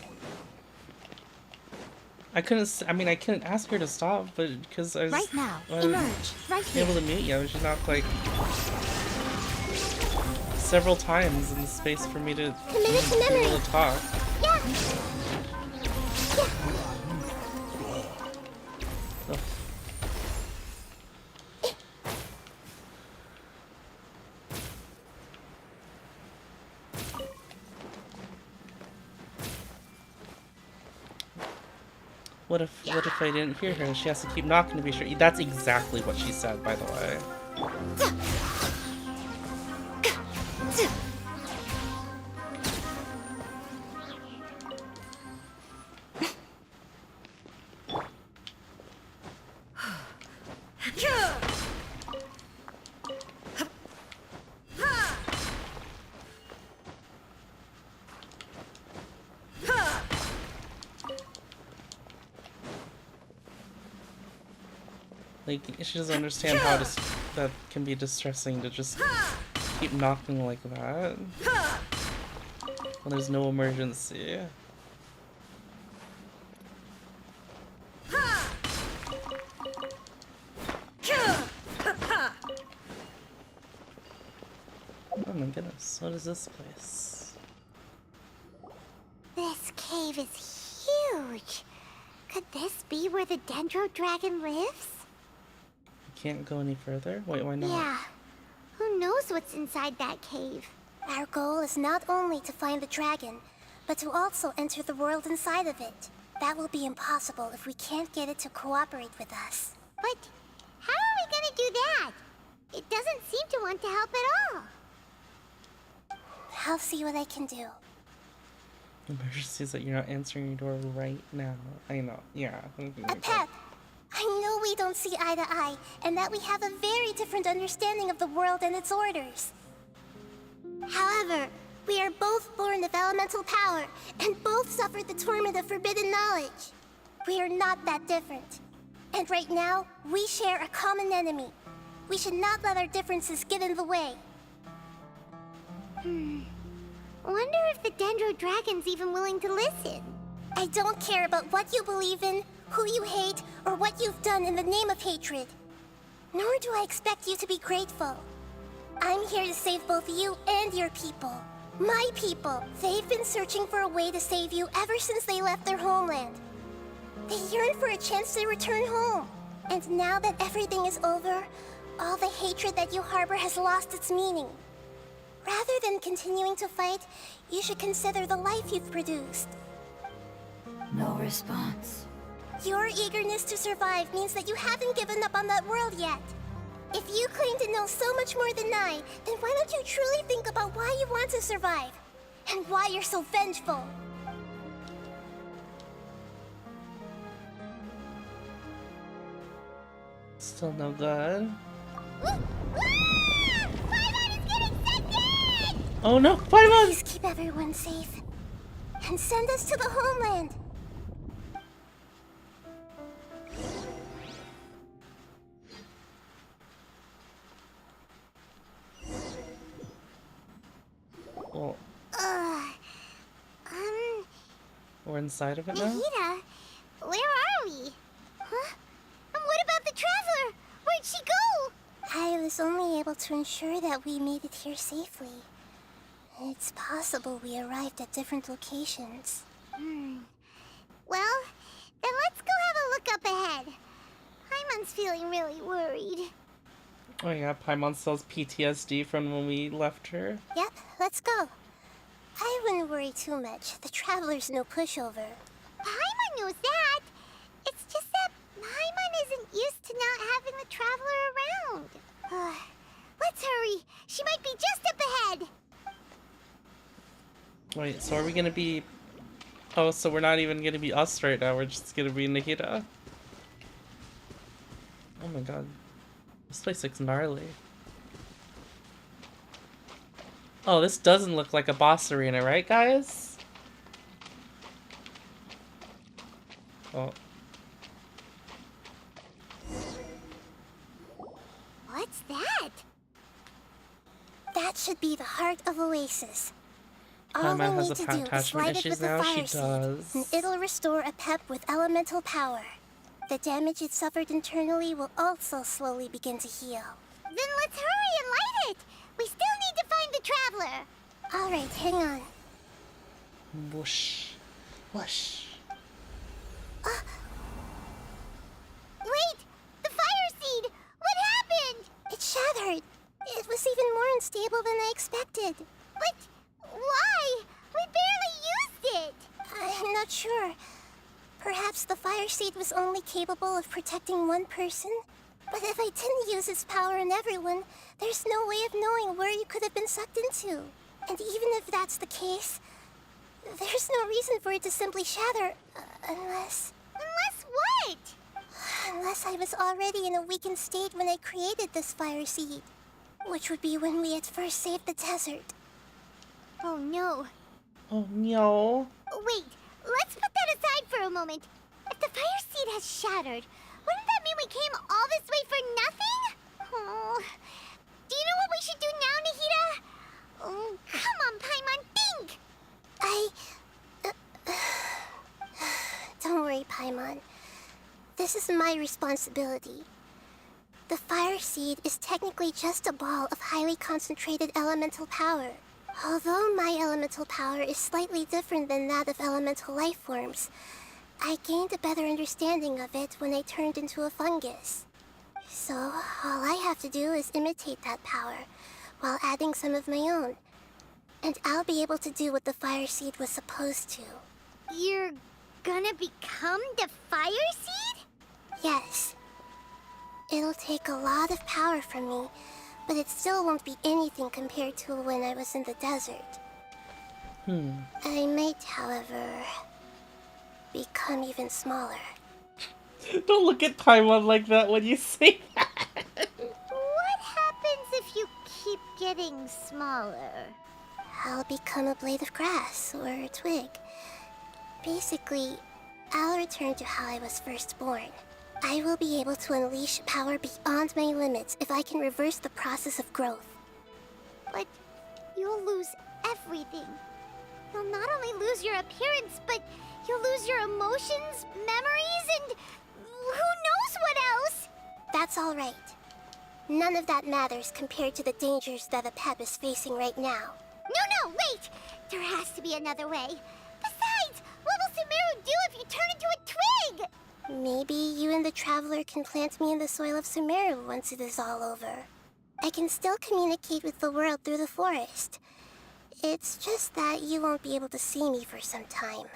couldn't. I mean, I couldn't ask her to stop, but because I was Right now. I was Emerge. Right here. able to mute you. She knocked like several times in the space for me to Committed to be memory. able to talk. Yeah. Ugh. What if I didn't hear her? She has to keep knocking to be sure. That's exactly what she said, by the way. Like, she doesn't understand how that can be distressing to just keep knocking like that when there's no emergency. Oh my goodness, what is this place? This cave is huge. Could this be where the Dendro Dragon lives? Can't go any further? Wait, why not? Yeah. Who knows what's inside that cave? Our goal is not only to find the dragon, but to also enter the world inside of it. That will be impossible if we can't get it to cooperate with us. But how are we gonna do that? It doesn't seem to want to help at all. I'll see what I can do. Emergencies that you're not answering your door right now. I know, yeah. Pep, I know we don't see eye to eye, and that we have a very different understanding of the world and its orders. However, we are both born of elemental power, and both suffered the torment of forbidden knowledge. We are not that different. And right now, we share a common enemy. We should not let our differences get in the way. Wonder if the Dendro Dragon's even willing to listen. I don't care about what you believe in, who you hate, or what you've done in the name of hatred. Nor do I expect you to be grateful. I'm here to save both you and your people. My people. They've been searching for a way to save you ever since they left their homeland. They yearn for a chance to return home. And now that everything is over, all the hatred that you harbor has lost its meaning. Rather than continuing to fight, you should consider the life you've produced. No response. Your eagerness to survive means that you haven't given up on that world yet. If you claim to know so much more than I, then why don't you truly think about why you want to survive? And why you're so vengeful? Still no good. Oh no, Paimon! Please keep everyone safe. And send us to the homeland. Well, we're inside of it now? Nahida, where are we? Huh? And what about the Traveler? Where'd she go? I was only able to ensure that we made it here safely. It's possible we arrived at different locations. Well, then let's go have a look up ahead. Paimon's feeling really worried. Oh yeah, Paimon still has PTSD from when we left her. Yep, let's go. I wouldn't worry too much. The Traveler's no pushover. Paimon knows that. It's just that Paimon isn't used to not having the Traveler around. Let's hurry. She might be just up ahead. Wait, so are we gonna be... Oh, so we're not even gonna be us right now, we're just gonna be Nahida? Oh my god. This place looks gnarly. Oh, this doesn't look like a boss arena, right guys? Oh. What's that? That should be the heart of Oasis. All Paimon we has need to do is attachment light it issues with the now? She fire seed, does. and it'll restore a pep with elemental power. The damage it suffered internally will also slowly begin to heal. Then let's hurry and light it. We still need to find the Traveler. All right, hang on. Whoosh. Whoosh. Wait! The fire seed! What happened? It shattered. It was even more unstable than I expected. But why? We barely used it. I'm not sure. Perhaps the fire seed was only capable of protecting one person? But if I didn't use its power on everyone, there's no way of knowing where you could have been sucked into. And even if that's the case, there's no reason for it to simply shatter, unless... Unless what? Unless I was already in a weakened state when I created this fire seed. Which would be when we at first saved the desert. Oh no. Oh no. Wait, let's put that aside for a moment. If the fire seed has shattered, wouldn't that mean we came all this way for nothing? Oh. Do you know what we should do now, Nahida? Oh, come on, Paimon, think! Don't worry, Paimon. This is my responsibility. The fire seed is technically just a ball of highly concentrated elemental power. Although my elemental power is slightly different than that of elemental life forms, I gained a better understanding of it when I turned into a fungus. So, all I have to do is imitate that power, while adding some of my own. And I'll be able to do what the fire seed was supposed to. You're gonna become the fire seed? Yes. It'll take a lot of power from me, but it still won't be anything compared to when I was in the desert. I might, however, become even smaller. Don't look at Paimon like that when you say that. What happens if you keep getting smaller? I'll become a blade of grass or a twig. Basically, I'll return to how I was first born. I will be able to unleash power beyond my limits if I can reverse the process of growth. But you'll lose everything. You'll not only lose your appearance, but you'll lose your emotions, memories, and who knows what else? That's all right. None of that matters compared to the dangers that a pep is facing right now. No, wait! There has to be another way. Besides, what will Sumeru do if you turn into a twig? Maybe you and the Traveler can plant me in the soil of Sumeru once it is all over. I can still communicate with the world through the forest. It's just that you won't be able to see me for some time.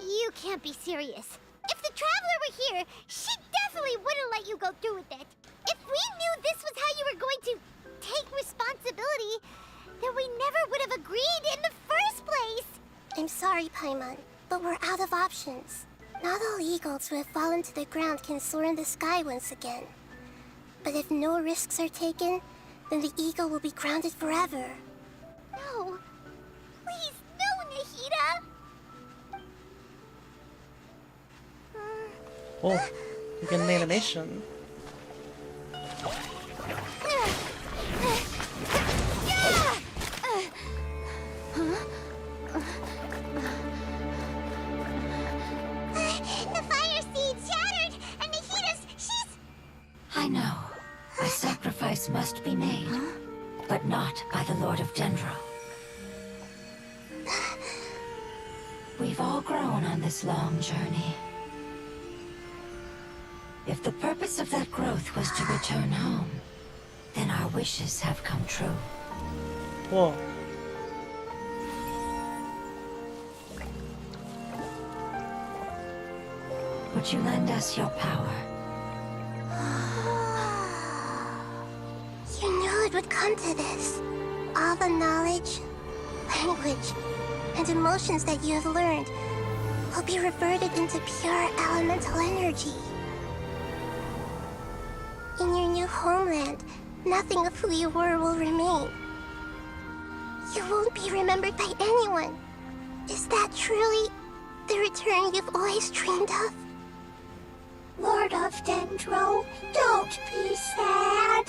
You can't be serious. If the Traveler were here, she definitely wouldn't let you go through with it. If we knew this was how you were going to take responsibility, then we never would have agreed in the first place. I'm sorry, Paimon, but we're out of options. Not all eagles who have fallen to the ground can soar in the sky once again. But if no risks are taken, then the eagle will be grounded forever. No. Please, no, Nahida! Oh, you get an animation. The fire seed shattered, and she's... I know. A sacrifice must be made, but not by the Lord of Dendro. We've all grown on this long journey. If the purpose of that growth was to return home, then our wishes have come true. Whoa. Would you lend us your power? You knew it would come to this. All the knowledge, language, and emotions that you have learned will be reverted into pure elemental energy. In your new homeland, nothing of who you were will remain. You won't be remembered by anyone. Is that truly the return you've always dreamed of? Lord of Dendro, don't be sad.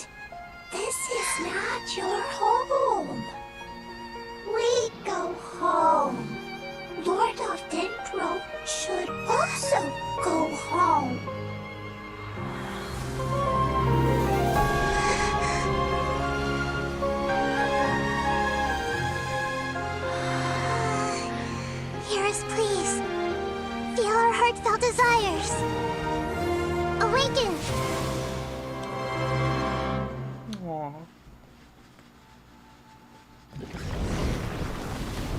This is not your home. We go home. Lord of Dendro should also go home. Hear us, please. Feel our heartfelt desires. Awaken! Aw.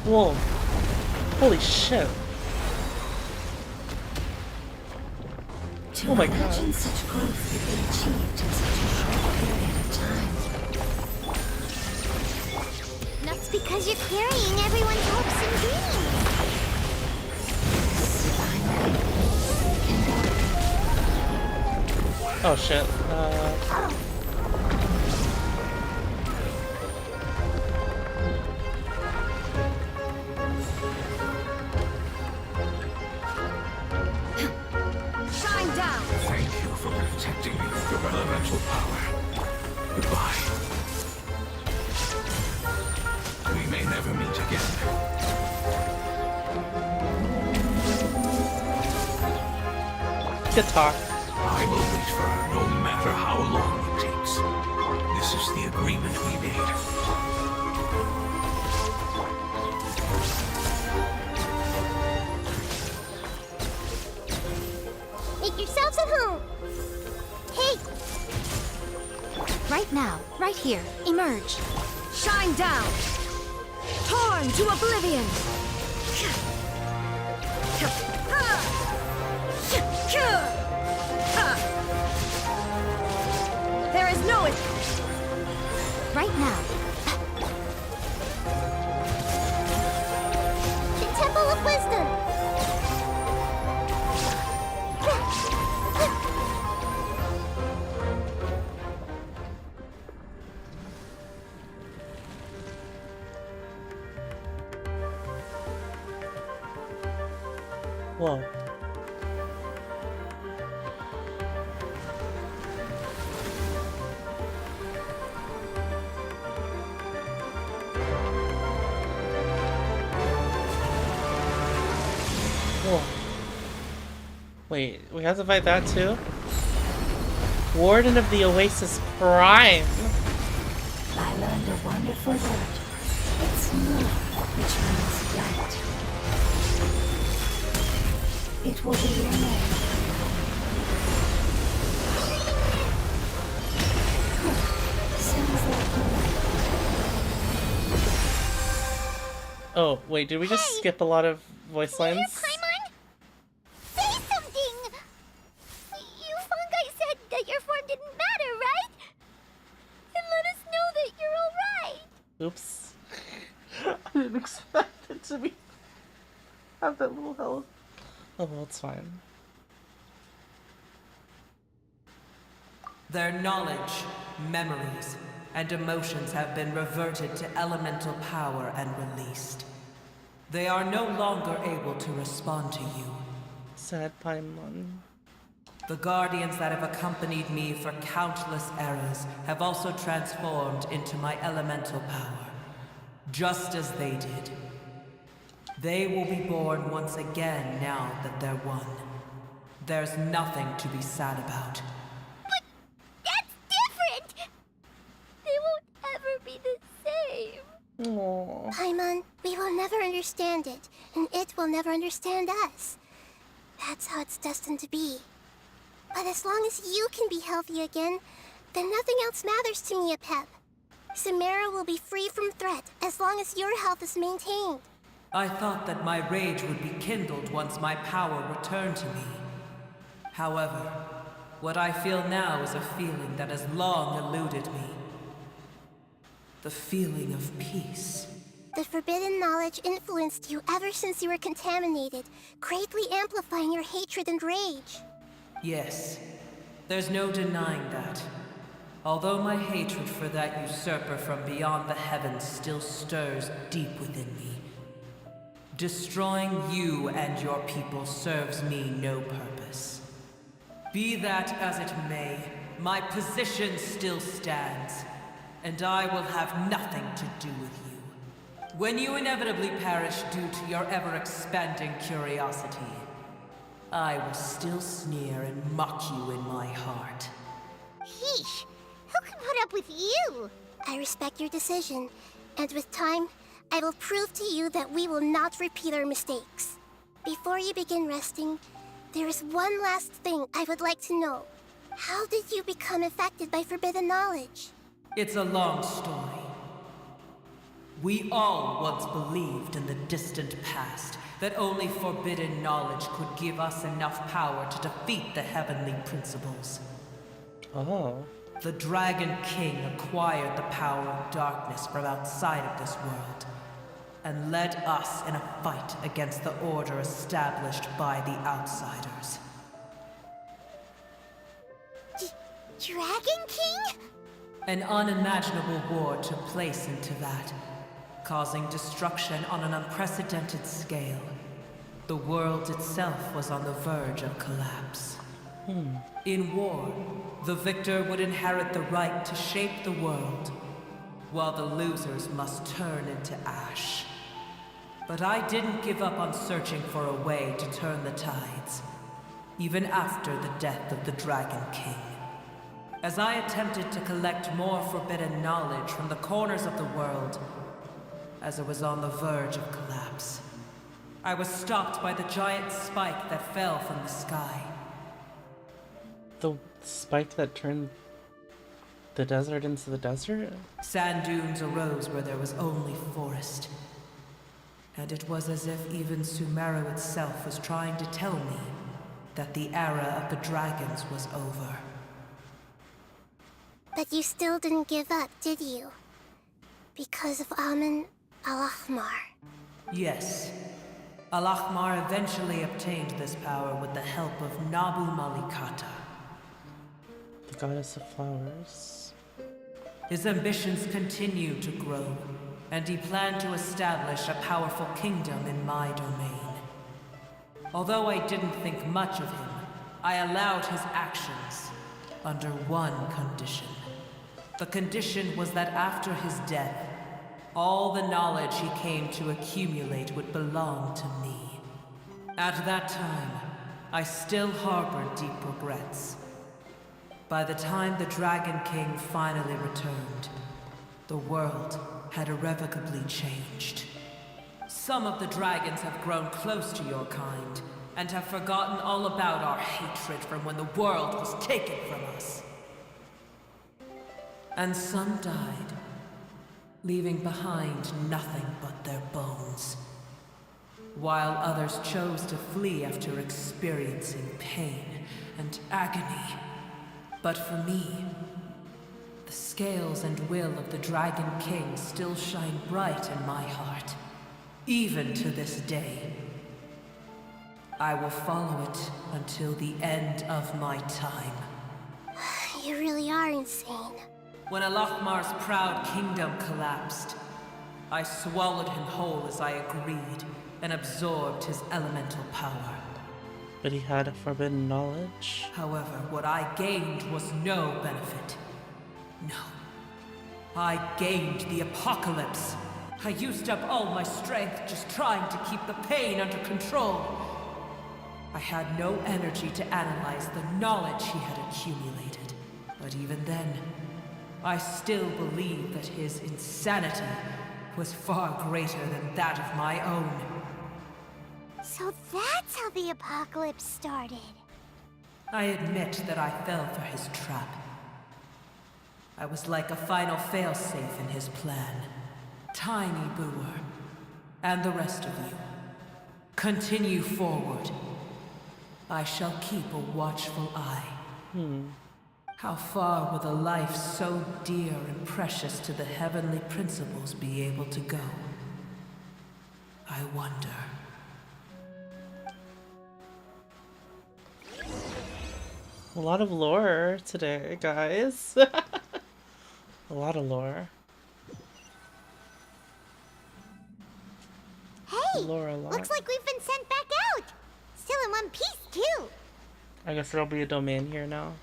Whoa. Holy shit. To Oh my god. imagine such growth could be achieved in such a short period of time. That's because you're carrying everyone's hopes and dreams. Oh shit. Shine down! Thank you for protecting me with your elemental power. Goodbye. We may never meet again. Good talk. I will wait for her no matter how long it takes. This is the agreement we made. Make yourselves at home. Hey, Right now, right here, emerge. Shine down! Torn to oblivion! There is no... Right now. the Temple of Wisdom. Whoa. Whoa. Wait, we have to fight that too? Warden of the Oasis Prime! I learned a wonderful word. It's more, which means light. It will be your name. Sounds like you. Oh, wait, did we just Hey! skip a lot of voice lines? Paimon? Say something! You fungi said that your form didn't matter, right? And let us know that you're alright. Oops. I didn't expect it to be... have that little health. Oh, well, it's fine. Their knowledge, memories, and emotions have been reverted to elemental power and released. They are no longer able to respond to you. Sad Paimon. The guardians that have accompanied me for countless eras have also transformed into my elemental power, just as they did. They will be born once again now that they're one. There's nothing to be sad about. But that's different! They won't ever be the same. Aww. Paimon, we will never understand it, and it will never understand us. That's how it's destined to be. But as long as you can be healthy again, then nothing else matters to me, Apep. Samara will be free from threat as long as your health is maintained. I thought that my rage would be kindled once my power returned to me. However, what I feel now is a feeling that has long eluded me. The feeling of peace. The forbidden knowledge influenced you ever since you were contaminated, greatly amplifying your hatred and rage. Yes, there's no denying that. Although my hatred for that usurper from beyond the heavens still stirs deep within me. Destroying you and your people serves me no purpose. Be that as it may, my position still stands, and I will have nothing to do with you. When you inevitably perish due to your ever-expanding curiosity, I will still sneer and mock you in my heart. Heesh, who can put up with you? I respect your decision, and with time, I will prove to you that we will not repeat our mistakes. Before you begin resting, there is one last thing I would like to know. How did you become affected by forbidden knowledge? It's a long story. We all once believed in the distant past that only forbidden knowledge could give us enough power to defeat the heavenly principles. Oh. The Dragon King acquired the power of darkness from outside of this world, and led us in a fight against the order established by the outsiders. Dragon King? An unimaginable war took place into that, causing destruction on an unprecedented scale. The world itself was on the verge of collapse. In war, the victor would inherit the right to shape the world, while the losers must turn into ash. But I didn't give up on searching for a way to turn the tides, even after the death of the Dragon King. As I attempted to collect more forbidden knowledge from the corners of the world, as it was on the verge of collapse, I was stopped by the giant spike that fell from the sky. The spike that turned the desert into the desert? Sand dunes arose where there was only forest. And it was as if even Sumeru itself was trying to tell me that the era of the dragons was over. But you still didn't give up, did you? Because of Amun Al-Ahmar. Yes. Al-Ahmar eventually obtained this power with the help of Nabu Malikata. The goddess of flowers. His ambitions continued to grow, and he planned to establish a powerful kingdom in my domain. Although I didn't think much of him, I allowed his actions under one condition. The condition was that after his death, all the knowledge he came to accumulate would belong to me. At that time, I still harbored deep regrets. By the time the Dragon King finally returned, the world had irrevocably changed. Some of the dragons have grown close to your kind, and have forgotten all about our hatred from when the world was taken from us. And some died, leaving behind nothing but their bones, while others chose to flee after experiencing pain and agony. But for me, the scales and will of the Dragon King still shine bright in my heart, even to this day. I will follow it until the end of my time. You really are insane. When Al-Ahmar's proud kingdom collapsed, I swallowed him whole as I agreed, and absorbed his elemental power. But he had forbidden knowledge. However, what I gained was no benefit. No. I gained the apocalypse. I used up all my strength just trying to keep the pain under control. I had no energy to analyze the knowledge he had accumulated. But even then, I still believe that his insanity was far greater than that of my own. So that's how the apocalypse started. I admit that I fell for his trap. I was like a final failsafe in his plan. Tiny Brewer, and the rest of you, continue forward. I shall keep a watchful eye. How far will a life so dear and precious to the heavenly principles be able to go? I wonder. A lot of lore today, guys. A lot of lore. Hey! Lore a lot. Looks like we've been sent back out! Still in one piece, too! I guess there'll be a domain here now.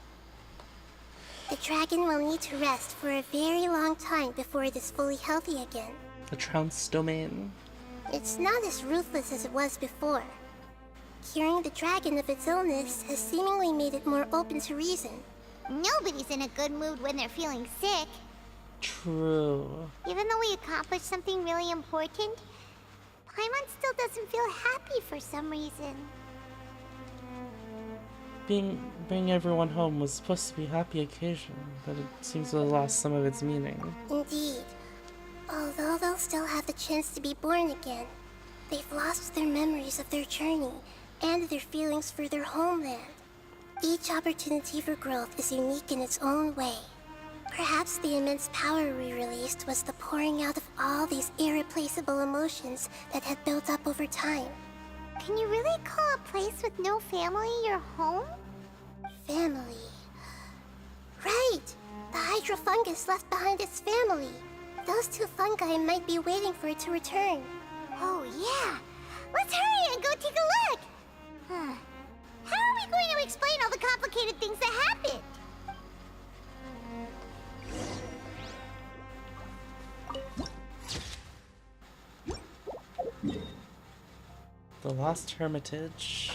The dragon will need to rest for a very long time before it is fully healthy again. The Trounce domain. It's not as ruthless as it was before. Curing the dragon of its illness has seemingly made it more open to reason. Nobody's in a good mood when they're feeling sick. True. Even though we accomplished something really important, Paimon still doesn't feel happy for some reason. Bringing everyone home was supposed to be a happy occasion, but it seems to have lost some of its meaning. Indeed. Although they'll still have the chance to be born again, They've lost their memories of their journey and their feelings for their homeland. Each opportunity for growth is unique in its own way. Perhaps the immense power we released was the pouring out of all these irreplaceable emotions that had built up over time. Can you really call a place with no family your home? Family. Right! The hydrofungus left behind its family. Those two fungi might be waiting for it to return. Oh yeah! Let's hurry and go take a look! How are we going to explain all the complicated things that happened? The Lost Hermitage.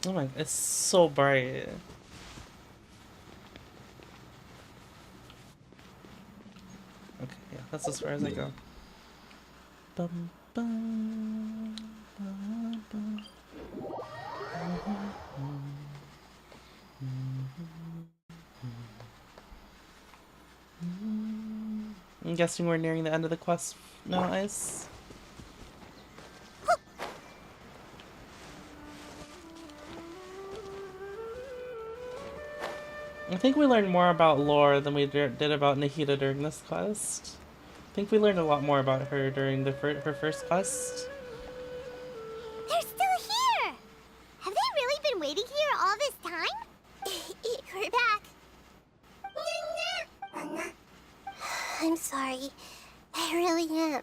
Oh my, it's so bright. Okay, yeah, that's as far as I go. Bum, bum, bum, bum. I'm guessing we're nearing the end of the quest now, Ice. I think we learned more about Lore than we did about Nahida during this quest. I think we learned a lot more about her during the her first quest. They're still here! Have they really been waiting here all this time? We're back. I'm sorry. I really am.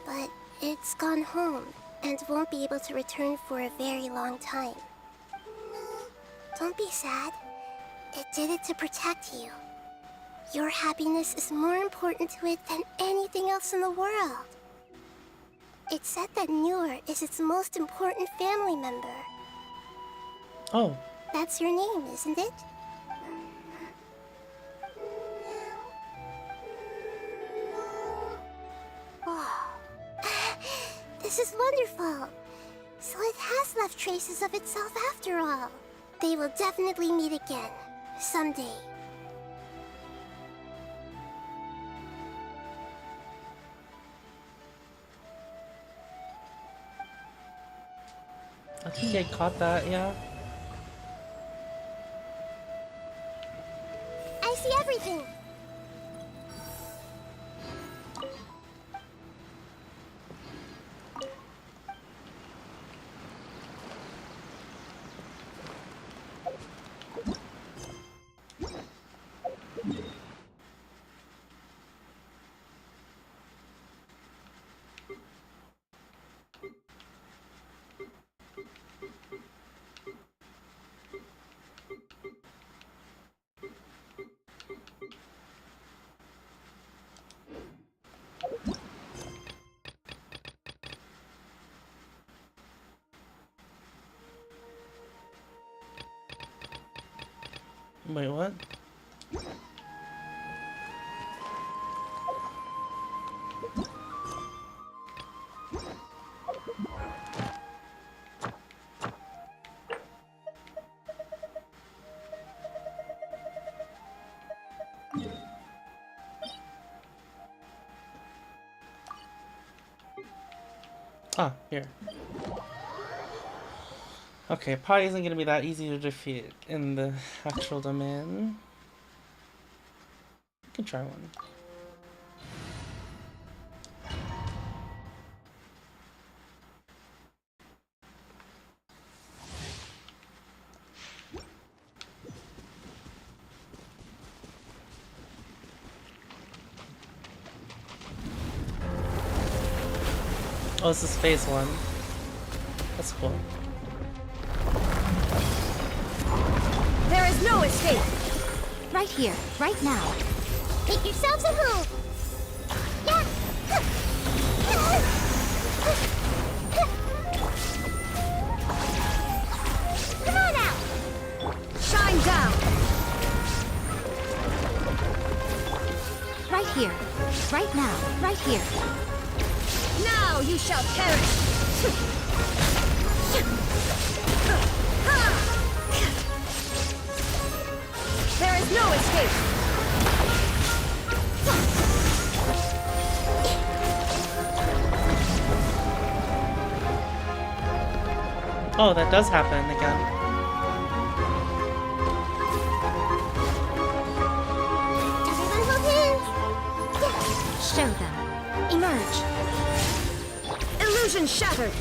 But it's gone home and won't be able to return for a very long time. Don't be sad. It did it to protect you. Your happiness is more important to it than anything else in the world. It's said that Newer is its most important family member. Oh. That's your name, isn't it? Oh. This is wonderful. So it has left traces of itself after all. They will definitely meet again. Someday. I think I caught that, yeah. I see everything. Wait, what? Ah, here. Okay, probably isn't gonna be that easy to defeat in the actual domain. I can try one. Oh, this is phase 1. That's cool. There is no escape! Right here, right now. Make yourselves a move! Yeah! Come on out! Shine down! Right here, right Right here. Now you shall perish! There is no escape! Oh, that does happen again. Everyone hold hands! Show them. Emerge. Illusion shattered!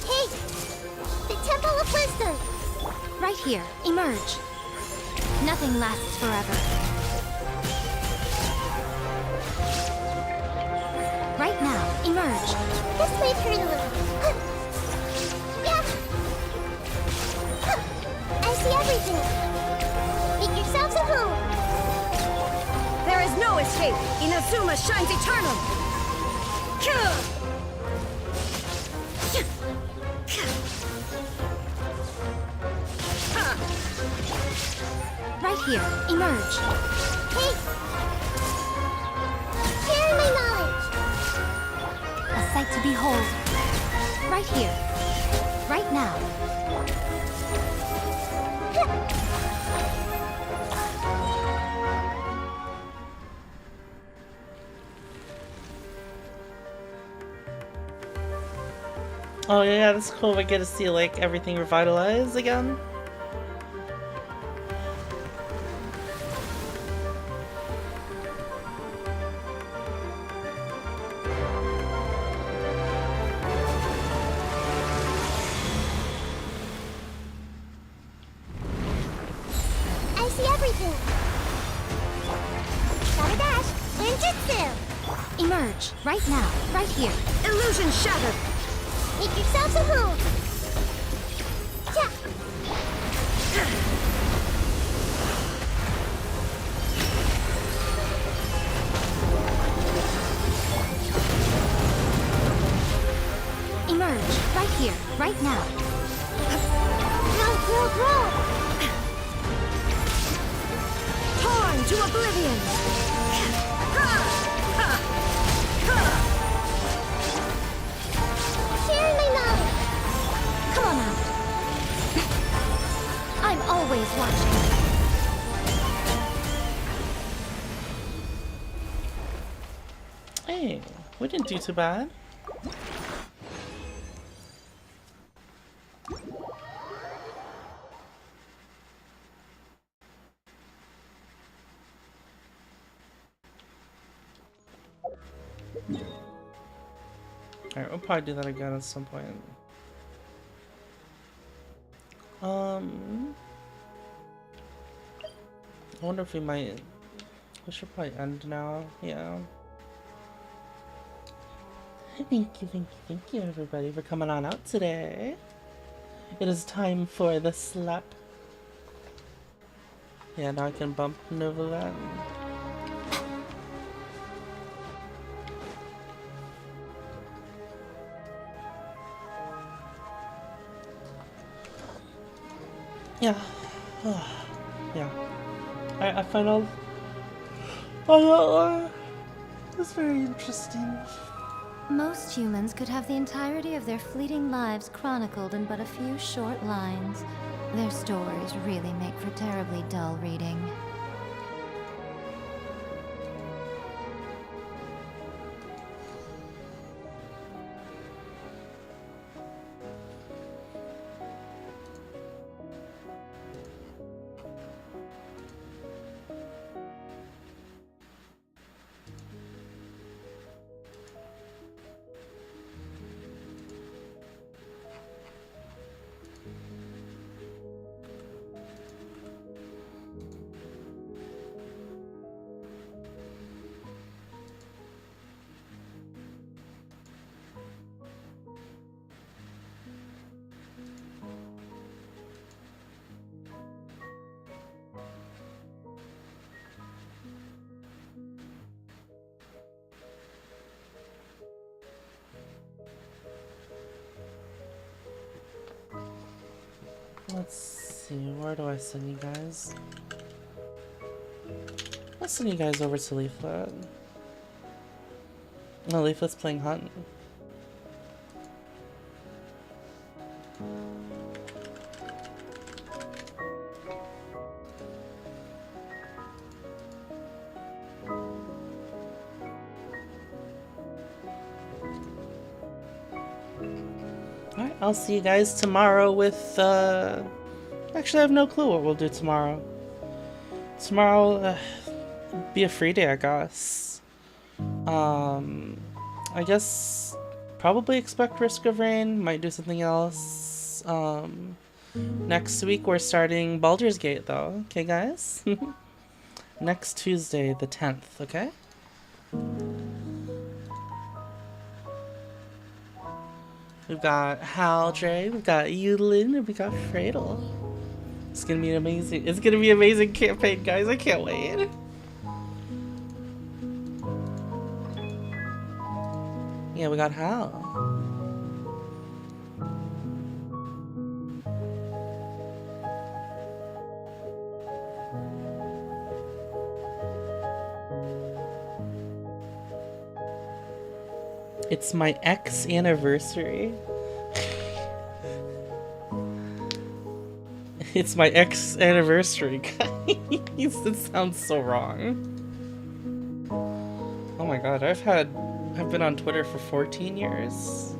Hey! The Temple of Wisdom! Right here. Emerge. Nothing lasts forever. Right now. Emerge. This might hurt a little. Yeah! I see everything! Make yourselves at home! There is no escape! Inazuma shines eternal! Right here. Emerge. Hey! Share my knowledge! A sight to behold. Right here. Right now. Oh yeah, that's cool. We get to see like everything revitalize again. I see everything! Gotta dash! Ninjutsu! Emerge. Right now. Right here. Illusion shattered! Make yourselves at home! Yeah! Emerge. Right here. Right now. Roll! Torn to oblivion! Share my knowledge! Come on out. I'm always watching. Hey, we didn't do too bad. Alright, we'll probably do that again at some point. I wonder if we might... We should probably end now, yeah. Thank you everybody for coming on out today. It is time for the slap. Yeah, now I can bump Nova Latin. Yeah. Yeah. I find all that's very interesting. Most humans could have the entirety of their fleeting lives chronicled in but a few short lines. Their stories really make for terribly dull reading. Let's see, where do I send you guys? I'll send you guys over to Leaflet. No, Leaflet's playing Hunt. Alright, I'll see you guys tomorrow with, actually I have no clue what we'll do tomorrow. Tomorrow, be a free day, I guess. I guess probably expect Risk of Rain, might do something else. Next week we're starting Baldur's Gate though, okay guys? Next Tuesday, the 10th, okay? We've got Haldre, we've got Yulin, and we got Fradel. It's gonna be an amazing campaign, guys. I can't wait. Yeah, we got Hal. It's my ex anniversary. It's my ex anniversary, guys. It sounds so wrong. Oh my god, I've been on Twitter for 14 years.